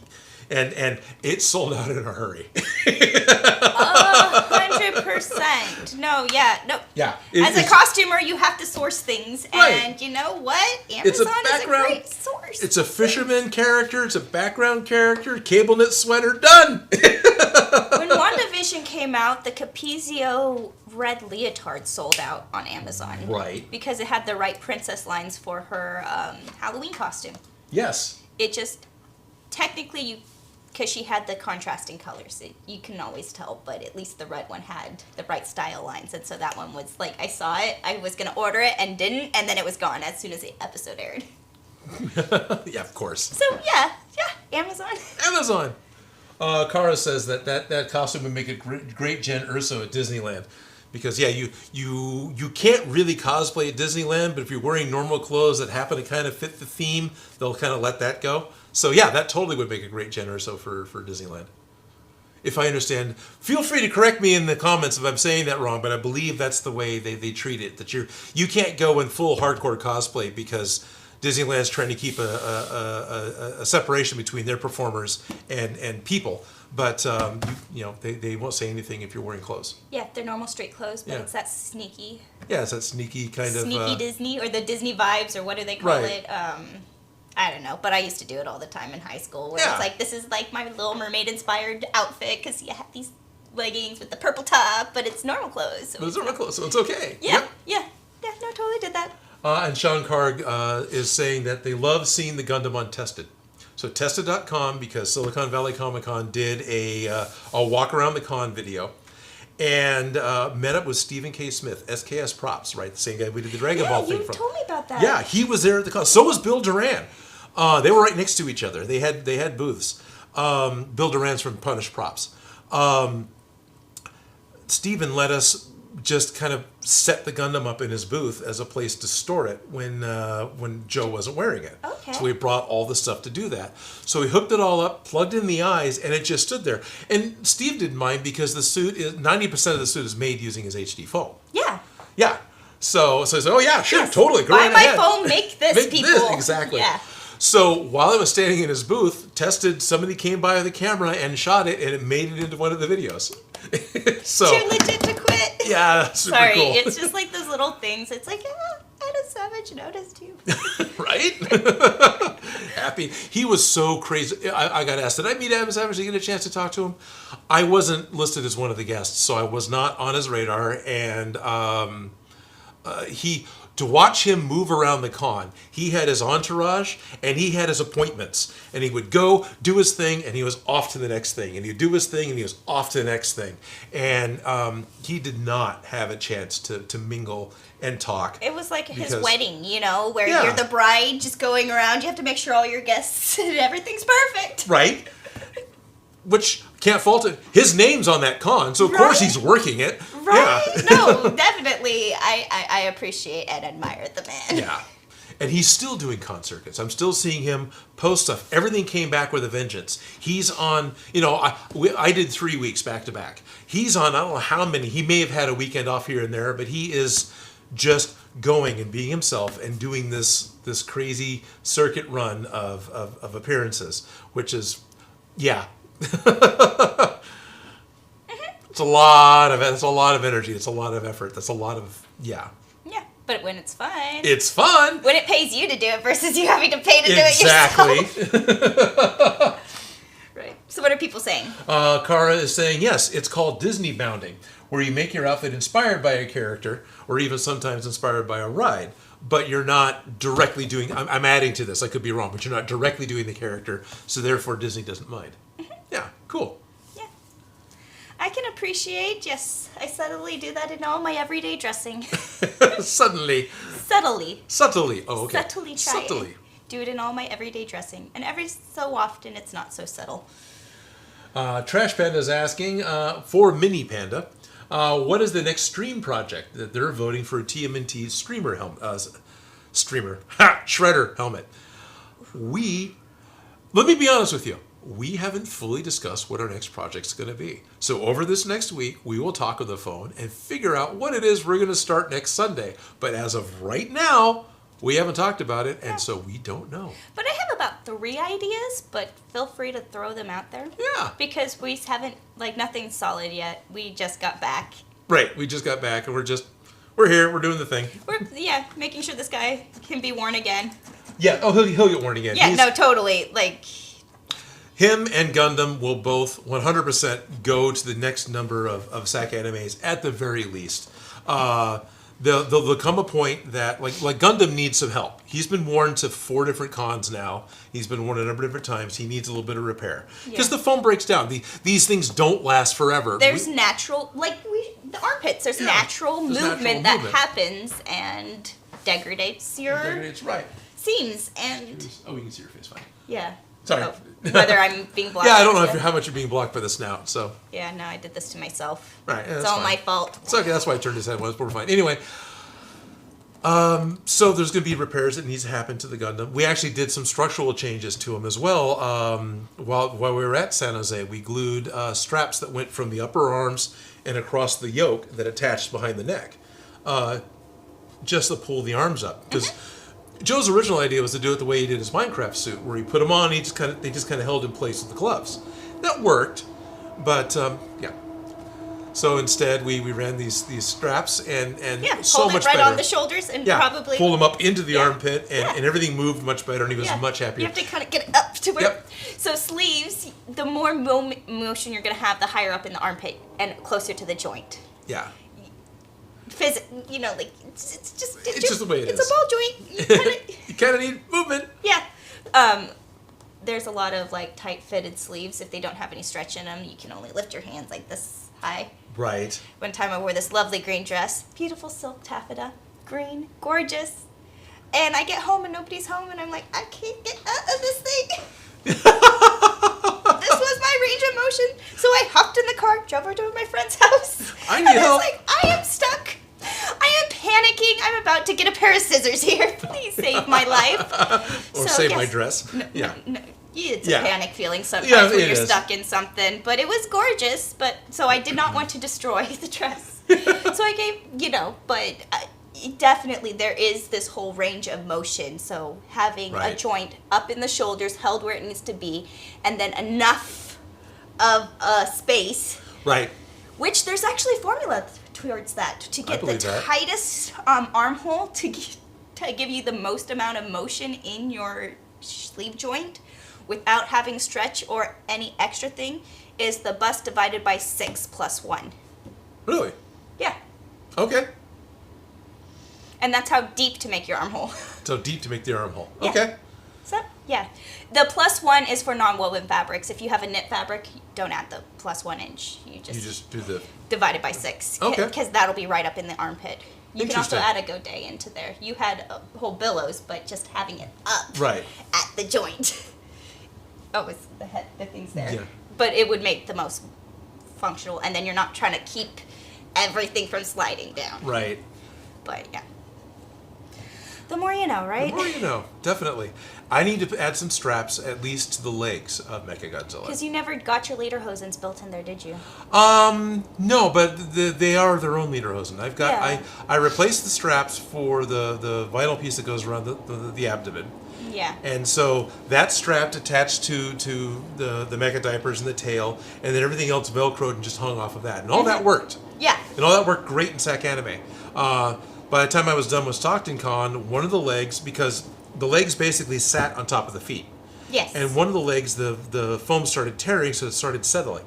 And it sold out in a hurry. 100%. No, yeah, no. Yeah. As a costumer, you have to source things, and you know what? Amazon is a great source. It's a fisherman character. It's a background character. Cable knit sweater. Done. When WandaVision came out, the Capizio red leotard sold out on Amazon. Right. Because it had the right princess lines for her Halloween costume. Yes. It just, technically, because she had the contrasting colors, you can always tell, but at least the red one had the right style lines, and so that one was like, I saw it, I was going to order it and didn't, and then it was gone as soon as the episode aired. Yeah, of course. So yeah, Amazon. Amazon. Kara says that costume would make a great Jen Urso at Disneyland. Because, yeah, you can't really cosplay at Disneyland, but if you're wearing normal clothes that happen to kind of fit the theme, they'll kind of let that go. So, yeah, that totally would make a great Jen Urso for Disneyland. If I understand, feel free to correct me in the comments if I'm saying that wrong, but I believe that's the way they treat it. That you can't go in full hardcore cosplay because Disneyland's trying to keep a separation between their performers and people. But, they won't say anything if you're wearing clothes. Yeah, they're normal straight clothes, but it's that sneaky. Yeah, it's that sneaky kind of... Sneaky Disney, or the Disney vibes, or what do they call it? I don't know, but I used to do it all the time in high school, where it's like, this is like my Little Mermaid-inspired outfit, because you have these leggings with the purple top, but it's normal clothes. So it's normal clothes, so it's okay. Yeah, no, totally did that. And Sean Karg is saying that they love seeing the Gundam on Tested. So Tested.com, because Silicon Valley Comic Con did a walk around the con video, and met up with Stephen K. Smith, SKS Props, right? The same guy we did the Dragon Ball thing from. Yeah, you told me about that. Yeah, he was there at the con. So was Bill Duran. They were right next to each other. They had booths. Bill Duran's from Punish Props. Steven let us just kind of set the Gundam up in his booth as a place to store it when Joe wasn't wearing it. Okay. So we brought all the stuff to do that. So we hooked it all up, plugged in the eyes, and it just stood there. And Steve didn't mind because the suit is 90% of the suit is made using his HD foam. Yeah. Yeah. So I said, oh yeah, sure, Yes. totally, go Buy right my ahead. phone, make this, Make people. this, exactly. Yeah. So while I was standing in his booth, somebody came by with a camera and shot it, and it made it into one of the videos. So Too legit to quit. yeah, super Sorry, cool. it's just like those little things. It's like, Adam Savage noticed you. Right? Happy. He was so crazy. I got asked, did I meet Adam Savage? Did you get a chance to talk to him? I wasn't listed as one of the guests, so I was not on his radar. And to watch him move around the con, he had his entourage and he had his appointments. And he would go, do his thing, and he was off to the next thing. And he'd do his thing, and he was off to the next thing. And he did not have a chance to mingle and talk. It was like his Because- wedding, where Yeah. you're the bride just going around. You have to make sure all your guests and everything's perfect. Right? Which, can't fault it. His name's on that con, so of course Right? he's working it. Right? Yeah. No, definitely. I appreciate and admire the man. Yeah. And he's still doing con circuits. I'm still seeing him post stuff. Everything came back with a vengeance. He's on, I did 3 weeks back to back. He's on, I don't know how many. He may have had a weekend off here and there, but he is just going and being himself and doing this crazy circuit run of appearances, which is, yeah. It's a lot of energy. It's a lot of effort. That's a lot of, yeah. Yeah, but when it's fun. It's fun. When it pays you to do it versus you having to pay to do it yourself. Exactly. Right. So what are people saying? Kara is saying, yes, it's called Disney bounding, where you make your outfit inspired by a character, or even sometimes inspired by a ride, but you're not directly doing, I'm adding to this, I could be wrong, but you're not directly doing the character, so therefore Disney doesn't mind. Mm-hmm. Yeah, cool. Yeah. I can appreciate, yes, I subtly do that in all my everyday dressing. Subtly. Subtly. Oh, okay. Subtly try it. Do it in all my everyday dressing. And every so often, it's not so subtle. Trash Panda is asking, for Mini Panda, what is the next stream project that they're voting for a TMNT streamer helmet? Shredder helmet. Let me be honest with you. We haven't fully discussed what our next project's going to be. So over this next week, we will talk on the phone and figure out what it is we're going to start next Sunday. But as of right now, we haven't talked about it, and so we don't know. But I have about 3 ideas, but feel free to throw them out there. Yeah. Because we haven't, nothing's solid yet. We just got back. Right. We just got back, and we're here. We're doing the thing. We're, making sure this guy can be worn again. Yeah. Oh, he'll get worn again. Yeah, no, totally. Him and Gundam will both 100% go to the next number of SAC animes at the very least. There'll come a point that like Gundam needs some help. He's been worn to 4 different cons now. He's been worn a number of different times. He needs a little bit of repair because the foam breaks down. These things don't last forever. There's natural, the armpits. There's natural movement that happens and degrades your right. seams and. Oh, we can see your face fine. Yeah. Sorry. Oh, whether I'm being blocked. Yeah, I don't know how much you're being blocked by the snout. So. Yeah, no, I did this to myself. Right. Yeah, it's all my fault. It's okay. That's why I turned his head once. We're fine. Anyway. So there's going to be repairs that needs to happen to the Gundam. We actually did some structural changes to him as well. While we were at San Jose, we glued straps that went from the upper arms and across the yoke that attached behind the neck, just to pull the arms up. Because Joe's original idea was to do it the way he did his Minecraft suit, where he put them on, and they just kind of held in place with the gloves. That worked, but yeah. So instead, we ran these straps and so hold much it right better. on the shoulders and probably pull them up into the armpit, and everything moved much better, and he was much happier. You have to kind of get it up to where. Yep. So sleeves, the more motion you're going to have, the higher up in the armpit and closer to the joint. Yeah. It's just the way it is. It's a ball joint. You kind of need movement. Yeah. There's a lot of tight fitted sleeves. If they don't have any stretch in them, you can only lift your hands like this high. Right. One time I wore this lovely green dress, beautiful silk taffeta, green, gorgeous. And I get home and nobody's home and I'm like, I can't get out of this thing. This was my range of motion. So I hopped in the car, drove over to my friend's house. I need help. was like, I am stuck. I am panicking. I'm about to get a pair of scissors here. Please save my life. Or save my dress. No, it's Yeah. a panic feeling sometimes when it you're is. stuck in something. But it was gorgeous. But so I did not want to destroy the dress. So I gave, but definitely there is this whole range of motion. So having a Right. joint up in the shoulders, held where it needs to be, and then enough of space. Right. Which there's actually formula towards that to get the believe that. tightest armhole to give you the most amount of motion in your sleeve joint without having stretch or any extra thing is the bust divided by 6 plus 1. Really? Yeah. Okay. And that's how deep to make your armhole. So deep to make the armhole. Yeah. Okay. So, yeah. The plus 1 is for non-woven fabrics. If you have a knit fabric, don't add the plus 1 inch. You just do the... divide it by 6. Okay. Because that'll be right up in the armpit. You can also Interesting. add a godet into there. You had a whole billows, but just having it up Right. at the joint. Oh, it's the thing's there. Yeah. But it would make the most functional, and then you're not trying to keep everything from sliding down. Right. But yeah. The more you know, right? The more you know, definitely. I need to add some straps, at least to the legs of Mechagodzilla. Because you never got your lederhosens built in there, did you? No, but they are their own lederhosen. I've got Yeah. I replaced the straps for the vinyl piece that goes around the abdomen. Yeah. And so that's strapped attached to the mecha diapers and the tail, and then everything else velcroed and just hung off of that. And all that worked. Yeah. And all that worked great in SAC Anime. By the time I was done with Stockton Con, one of the legs, because the legs basically sat on top of the feet, Yes. and one of the legs, the foam started tearing, so it started settling.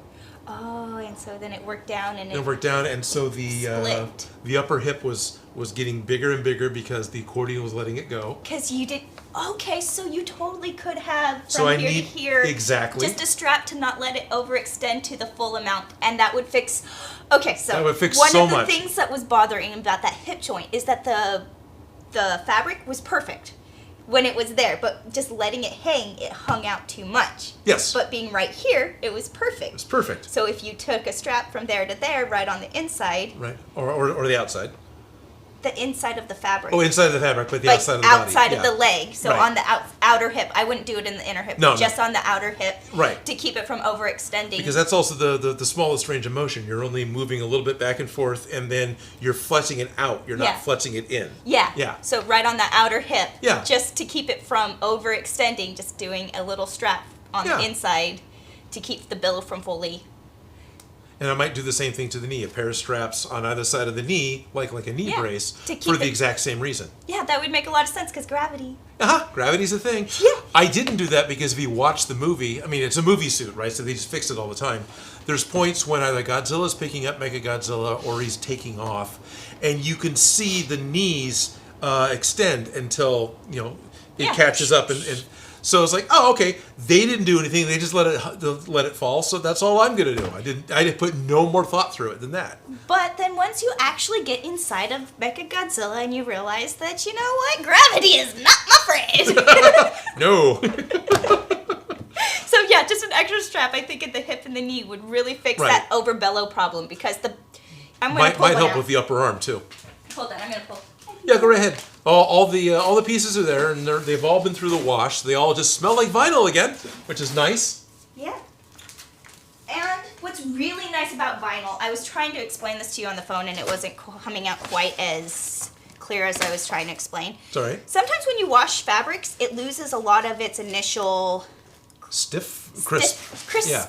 Oh, and so then it worked down and It worked down, and so Split. the upper hip was getting bigger and bigger because the accordion was letting it go. Because you did. Okay, so you totally could have from So I here need- to here. exactly. Just a strap to not let it overextend to the full amount, and that would fix. Okay, so That would fix one so of the much. things that was bothering about that hip joint is that the fabric was perfect when it was there, but just letting it hang, it hung out too much. Yes. But being right here, it was perfect. It's perfect. So if you took a strap from there to there, right on the inside, Right. Or the outside. the inside of the fabric. Oh, inside of the fabric, but the like outside of the body. outside of Yeah. the leg, so Right. on the outer hip. I wouldn't do it in the inner hip, No, just on the outer hip, Right. to keep it from overextending. Because that's also the smallest range of motion. You're only moving a little bit back and forth, and then you're flexing it out. You're not Yeah. flexing it in. yeah, Yeah. So right on the outer hip, Yeah. just to keep it from overextending, just doing a little strap on Yeah. the inside to keep the billow from fully. And I might do the same thing to the knee. A pair of straps on either side of the knee, like a knee Yeah, brace, to keep for the it- exact same reason. Yeah, that would make a lot of sense because gravity. Gravity's a thing. Yeah. I didn't do that because if you watch the movie, I mean, it's a movie suit, right? So they just fix it all the time. There's points when either Godzilla's picking up Mechagodzilla or he's taking off, and you can see the knees extend until, it Yeah. catches up. And so it's like, oh, okay, they didn't do anything. They just let it fall. So that's all I'm going to do. I didn't put no more thought through it than that. But then once you actually get inside of Mechagodzilla and you realize that, you know what, gravity is not my friend. No. So yeah, just an extra strap, I think, at the hip and the knee would really fix Right. that overbellow problem because I'm going to pull might one help out. with the upper arm too. Hold on, I'm going to pull. Yeah, go right ahead. All the pieces are there, and they've all been through the wash. They all just smell like vinyl again, which is nice. Yeah. And what's really nice about vinyl, I was trying to explain this to you on the phone and it wasn't coming out quite as clear as I was trying to explain. It's all right. Sometimes when you wash fabrics, it loses a lot of its initial crispness. Yeah.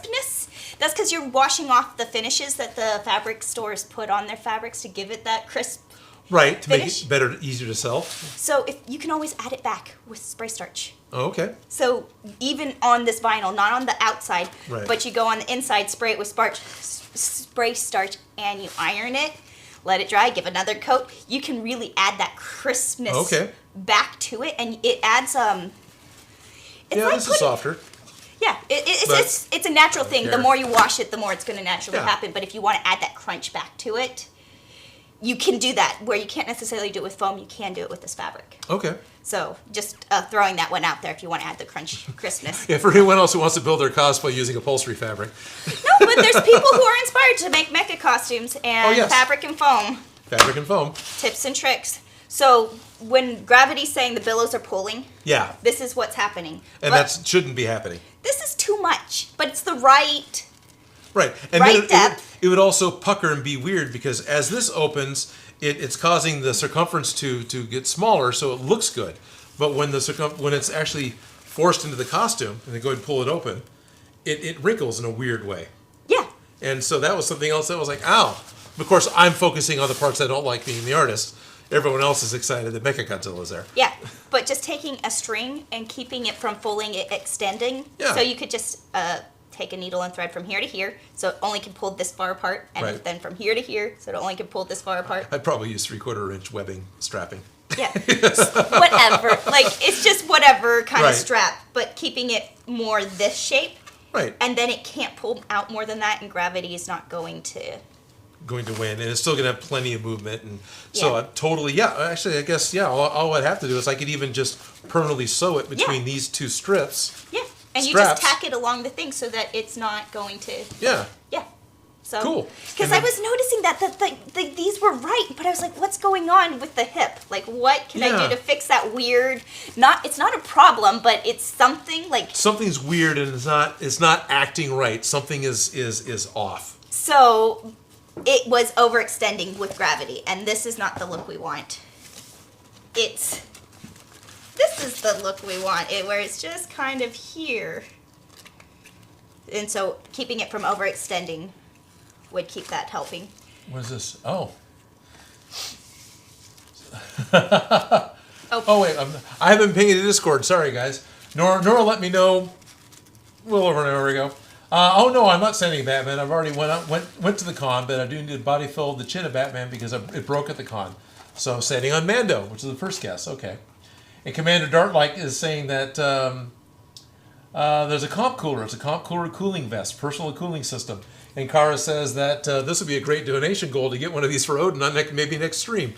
That's because you're washing off the finishes that the fabric stores put on their fabrics to give it that crisp. Right, to Finish. make it better, easier to sell. So if you can always add it back with spray starch. Oh, okay. So even on this vinyl, not on the outside, Right. but you go on the inside, spray it with spray starch, and you iron it, let it dry, give another coat. You can really add that crispness Okay. back to it, and it adds It's Yeah, like this is putting- softer. Yeah, it's a natural thing. The care. more you wash it, the more it's going to naturally Yeah. happen. But if you want to add that crunch back to it, you can do that where you can't necessarily do it with foam. You can do it with this fabric. Okay. So just throwing that one out there if you want to add the crispness. Yeah, for anyone else who wants to build their cosplay using upholstery fabric. No, but there's people who are inspired to make mecha costumes and fabric and foam. Fabric and foam. Tips and tricks. So when gravity's saying the billows are pulling, this is what's happening. And that shouldn't be happening. This is too much, but it's the right And right then depth. It would also pucker and be weird because as this opens, it's causing the circumference to get smaller, so it looks good. But when when it's actually forced into the costume and they go ahead and pull it open, it wrinkles in a weird way. Yeah. And so that was something else that was like, ow. Of course, I'm focusing on the parts I don't like being the artist. Everyone else is excited that Mechagodzilla is there. Yeah, but just taking a string and keeping it from fully extending. Yeah. So you could just take a needle and thread from here to here, so it only can pull this far apart, and then from here to here, so it only can pull this far apart. I'd probably use 3/4 inch webbing strapping. Yeah, whatever. Like, it's just whatever kind of strap, but keeping it more this shape. Right. And then it can't pull out more than that, and gravity is not going to win, and it's still going to have plenty of movement, and so actually I guess all I'd have to do is I could even just permanently sew it between these two strips. Yeah, and you just tack it along the thing so that it's not going to. Yeah. So cool. Because I was noticing that these were right, but I was like, what's going on with the hip? Like, what can I do to fix that weird? It's not a problem, but it's something like something's weird, and it's not acting right. Something is off. So it was overextending with gravity, and this is not the look we want. This is the look we want, where it's just kind of here. And so keeping it from overextending would keep that helping. What is this? Oh. Oh. Oh, wait. I haven't been pinging the Discord. Sorry, guys. Nora let me know a little over an hour ago. Oh, no, I'm not sending Batman. I've already went to the con, but I do need to body fold the chin of Batman because it broke at the con. So I'm sending on Mando, which is the first guess. Okay. And Commander Dartlike is saying that there's a comp cooler. It's a comp cooler cooling vest, personal cooling system. And Kara says that this would be a great donation goal to get one of these for Odin on maybe next stream.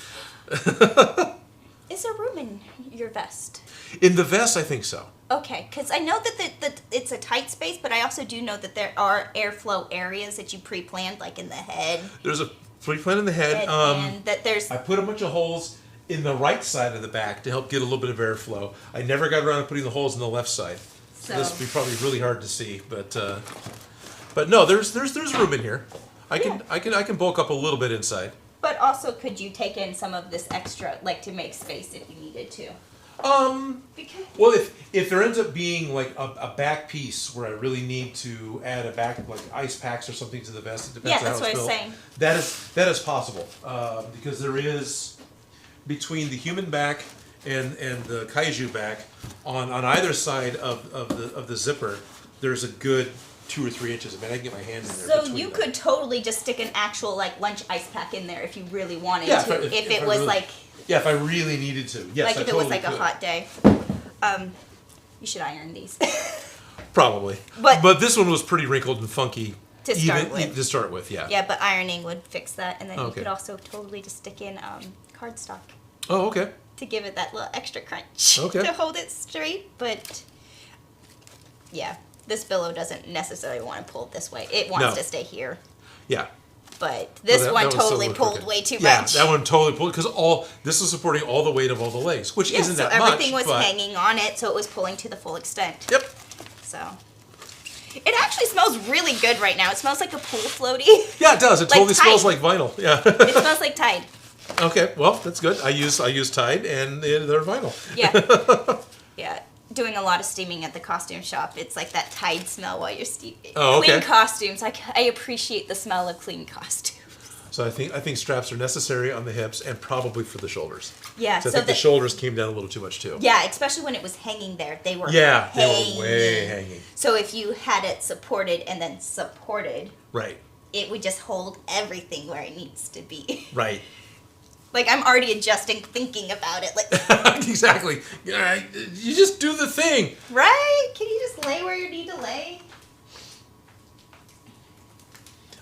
Is there room in your vest? In the vest, I think so. Okay, because I know that it's a tight space, but I also do know that there are airflow areas that you pre-planned, like in the head. There's a pre-plan in the head. And that there's... I put a bunch of holes in the right side of the back to help get a little bit of airflow. I never got around to putting the holes in the left side. So this would be probably really hard to see, but no, there's room in here. I can bulk up a little bit inside. But also, could you take in some of this extra, like to make space if you needed to? Well, if there ends up being like a back piece where I really need to add a back, like ice packs or something to the vest, it depends on how it's built. Yeah, that's what I was saying. That is possible because there is between the human back and the kaiju back on either side of the zipper, there's a good 2 or 3 inches. I mean, I can get my hand in there. So you could totally just stick an actual like lunch ice pack in there if you really wanted to. If it was like. Yeah, if I really needed to. Yes, like if it was like a hot day. You should iron these. Probably. But this one was pretty wrinkled and funky. To start with, yeah. Yeah, but ironing would fix that, and then you could also totally just stick in cardstock. Oh, okay. To give it that little extra crunch. Okay. To hold it straight, but yeah, this billow doesn't necessarily want to pull it this way. It wants to stay here. Yeah. But this one totally pulled way too much. Yeah, that one totally pulled because this is supporting all the weight of all the legs, which isn't that much. So everything was hanging on it, so it was pulling to the full extent. Yep. So it actually smells really good right now. It smells like a pool floaty. Yeah, it does. It totally smells like vinyl. Yeah. It smells like Tide. Okay, well that's good. I use Tide and they're vinyl. Yeah. Yeah. Doing a lot of steaming at the costume shop. It's like that Tide smell while you're steaming. Oh, okay. Clean costumes. I appreciate the smell of clean costumes. So I think straps are necessary on the hips and probably for the shoulders. Yeah. So I think the shoulders came down a little too much too. Yeah, especially when it was hanging there. They were they were way hanging. So if you had it supported and then supported, right, it would just hold everything where it needs to be. Right. Like, I'm already adjusting, thinking about it. Like exactly. You just do the thing. Right? Can you just lay where you need to lay?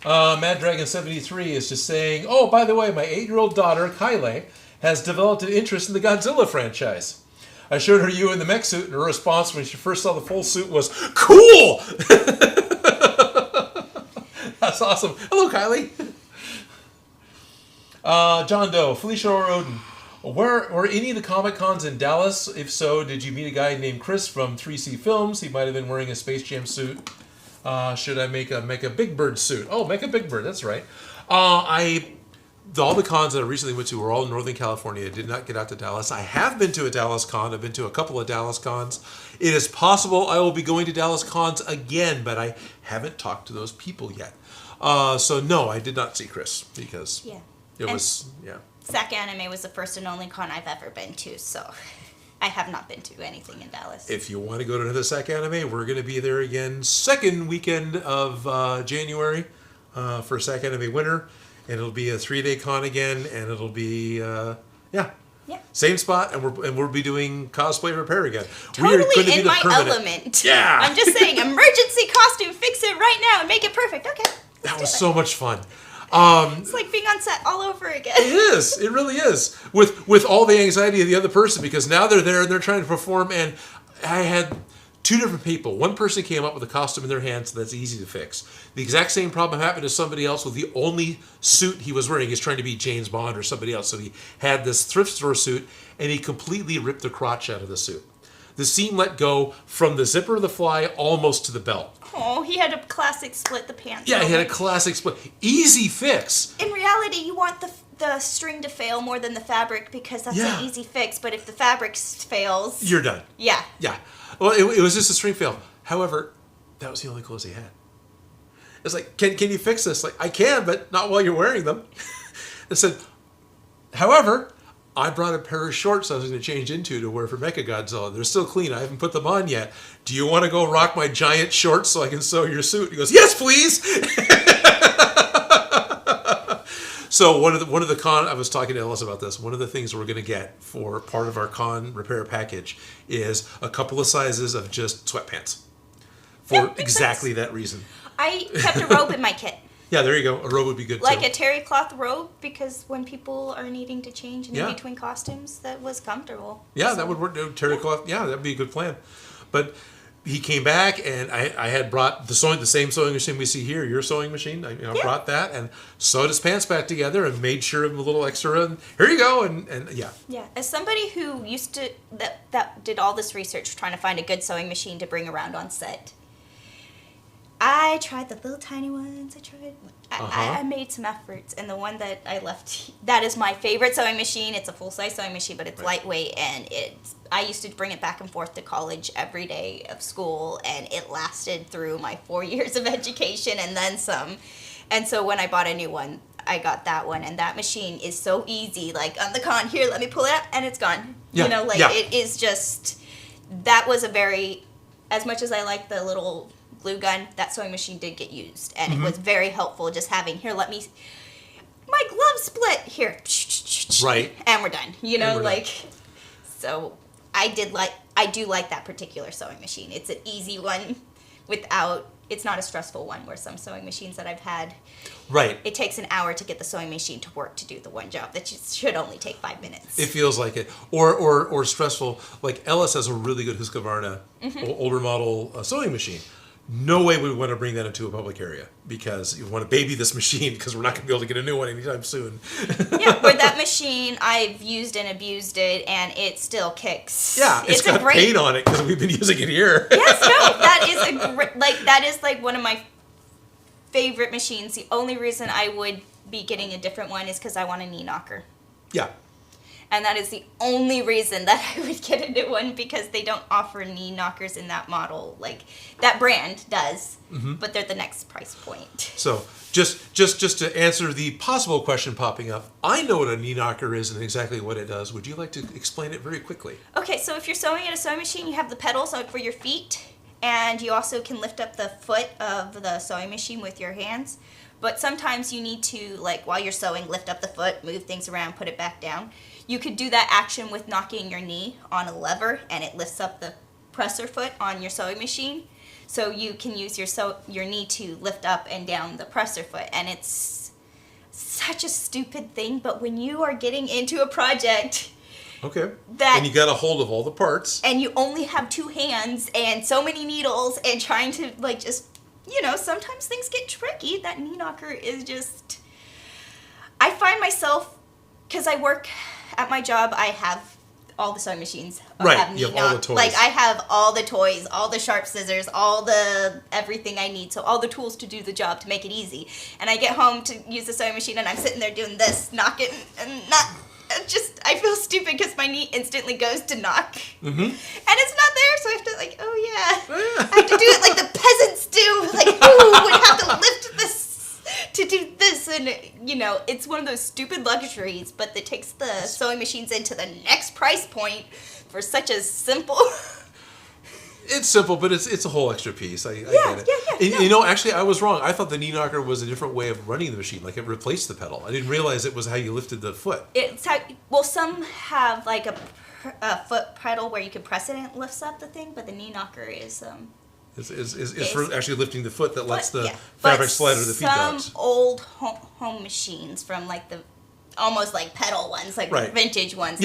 Mad Dragon 73 is just saying, oh, by the way, my 8-year-old daughter, Kylie, has developed an interest in the Godzilla franchise. I showed her you in the mech suit, and her response when she first saw the full suit was, cool! That's awesome. Hello, Kylie. John Doe, Felicia or Odin. Were any of the Comic Cons in Dallas? If so, did you meet a guy named Chris from 3C Films? He might have been wearing a Space Jam suit. Should I make a Big Bird suit? Oh, make a Big Bird. That's right. All the cons that I recently went to were all in Northern California. I did not get out to Dallas. I have been to a Dallas con. I've been to a couple of Dallas cons. It is possible I will be going to Dallas cons again, but I haven't talked to those people yet. So no, I did not see Chris because SAC Anime was the first and only con I've ever been to, so I have not been to anything in Dallas. If you want to go to another SAC Anime, we're going to be there again second weekend of January for SAC Anime Winter. And it'll be a 3-day con again, and it'll be same spot, and we'll be doing cosplay repair again. Totally in my element. Yeah, I'm just saying, emergency costume, fix it right now and make it perfect. Okay, that was so much fun. It's like being on set all over again. It is. It really is. With all the anxiety of the other person, because now they're there and they're trying to perform, and I had 2 different people. One person came up with a costume in their hand, so that's easy to fix. The exact same problem happened to somebody else with the only suit he was wearing. He's trying to be James Bond or somebody else. So he had this thrift store suit, and he completely ripped the crotch out of the suit. The seam let go from the zipper of the fly almost to the belt. Oh, he had a classic split the pants. Yeah, he had a classic split. Easy fix. In reality, you want the string to fail more than the fabric because that's an easy fix. But if the fabric fails... You're done. Yeah. Yeah. Well, it was just a string fail. However, that was the only clothes he had. It's like, can you fix this? Like, I can, but not while you're wearing them. I said, however, I brought a pair of shorts I was going to change into to wear for Mechagodzilla. They're still clean. I haven't put them on yet. Do you want to go rock my giant shorts so I can sew your suit? He goes, yes, please. So one of the con, I was talking to Ellis about this. One of the things we're going to get for part of our con repair package is a couple of sizes of just sweatpants for exactly that reason. I kept a robe in my kit. Yeah, there you go. A robe would be good like too. A terry cloth robe, because when people are needing to change in between costumes, that was comfortable. Yeah, so. That would work. Terry cloth. Yeah, that'd be a good plan. But he came back, and I had brought the same sewing machine we see here, your sewing machine. I brought that and sewed his pants back together and made sure of a little extra. And here you go. And yeah. Yeah, as somebody who used to that did all this research trying to find a good sewing machine to bring around on set. I tried the little tiny ones. I made some efforts, and the one that I left, that is my favorite sewing machine. It's a full-size sewing machine, but it's lightweight, and I used to bring it back and forth to college every day of school, and it lasted through my 4 years of education and then some. And so when I bought a new one, I got that one, and that machine is so easy. Like, on the con, here, let me pull it out, and it's gone. Yeah. It is just, that was a very, as much as I like the little glue gun, that sewing machine did get used, and it was very helpful just having, here, let me, my glove split, here, right, and we're done, so I do like that particular sewing machine. It's an easy one it's not a stressful one, where some sewing machines that I've had, right, it takes an hour to get the sewing machine to work to do the one job that should only take 5 minutes. It feels like it. Or stressful. Like Ellis has a really good Husqvarna older model sewing machine. No way we would want to bring that into a public area, because you want to baby this machine, because we're not going to be able to get a new one anytime soon. Yeah, but that machine, I've used and abused it, and it still kicks. Yeah, it's got paint on it because we've been using it here. Yes, no, that is one of my favorite machines. The only reason I would be getting a different one is because I want a knee knocker. Yeah. And that is the only reason that I would get a new one, because they don't offer knee knockers in that model. Like, that brand does, but they're the next price point. So, just to answer the possible question popping up, I know what a knee knocker is and exactly what it does. Would you like to explain it very quickly? Okay, so if you're sewing at a sewing machine, you have the pedals for your feet, and you also can lift up the foot of the sewing machine with your hands. But sometimes you need to, like, while you're sewing, lift up the foot, move things around, put it back down. You could do that action with knocking your knee on a lever, and it lifts up the presser foot on your sewing machine. so you can use your knee to lift up and down the presser foot, and it's such a stupid thing, but when you are getting into a project and you got a hold of all the parts, and you only have 2 hands and so many needles and trying to like just, you know, sometimes things get tricky. That knee knocker is just, I find myself, because I work at my job, I have all the sewing machines. Right, you have all the toys. Like, I have all the toys, all the sharp scissors, all the everything I need, so all the tools to do the job to make it easy. And I get home to use the sewing machine, and I'm sitting there doing this, knocking, and I feel stupid because my knee instantly goes to knock. And it's not there, so I have to, like, I have to do it like the peasants do. Like, who would have to lift this to do this? And, you know, it's one of those stupid luxuries, but it takes the sewing machines into the next price point for such a simple... It's simple, but it's a whole extra piece. I get it. Yeah. You know, actually, I was wrong. I thought the knee knocker was a different way of running the machine. Like, it replaced the pedal. I didn't realize it was how you lifted the foot. It's how, well, some have, like, a foot pedal where you can press it and it lifts up the thing, but the knee knocker is for actually lifting the foot that lets the fabric slide under the feet dogs. Some old home machines from, like, the almost like pedal ones, like vintage ones.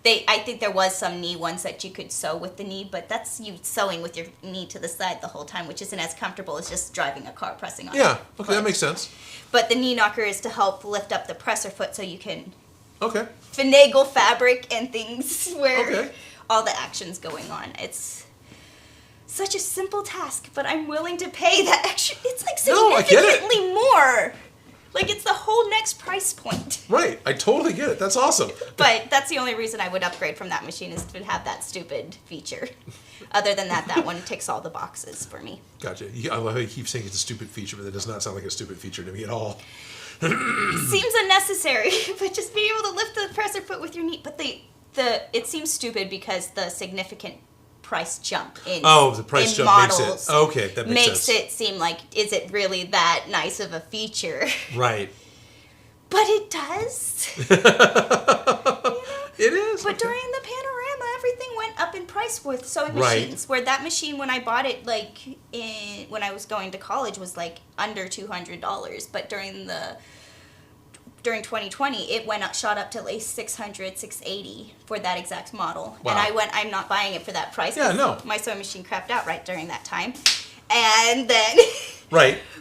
I think there was some knee ones that you could sew with the knee, but that's you sewing with your knee to the side the whole time, which isn't as comfortable as just driving a car pressing on it. Yeah, okay, that makes sense. But the knee knocker is to help lift up the presser foot so you can finagle fabric and things where all the action's going on. It's such a simple task, but I'm willing to pay that extra. It's like significantly more. Like, it's the whole next price point. Right. I totally get it. That's awesome. But that's the only reason I would upgrade from that machine is to have that stupid feature. Other than that one ticks all the boxes for me. Gotcha. I love how you keep saying it's a stupid feature, but that does not sound like a stupid feature to me at all. Seems unnecessary, but just being able to lift the presser foot with your knee. But it seems stupid because the significant price jump in the price jump models that makes sense. It seem like, is it really that nice of a feature? Right. But it does. It is. But during the panorama, everything went up in price with sewing machines. Where that machine, when I bought it, like when I was going to college, was like under $200. But during 2020, it shot up to like $600, $680 for that exact model. Wow. And I'm not buying it for that price. Yeah, no. My sewing machine crapped out right during that time. And then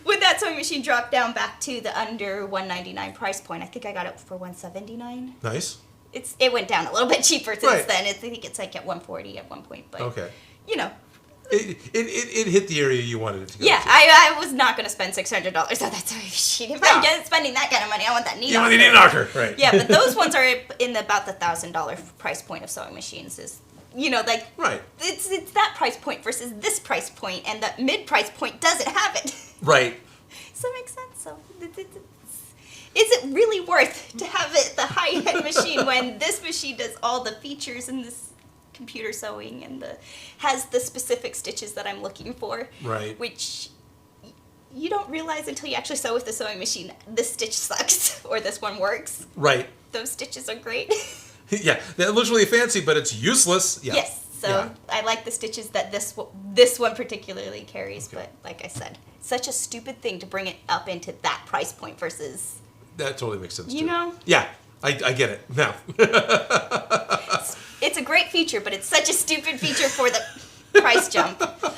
when that sewing machine dropped down back to the under $199 price point, I think I got it for $179. Nice. It went down a little bit cheaper since then. I think it's like at $140 at one point. But, you know. It hit the area you wanted it to go to. I was not going to spend $600 on that sewing machine. If I'm spending that kind of money, I want that knee knocker. You want the knee knocker, right. Yeah, but those ones are in about the $1,000 price point of sewing machines. Is, you know, like, it's that price point versus this price point, and the mid price point doesn't have it. Right. So it makes sense. So is it really worth to have it the high-end machine when this machine does all the features and this computer sewing and has the specific stitches that I'm looking for? Right. Which you don't realize until you actually sew with the sewing machine. This stitch sucks or this one works. Right. Those stitches are great. Yeah, that looks really fancy, but it's useless. Yeah. Yes. So I like the stitches that this one particularly carries. But like I said, such a stupid thing to bring it up into that price point versus... That totally makes sense, you know? Yeah, I get it now. It's a great feature, but it's such a stupid feature for the price jump. Can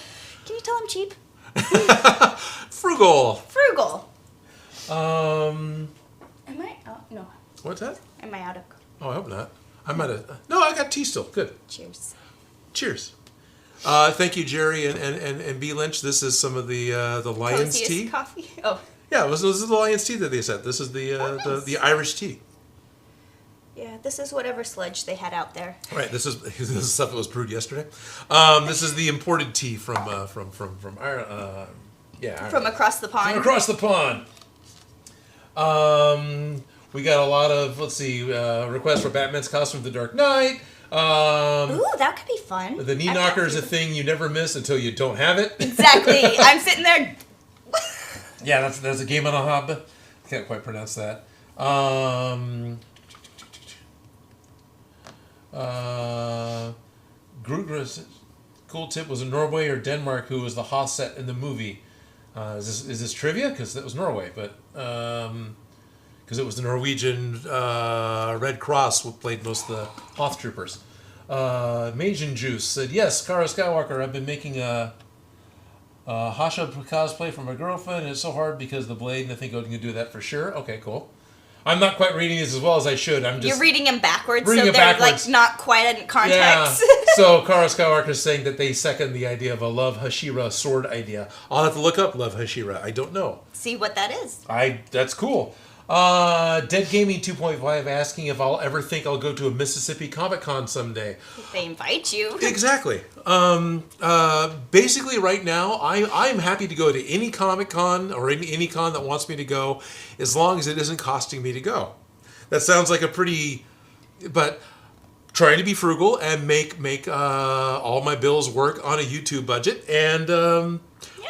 you tell I'm cheap? Frugal. Am I? Oh, no. What's that? Am I out of... Oh, I hope not. I'm out of... No, I got tea still. Good. Cheers. Thank you, Jerry and B. Lynch. This is some of the Lion's Coziest tea. Coffee? Oh. Yeah, this is the Lion's tea that they said. This is the Irish tea. Yeah, this is whatever sludge they had out there. Right, this is stuff that was brewed yesterday. This is the imported tea from Ireland. From across the pond. From across the pond. We got a lot of requests for Batman's costume for the Dark Knight. Ooh, that could be fun. The knee knocker is a thing you never miss until you don't have it. Exactly. I'm sitting there. Yeah, that's a game on a hob. Can't quite pronounce that. cool tip. Was it Norway or Denmark who was the Haas set in the movie? Is this trivia? Because that was Norway, but because it was the Norwegian Red Cross who played most of the Hoth troopers. Majin Juice said, yes, Kara Skywalker, I've been making a Hasha cosplay for my girlfriend, and it's so hard because the blade, and I think Odin can do that for sure. Okay, cool. I'm not quite reading these as well as I should. You're reading them backwards, so they're like not quite in context. Yeah. So Kara Skywalker is saying that they second the idea of a Love Hashira sword idea. I'll have to look up Love Hashira. I don't know. See what that is. That's cool. Dead Gaming 2.5 asking if I'll ever think I'll go to a Mississippi Comic Con someday. If they invite you. Exactly. Basically, right now, I'm happy to go to any Comic Con or any con that wants me to go, as long as it isn't costing me to go. That sounds like but trying to be frugal and make all my bills work on a YouTube budget, and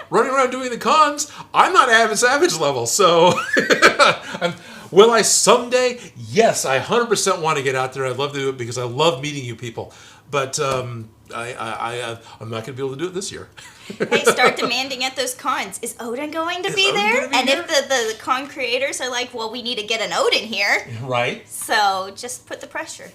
running around doing the cons, I'm not Avid Savage level, so will I someday? Yes, I 100% want to get out there. I'd love to do it because I love meeting you people, but I'm not going to be able to do it this year. Hey, start demanding at those cons. Is Odin going to be there? And if the con creators are like, well, we need to get an Odin here. Right. So just put the pressure.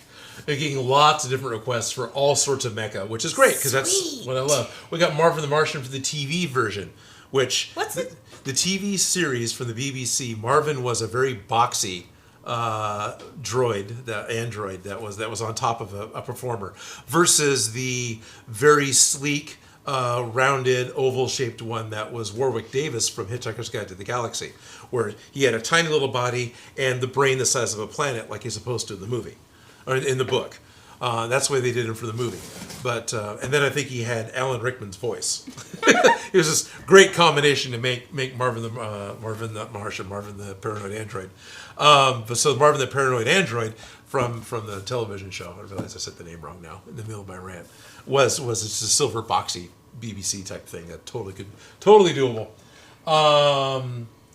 They're getting lots of different requests for all sorts of mecha, which is great, because that's what I love. We got Marvin the Martian for the TV version, which... What's it? The TV series from the BBC, Marvin was a very boxy android that was on top of a performer, versus the very sleek, rounded, oval-shaped one that was Warwick Davis from Hitchhiker's Guide to the Galaxy, where he had a tiny little body and the brain the size of a planet, like he's supposed to in the movie. Or in the book. That's the way they did him for the movie. But and then I think he had Alan Rickman's voice. It was this great combination to make Marvin the Paranoid Android. So Marvin the Paranoid Android from the television show, I realize I said the name wrong now in the middle of my rant, was just a silver boxy BBC type thing that totally doable.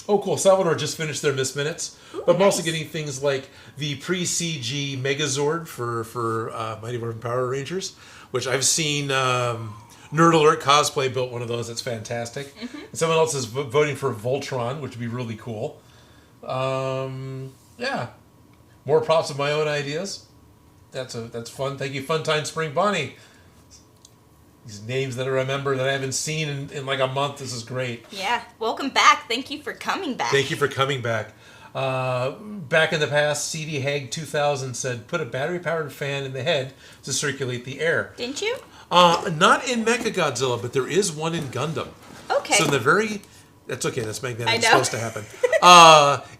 Oh, cool. Salvador just finished their Miss Minutes. But I'm also getting things like the pre-CG Megazord for Mighty Morphin Power Rangers, which I've seen Nerd Alert Cosplay built one of those. That's fantastic. Mm-hmm. And someone else is voting for Voltron, which would be really cool. Yeah. More props of my own ideas. That's fun. Thank you, Funtime Spring Bonnie. These names that I remember that I haven't seen in like a month. This is great. Yeah. Welcome back. Thank you for coming back. Thank you for coming back. Back in the past, CD Hag 2000 said, put a battery-powered fan in the head to circulate the air. Didn't you? Not in Mechagodzilla, but there is one in Gundam. Okay. So that's okay, that's magnetic. It's supposed to happen.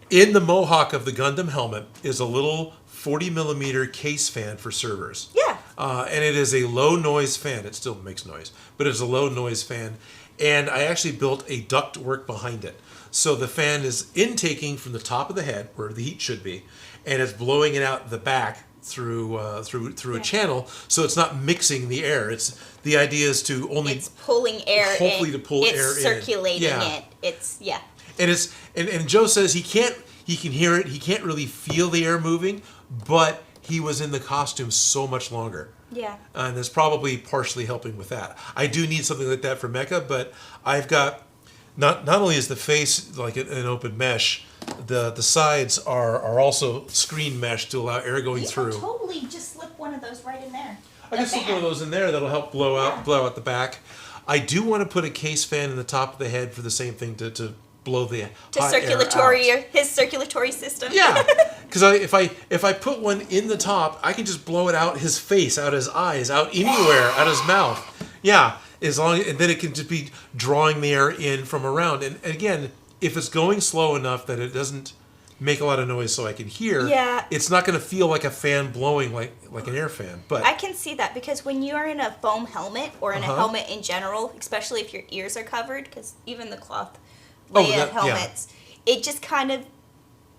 In the mohawk of the Gundam helmet is a little 40mm case fan for servers. Yeah. And it is a low noise fan. It still makes noise, but it's a low noise fan. And I actually built a ductwork behind it. So the fan is intaking from the top of the head, where the heat should be, and it's blowing it out the back through a channel, so it's not mixing the air. The idea is to only... It's pulling air in. Hopefully to pull air in. It's circulating it. It's, yeah. And Joe says he can hear it, he can't really feel the air moving, but he was in the costume so much longer. Yeah. And that's probably partially helping with that. I do need something like that for Mecha, but I've got... Not only is the face like an open mesh, the sides are also screen mesh to allow air going through. You can totally just slip one of those right in there. I can slip one of those in there. That'll help blow out the back. I do want to put a case fan in the top of the head for the same thing to blow the hot air out. His circulatory system. Yeah, because if I put one in the top, I can just blow it out his face, out his eyes, out anywhere, out his mouth. Yeah. And then it can just be drawing the air in from around. And again, if it's going slow enough that it doesn't make a lot of noise so I can hear, it's not going to feel like a fan blowing like an air fan. But I can see that, because when you are in a foam helmet or in a helmet in general, especially if your ears are covered, because even the cloth helmets, it just kind of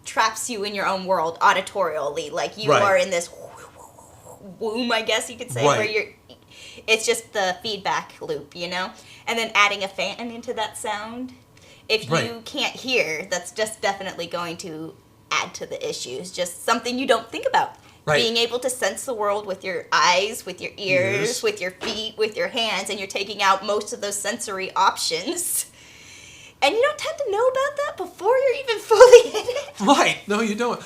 traps you in your own world auditorially. Like you are in this womb, I guess you could say, where you're... It's just the feedback loop, you know? And then adding a fan into that sound, if you can't hear, that's just definitely going to add to the issues. Just something you don't think about. Right. Being able to sense the world with your eyes, with your ears, with your feet, with your hands, and you're taking out most of those sensory options. And you don't tend to know about that before you're even fully in it. Right. No, you don't.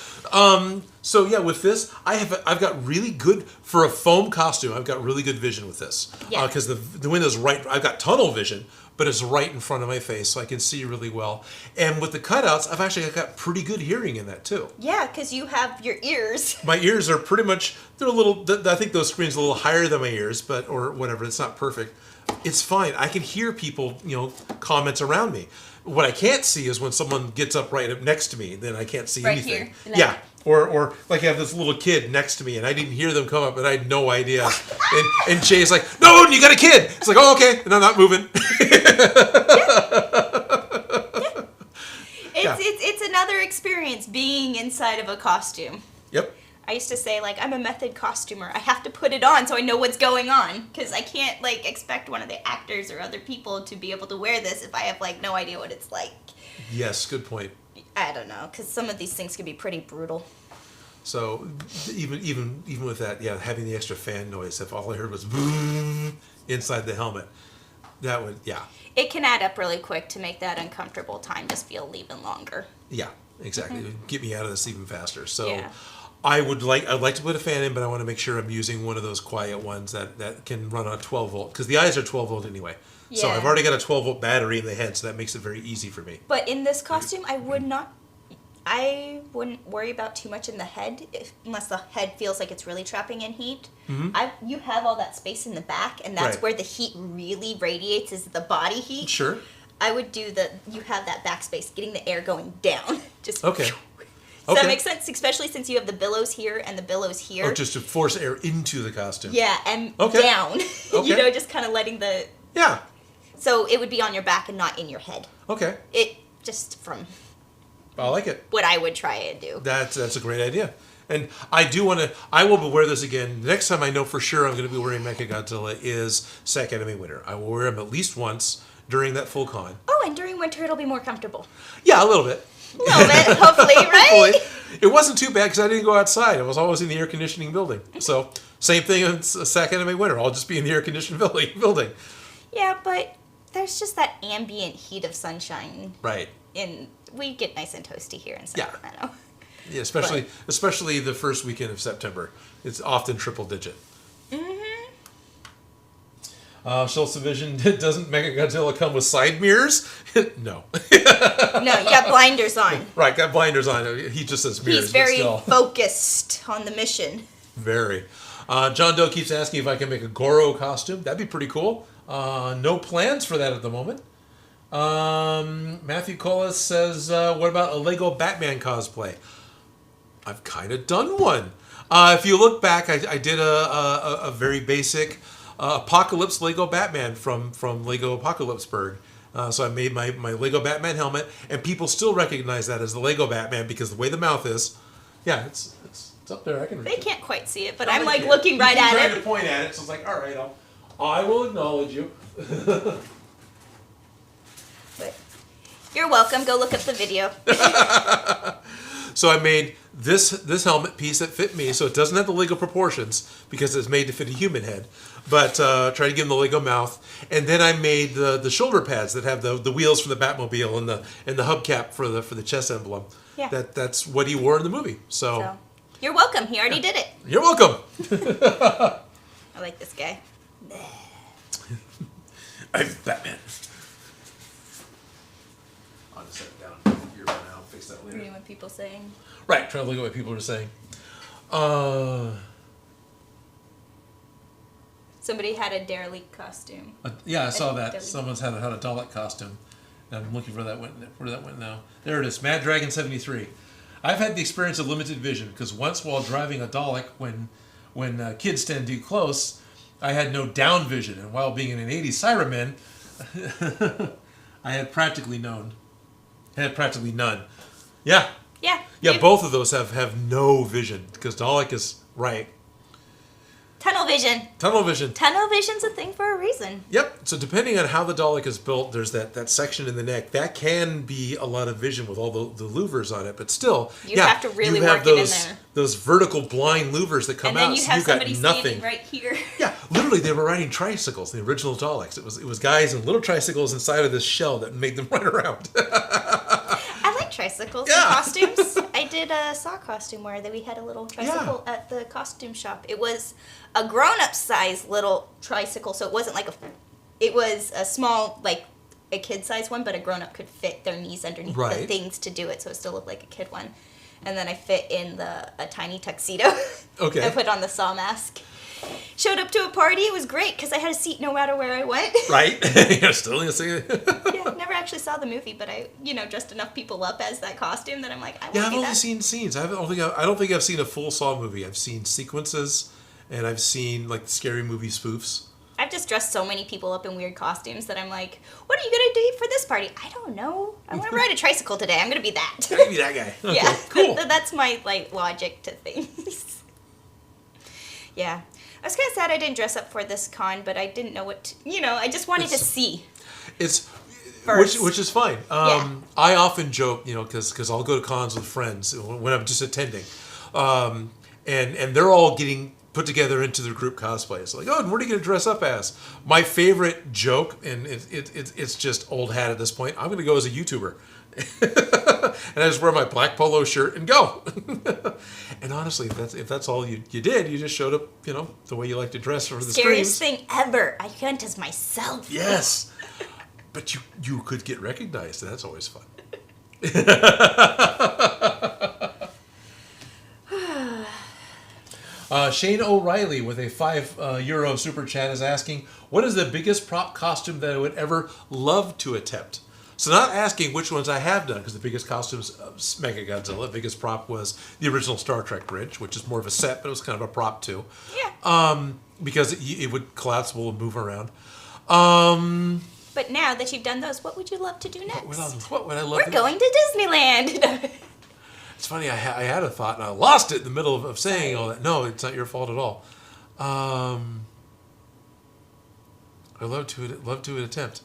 So yeah, with this, I've got really good, for a foam costume, I've got really good vision with this. Yeah. Because the window's right, I've got tunnel vision, but it's right in front of my face, so I can see really well. And with the cutouts, I've actually got pretty good hearing in that too. Yeah, because you have your ears. My ears are pretty much, they're a little, I think those screens are a little higher than my ears, but, or whatever, it's not perfect. It's fine. I can hear people, comments around me. What I can't see is when someone gets up right up next to me, then I can't see Right anything. here. Yeah. Or like I have this little kid next to me and I didn't hear them come up and I had no idea. and Jay's like, "No, you got a kid." It's like, "Oh, okay." And I'm not moving. It's another experience being inside of a costume. Yep. I used to say, I'm a method costumer. I have to put it on so I know what's going on. Because I can't, expect one of the actors or other people to be able to wear this if I have, no idea what it's like. Yes, good point. I don't know, because some of these things can be pretty brutal. So even with that, yeah, having the extra fan noise, if all I heard was boom inside the helmet, that would, yeah. It can add up really quick to make that uncomfortable time just feel even longer. Yeah, exactly. It would get me out of this even faster. So Yeah. I'd like to put a fan in, but I want to make sure I'm using one of those quiet ones that can run on 12 volt, because the eyes are 12 volt anyway. So Yeah. I've already got a 12 volt battery in the head, so that makes it very easy for me. But in this costume, I wouldn't worry about too much in the head, unless the head feels like it's really trapping in heat. Mm-hmm. You have all that space in the back, and that's Right. where the heat really radiates, is the body heat. Sure. I would do you have that back space, getting the air going down. Just Okay. Does that make sense? Especially since you have the billows here and the billows here. Oh, just to force air into the costume. Yeah, and Okay. down. Okay. Just kind of letting the... Yeah. So it would be on your back and not in your head. Okay. It, just from I like it. what I would try and do. That's a great idea. And I will wear this again. The next time I know for sure I'm going to be wearing Mechagodzilla is SAC Anime Winter. I will wear him at least once during that full con. Oh, and during winter it'll be more comfortable. Yeah, a little bit. A little bit, hopefully, right? Hopefully. It wasn't too bad because I didn't go outside. I was always in the air conditioning building. So same thing in SAC Anime Winter. I'll just be in the air conditioned building. Yeah, but there's just that ambient heat of sunshine. Right. And we get nice and toasty here in Yeah. Sacramento. Yeah, especially the first weekend of September. It's often triple digit. Schultz Division, doesn't Mechagodzilla come with side mirrors? No. No, you got blinders on. Right, got blinders on. He just says mirrors. He's very but still. focused on the mission. Very. John Doe keeps asking if I can make a Goro costume. That'd be pretty cool. No plans for that at the moment. Matthew Colas says, what about a Lego Batman cosplay? I've kind of done one. If you look back, I did a very basic Apocalypse Lego Batman from Lego Apocalypseburg. So I made my Lego Batman helmet, and people still recognize that as the Lego Batman because the way the mouth is. Yeah, it's up there. I can reach They it. can't quite see it, but No, I'm they can't. looking right He's at trying it. to point at it, so it's like, all right, I will acknowledge you. But you're welcome. Go look up the video. So I made this helmet piece that fit me, so it doesn't have the Lego proportions because it's made to fit a human head, but try to give him the Lego mouth. And then I made the shoulder pads that have the wheels for the Batmobile and the hubcap for the chest emblem. Yeah. That's what he wore in the movie. So You're welcome. He already did it. you're welcome. I like this guy. I'm Batman. I'll just set it down here for now. Fix that later. Reading what people saying. Right, trying to look at what people are saying. Somebody had a derelict costume. Yeah, I saw Derelict. that. Someone's had a Dalek costume. I'm looking for where that went now. There it is, Mad Dragon 73. I've had the experience of limited vision because once while driving a Dalek, when kids stand too close, I had no down vision, and while being in an 80s Cyberman, I had practically none. Yeah. Yeah. Yeah, both of those have no vision because Dalek is right. Tunnel vision. Tunnel vision. Tunnel vision's a thing for a reason. Yep. So depending on how the Dalek is built, there's that section in the neck. That can be a lot of vision with all the louvers on it. But still, you have to really work it in there. Those vertical blind louvers that come out. And then you have somebody got nothing. standing right here. Yeah, literally, they were riding tricycles. The original Daleks. It was guys in little tricycles inside of this shell that made them run around. I like tricycles and costumes. I did a Saw costume where we had a little tricycle at the costume shop. It was a grown-up size little tricycle, so it wasn't like it was a small, like a kid-size one, but a grown-up could fit their knees underneath the things to do it, so it still looked like a kid one. And then I fit in a tiny tuxedo. Okay. I put on the Saw mask. Showed up to a party. It was great because I had a seat no matter where I went. Right. You're still in the Yeah, never actually saw the movie, but I, dressed enough people up as that costume that I'm like, I want to Yeah, I've be only that. seen scenes. I don't think I've seen a full Saw movie. I've seen sequences, and I've seen like scary movie spoofs. I've just dressed so many people up in weird costumes that I'm like, what are you going to do for this party? I don't know. I want to ride a tricycle today. I'm going to be that. I can be that guy. Okay, Yeah, cool. That's my logic to things. Yeah. I was kind of sad I didn't dress up for this con, but I didn't know what I just wanted to see. It's First. which is fine. I often joke, because I'll go to cons with friends when I'm just attending, and they're all getting put together into their group cosplay. It's like, oh, what are you going to dress up as? My favorite joke, and it's just old hat at this point. I'm going to go as a YouTuber. And I just wear my black polo shirt and go. And honestly, if that's all you did, you just showed up, the way you like to dress for the Scariest streams. thing ever. I went as myself. Yes. But you could get recognized, and that's always fun. Shane O'Reilly with a €5 super chat is asking, what is the biggest prop costume that I would ever love to attempt? So not asking which ones I have done, because the biggest costumes of Mecha Godzilla, the biggest prop was the original Star Trek bridge, which is more of a set, but it was kind of a prop too. Yeah. Because it would collapsible and move around. But now that you've done those, what would you love to do next? What would I love We're to going to Disneyland. It's funny, I had a thought and I lost it in the middle of saying all that. No, it's not your fault at all. I love to attempt.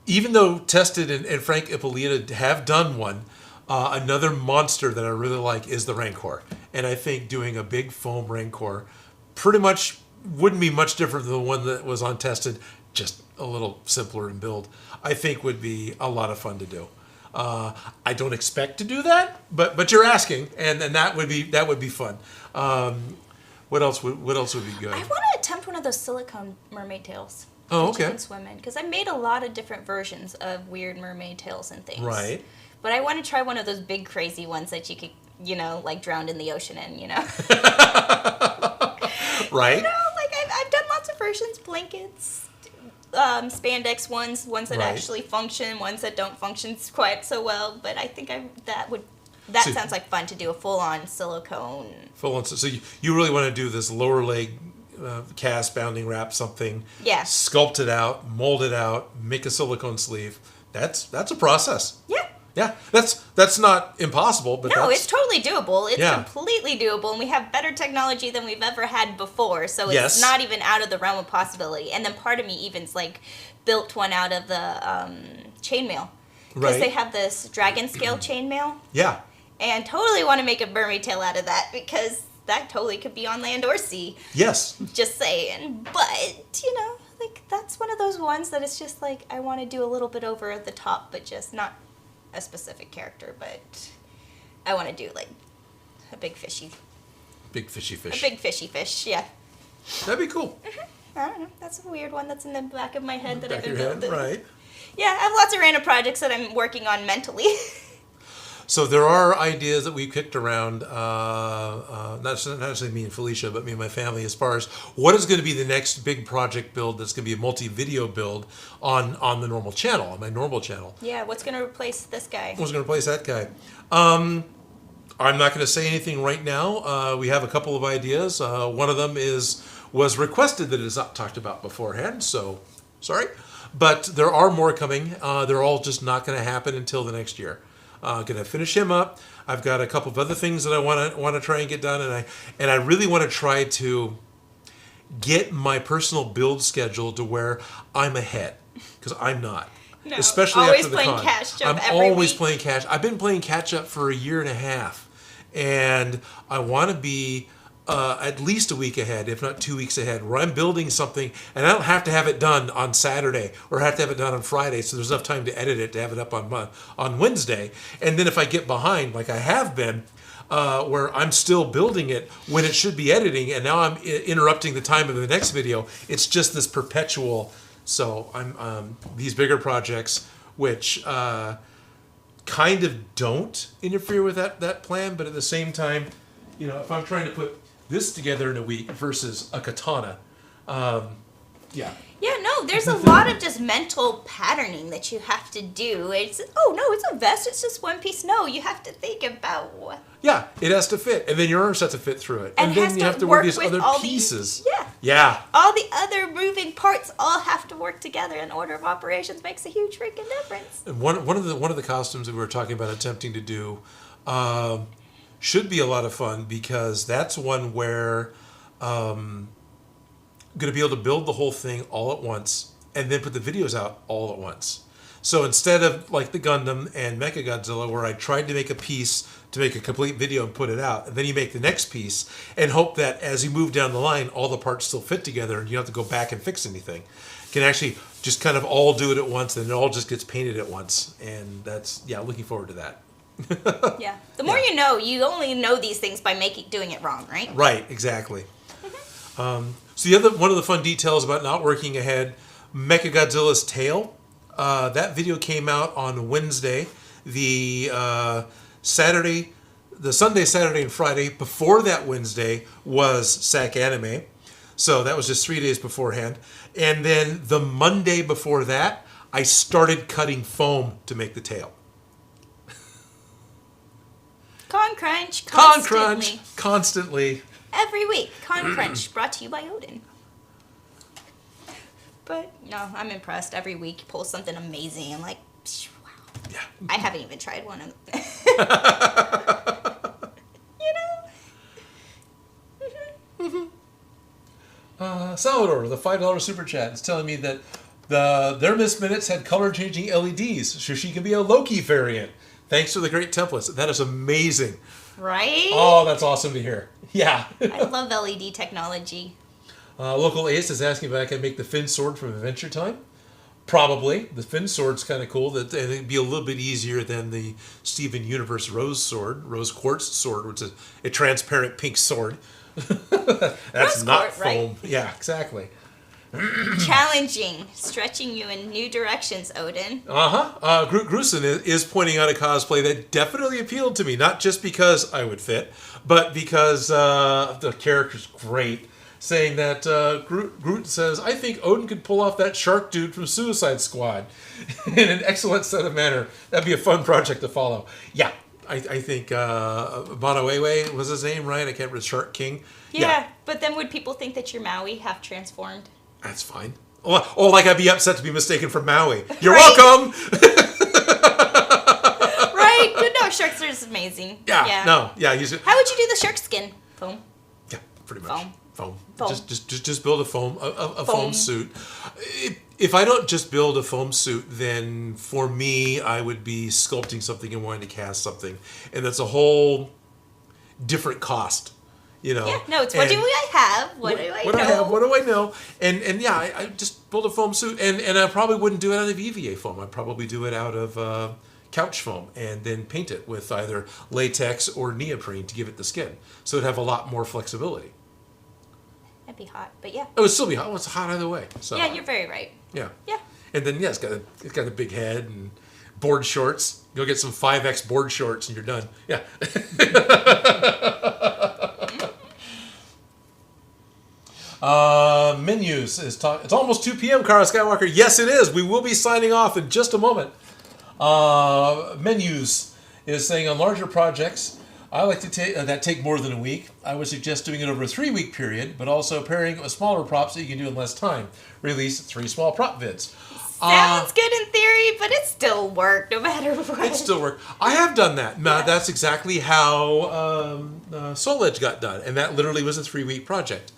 Even though Tested and Frank Ippolita have done one, another monster that I really like is the Rancor. And I think doing a big foam Rancor pretty much wouldn't be much different than the one that was on Tested, just a little simpler in build. I think would be a lot of fun to do. I don't expect to do that, but you're asking, and that would be fun. What else would be good? I want to attempt one of those silicone mermaid tails. Oh, that you okay. can swim in, because I made a lot of different versions of weird mermaid tails and things. Right. But I want to try one of those big crazy ones that you could, like drown in the ocean in, Right. I've done lots of versions, blankets, spandex ones that Right. actually function, ones that don't function quite so well. But I think that sounds like fun to do, a full-on silicone. Full-on. So you really want to do this lower leg cast bounding wrap something. Yeah. Sculpt it out, mold it out, make a silicone sleeve. That's a process. Yeah. Yeah, that's not impossible, but No, that's, it's totally doable. It's Yeah. completely doable, and we have better technology than we've ever had before, so it's Yes. not even out of the realm of possibility. And then part of me even's built one out of the chainmail. Because Right. they have this dragon scale chainmail, yeah. and totally want to make a mermaid tail out of that, because that totally could be on land or sea. Yes. Just saying. But, that's one of those ones that it's just I want to do a little bit over the top, but just not a specific character, but I want to do a big fishy. Big fishy fish. A big fishy fish, yeah. That'd be cool. I don't know. That's a weird one that's in the back of my head that Back I've of been your head, building. right. Yeah, I have lots of random projects that I'm working on mentally. So there are ideas that we kicked around, not necessarily me and Felicia, but me and my family, as far as what is going to be the next big project build that's going to be a multi-video build on the normal channel, on my normal channel. Yeah, what's going to replace this guy? Who's going to replace that guy? I'm not going to say anything right now. We have a couple of ideas. One of them was requested that it is not talked about beforehand, so sorry. But there are more coming. They're all just not going to happen until the next year. Going to finish him up. I've got a couple of other things that I want to try and get done, and I really want to try to get my personal build schedule to where I'm ahead, because I'm not. No, Especially always after the playing con. catch up I'm every always week. playing catch. I've been playing catch up for a year and a half, and I want to be at least a week ahead, if not 2 weeks ahead, where I'm building something, and I don't have to have it done on Saturday or have to have it done on Friday, so there's enough time to edit it to have it up on Wednesday. And then if I get behind, like I have been, where I'm still building it when it should be editing, and now I'm interrupting the time of the next video. It's just this perpetual. So I'm these bigger projects, which kind of don't interfere with that plan, but at the same time, you know, if I'm trying to put this together in a week versus a katana, yeah. Yeah, no, there's a lot of just mental patterning that you have to do. It's, oh, no, it's a vest. It's just one piece. No, you have to think about what. Yeah, it has to fit. And then your arms have to fit through it. And And then has you to have to wear work these with other all pieces. yeah. Yeah. All the other moving parts all have to work together, and order of operations makes a huge freaking difference. And one of the costumes that we were talking about attempting to do should be a lot of fun, because that's one where I'm going to be able to build the whole thing all at once and then put the videos out all at once. So instead of like the Gundam and Mechagodzilla, where I tried to make a piece to make a complete video and put it out, and then you make the next piece and hope that as you move down the line, all the parts still fit together and you don't have to go back and fix anything. You can actually just kind of all do it at once, and it all just gets painted at once. And that's, yeah, looking forward to that. Yeah. The more you know, you only know these things by doing it wrong, right? Right, exactly. So one of the fun details about not working ahead, Mechagodzilla's tail. That video came out on Wednesday. The Sunday, Saturday, and Friday before that Wednesday was SAC Anime. So that was just 3 days beforehand. And then the Monday before that, I started cutting foam to make the tail. Con Crunch, Con constantly. crunch, constantly. Every week. Con Crunch, brought to you by Odin. But, no, I'm impressed. Every week you pull something amazing. I'm like, psh, wow. Yeah. I haven't even tried one of them. You know? Salvador, the $5 super chat, is telling me that their Miss Minutes had color-changing LEDs, so she can be a Loki variant. Thanks for the great templates. That is amazing. Right? Oh, that's awesome to hear. Yeah. I love LED technology. Local Ace is asking if I can make the Finn sword from Adventure Time. Probably. The Finn sword's kind of cool. And it'd be a little bit easier than the Steven Universe Rose Quartz sword, which is a transparent pink sword. That's Rose not quartz, right? foam. Yeah, exactly. Challenging, stretching you in new directions, Odin. Groot Grusin is pointing out a cosplay that definitely appealed to me, not just because I would fit, but because the character's great. Saying that Groot says, I think Odin could pull off that shark dude from Suicide Squad in an excellent set of manner. That'd be a fun project to follow. Yeah, I think Bonawewe was his name, right? I can't remember, Shark King. Yeah, but then would people think that you're Maui half transformed? That's fine. Oh, like I'd be upset to be mistaken for Maui. You're Right? welcome! Right? But no, sharks are just amazing. Yeah. How How would you do the shark skin? Foam. Yeah, pretty much. Foam. Just build a foam suit. If I don't just build a foam suit, then for me, I would be sculpting something and wanting to cast something, and that's a whole different cost. You know. Yeah, no, it's what do I have? What do I know? What do I know? And yeah, I just build a foam suit, and I probably wouldn't do it out of EVA foam. I'd probably do it out of couch foam, and then paint it with either latex or neoprene to give it the skin, so it'd have a lot more flexibility. That'd be hot, but yeah. It would still be hot. Well, it's hot either way. So Yeah, you're very right. yeah. Yeah. And then it's got a big head and board shorts. Go get some 5X board shorts and you're done. Yeah. Menus is talking. It's almost 2 p.m. Kara Skywalker. Yes, it is. We will be signing off in just a moment. Menus is saying on larger projects, I like to take more than a week. I would suggest doing it over a 3-week period, but also pairing it with smaller props that you can do in less time. Release 3 small prop vids. Sounds good in theory, but it still work no matter what. It still works. I have done that. Yeah. That's exactly how Soul Edge got done, and that literally was a 3-week project.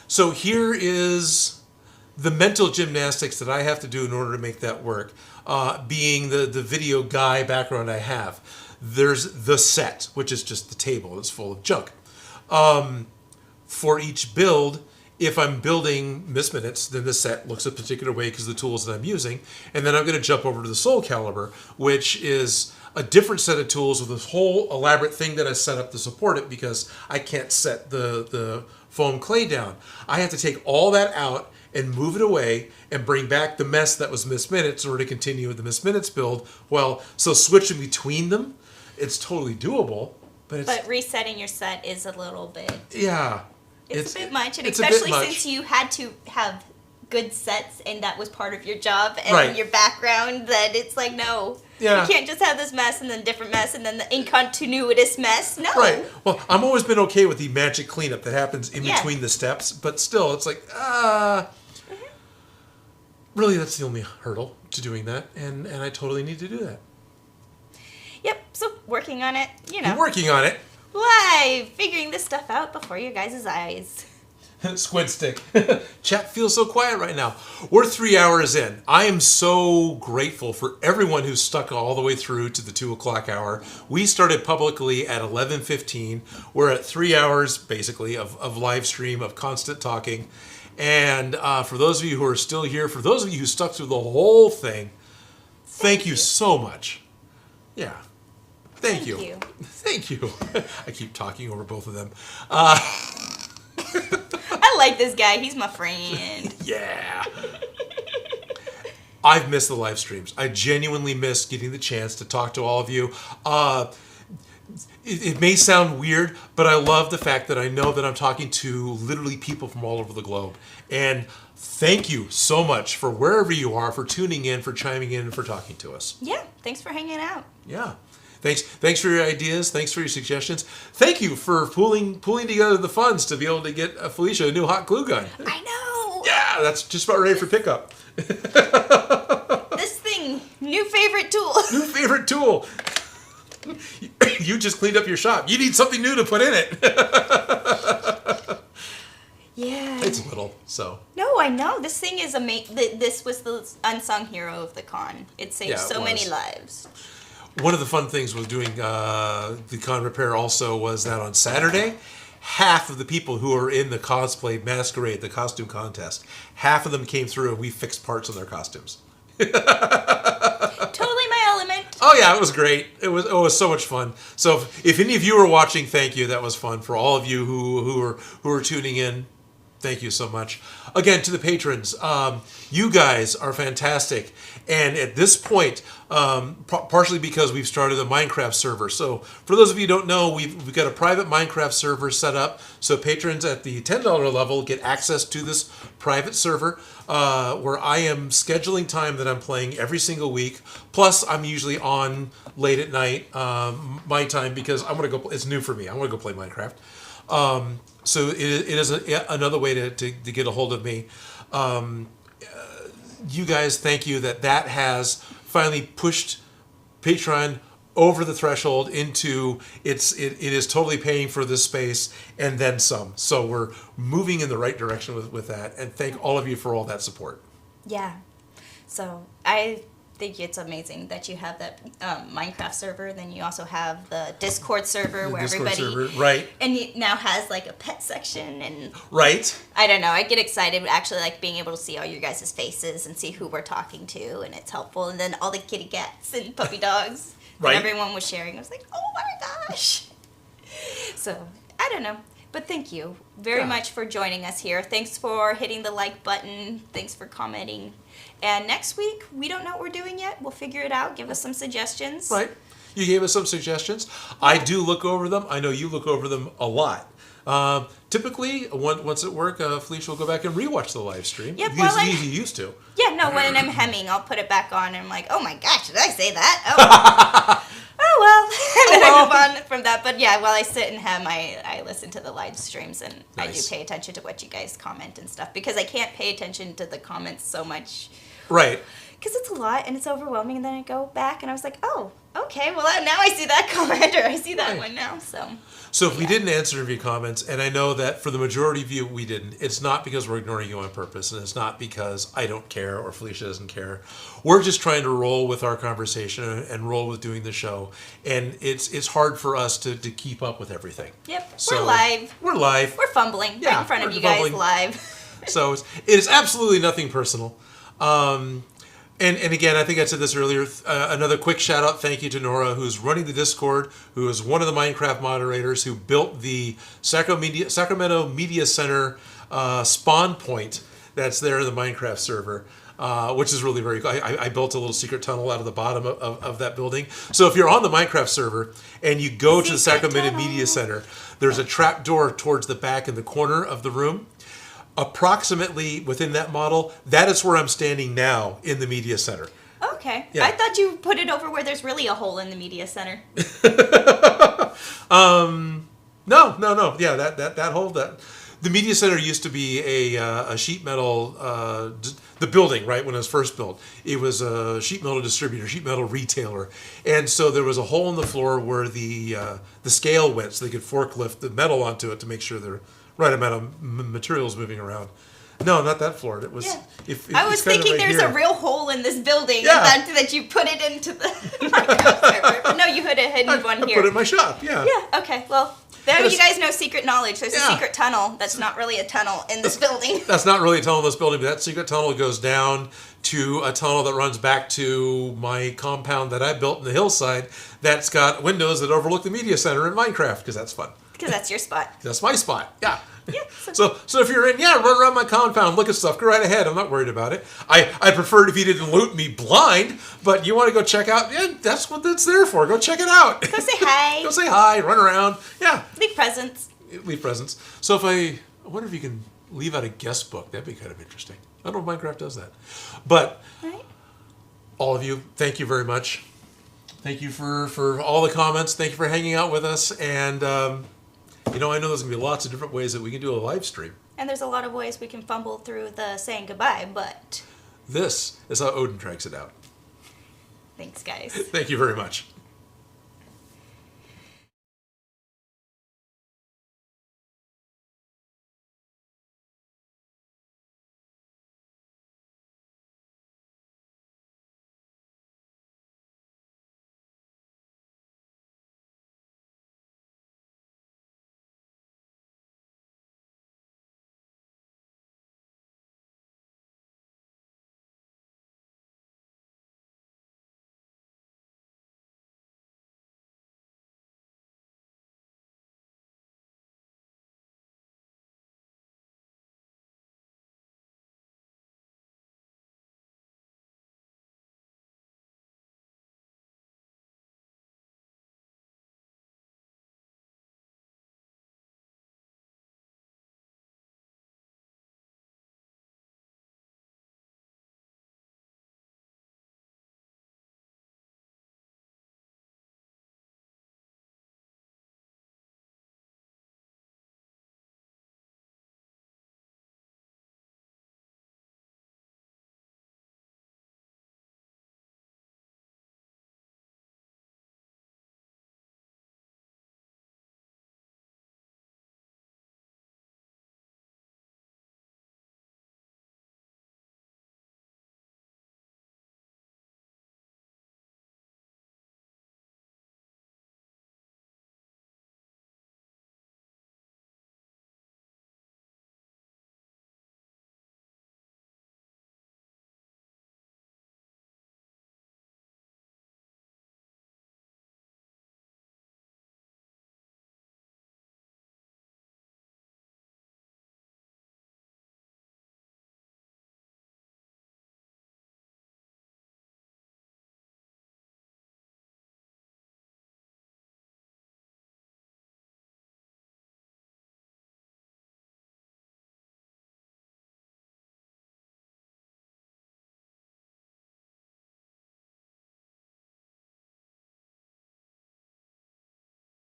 So here is the mental gymnastics that I have to do in order to make that work. Being the video guy background I have. There's the set, which is just the table. It's full of junk. For each build, if I'm building Miss Minutes, then the set looks a particular way because of the tools that I'm using. And then I'm going to jump over to the Soul Calibur, which is a different set of tools with this whole elaborate thing that I set up to support it because I can't set the foam clay down. I have to take all that out and move it away and bring back the mess that was Miss Minutes in order to continue with the Miss Minutes build. Well, so switching between them, it's totally doable. But resetting your set is a little bit... Yeah. It's a bit much, and it's a especially bit much. since you had to have good sets and that was part of your job and Right. your background, that it's like, no. Yeah. You can't just have this mess and then different mess and then the incontinuous mess. No. Right. Well, I've always been okay with the magic cleanup that happens in Yeah. between the steps, but still, it's like, really, that's the only hurdle to doing that, and I totally need to do that. Yep, so working on it, you know. Working on it. Live, figuring this stuff out before your guys' eyes. Squid stick. Chat feels so quiet right now. We're 3 hours in. I am so grateful for everyone who's stuck all the way through to the 2 o'clock hour. We started publicly at 11:15. We're at 3 hours, basically, of live stream, of constant talking. And for those of you who are still here, for those of you who stuck through the whole thing, thank you so much. Yeah. Thank you. Thank you. I keep talking over both of them. I like this guy. He's my friend. Yeah. I've missed the live streams. I genuinely miss getting the chance to talk to all of you. It may sound weird, but I love the fact that I know that I'm talking to literally people from all over the globe. And thank you so much for wherever you are, for tuning in, for chiming in, and for talking to us. Yeah, thanks for hanging out. Yeah. Thanks for your ideas. Thanks for your suggestions. Thank you for pulling together the funds to be able to get Felicia a new hot glue gun. I know. Yeah, that's just about ready for pickup. This thing, new favorite tool. New favorite tool. You just cleaned up your shop. You need something new to put in it. Yeah. It's little, so. No, I know. This thing is amazing. This was the unsung hero of the con. It saved so many lives. One of the fun things with doing the con repair also was that on Saturday, half of the people who are in the cosplay masquerade, the costume contest, half of them came through and we fixed parts on their costumes. Totally my element. Oh yeah, it was great. It was so much fun. So if any of you are watching, thank you. That was fun. For all of you who are tuning in, thank you so much. Again, to the patrons, you guys are fantastic. And at this point, partially because we've started a Minecraft server. So for those of you who don't know, we've got a private Minecraft server set up. So patrons at the $10 level get access to this private server where I am scheduling time that I'm playing every single week. Plus, I'm usually on late at night, my time, because I'm going to go. It's new for me. I want to go play Minecraft. So it is another way to get a hold of me. You guys, thank you that has finally pushed Patreon over the threshold into it is totally paying for this space and then some. So we're moving in the right direction with that. And thank all of you for all that support. Yeah. So I think it's amazing that you have that Minecraft server. Then you also have the Discord server where Discord everybody server, right? And it now has like a pet section and right. I don't know. I get excited actually like being able to see all your guys' faces and see who we're talking to, and it's helpful. And then all the kitty cats and puppy dogs Right. that everyone was sharing. I was like, oh my gosh. So I don't know. But thank you very much for joining us here. Thanks for hitting the like button. Thanks for commenting. And next week, we don't know what we're doing yet. We'll figure it out. Give us some suggestions. Right. You gave us some suggestions. I do look over them. I know you look over them a lot. Typically, once at work, Felicia will go back and rewatch the live stream. Yep, He used to. Yeah, no, when I'm hemming, I'll put it back on and I'm like, oh my gosh, did I say that? Oh well. And then I move on from that. But yeah, while I sit and hem, I listen to the live streams and I do pay attention to what you guys comment and stuff because I can't pay attention to the comments so much. Right. Because it's a lot and it's overwhelming. And then I go back and I was like, oh, okay, well now I see that comment or I see that one now. So So if we didn't answer any of your comments, and I know that for the majority of you we didn't, it's not because we're ignoring you on purpose, and it's not because I don't care or Felicia doesn't care. We're just trying to roll with our conversation and roll with doing the show, and it's hard for us to keep up with everything. Yep, So, we're live. We're live. We're fumbling right in front of you guys fumbling. live. So it is absolutely nothing personal. And again, I think I said this earlier, another quick shout out, thank you to Nora, who's running the Discord, who is one of the Minecraft moderators, who built the Sacramento Media Center spawn point that's there in the Minecraft server, which is really very cool. I built a little secret tunnel out of the bottom of that building. So if you're on the Minecraft server and you go to the Sacramento Media Center, there's a trap door towards the back in the corner of the room. Approximately within that model, that is where I'm standing now in the media center. Okay. Yeah. I thought you put it over where there's really a hole in the media center. No. Yeah, that hole, the media center used to be a sheet metal, the building, right, when it was first built. It was a sheet metal distributor, sheet metal retailer. And so there was a hole in the floor where the scale went so they could forklift the metal onto it to make sure the right amount of materials moving around. No, not that floor. It was. Yeah. I was thinking right there's here. a real hole in this building Yeah. that you put it into the Minecraft server. But no, you had a hidden one I here. put it in my shop. Yeah. Yeah. Okay. Well, there Yes. you guys know secret knowledge. There's Yeah. a secret tunnel that's not really a tunnel in this building. That's not really a tunnel in this building, but that secret tunnel goes down to a tunnel that runs back to my compound that I built in the hillside. That's got windows that overlook the media center in Minecraft because that's fun. Because that's your spot. That's my spot. Yeah. Yeah. So if you're in, run around my compound, look at stuff, go right ahead. I'm not worried about it. I preferred if you didn't loot me blind, but you want to go check out, that's what that's there for. Go check it out. Go say hi. Go say hi, run around. Yeah. Leave presents. Leave presents. So I wonder if you can leave out a guest book. That'd be kind of interesting. I don't know if Minecraft does that. But Right. all of you, thank you very much. Thank you for all the comments. Thank you for hanging out with us. And, I know there's going to be lots of different ways that we can do a live stream. And there's a lot of ways we can fumble through the saying goodbye, but This is how Odin drags it out. thanks, guys. Thank you very much.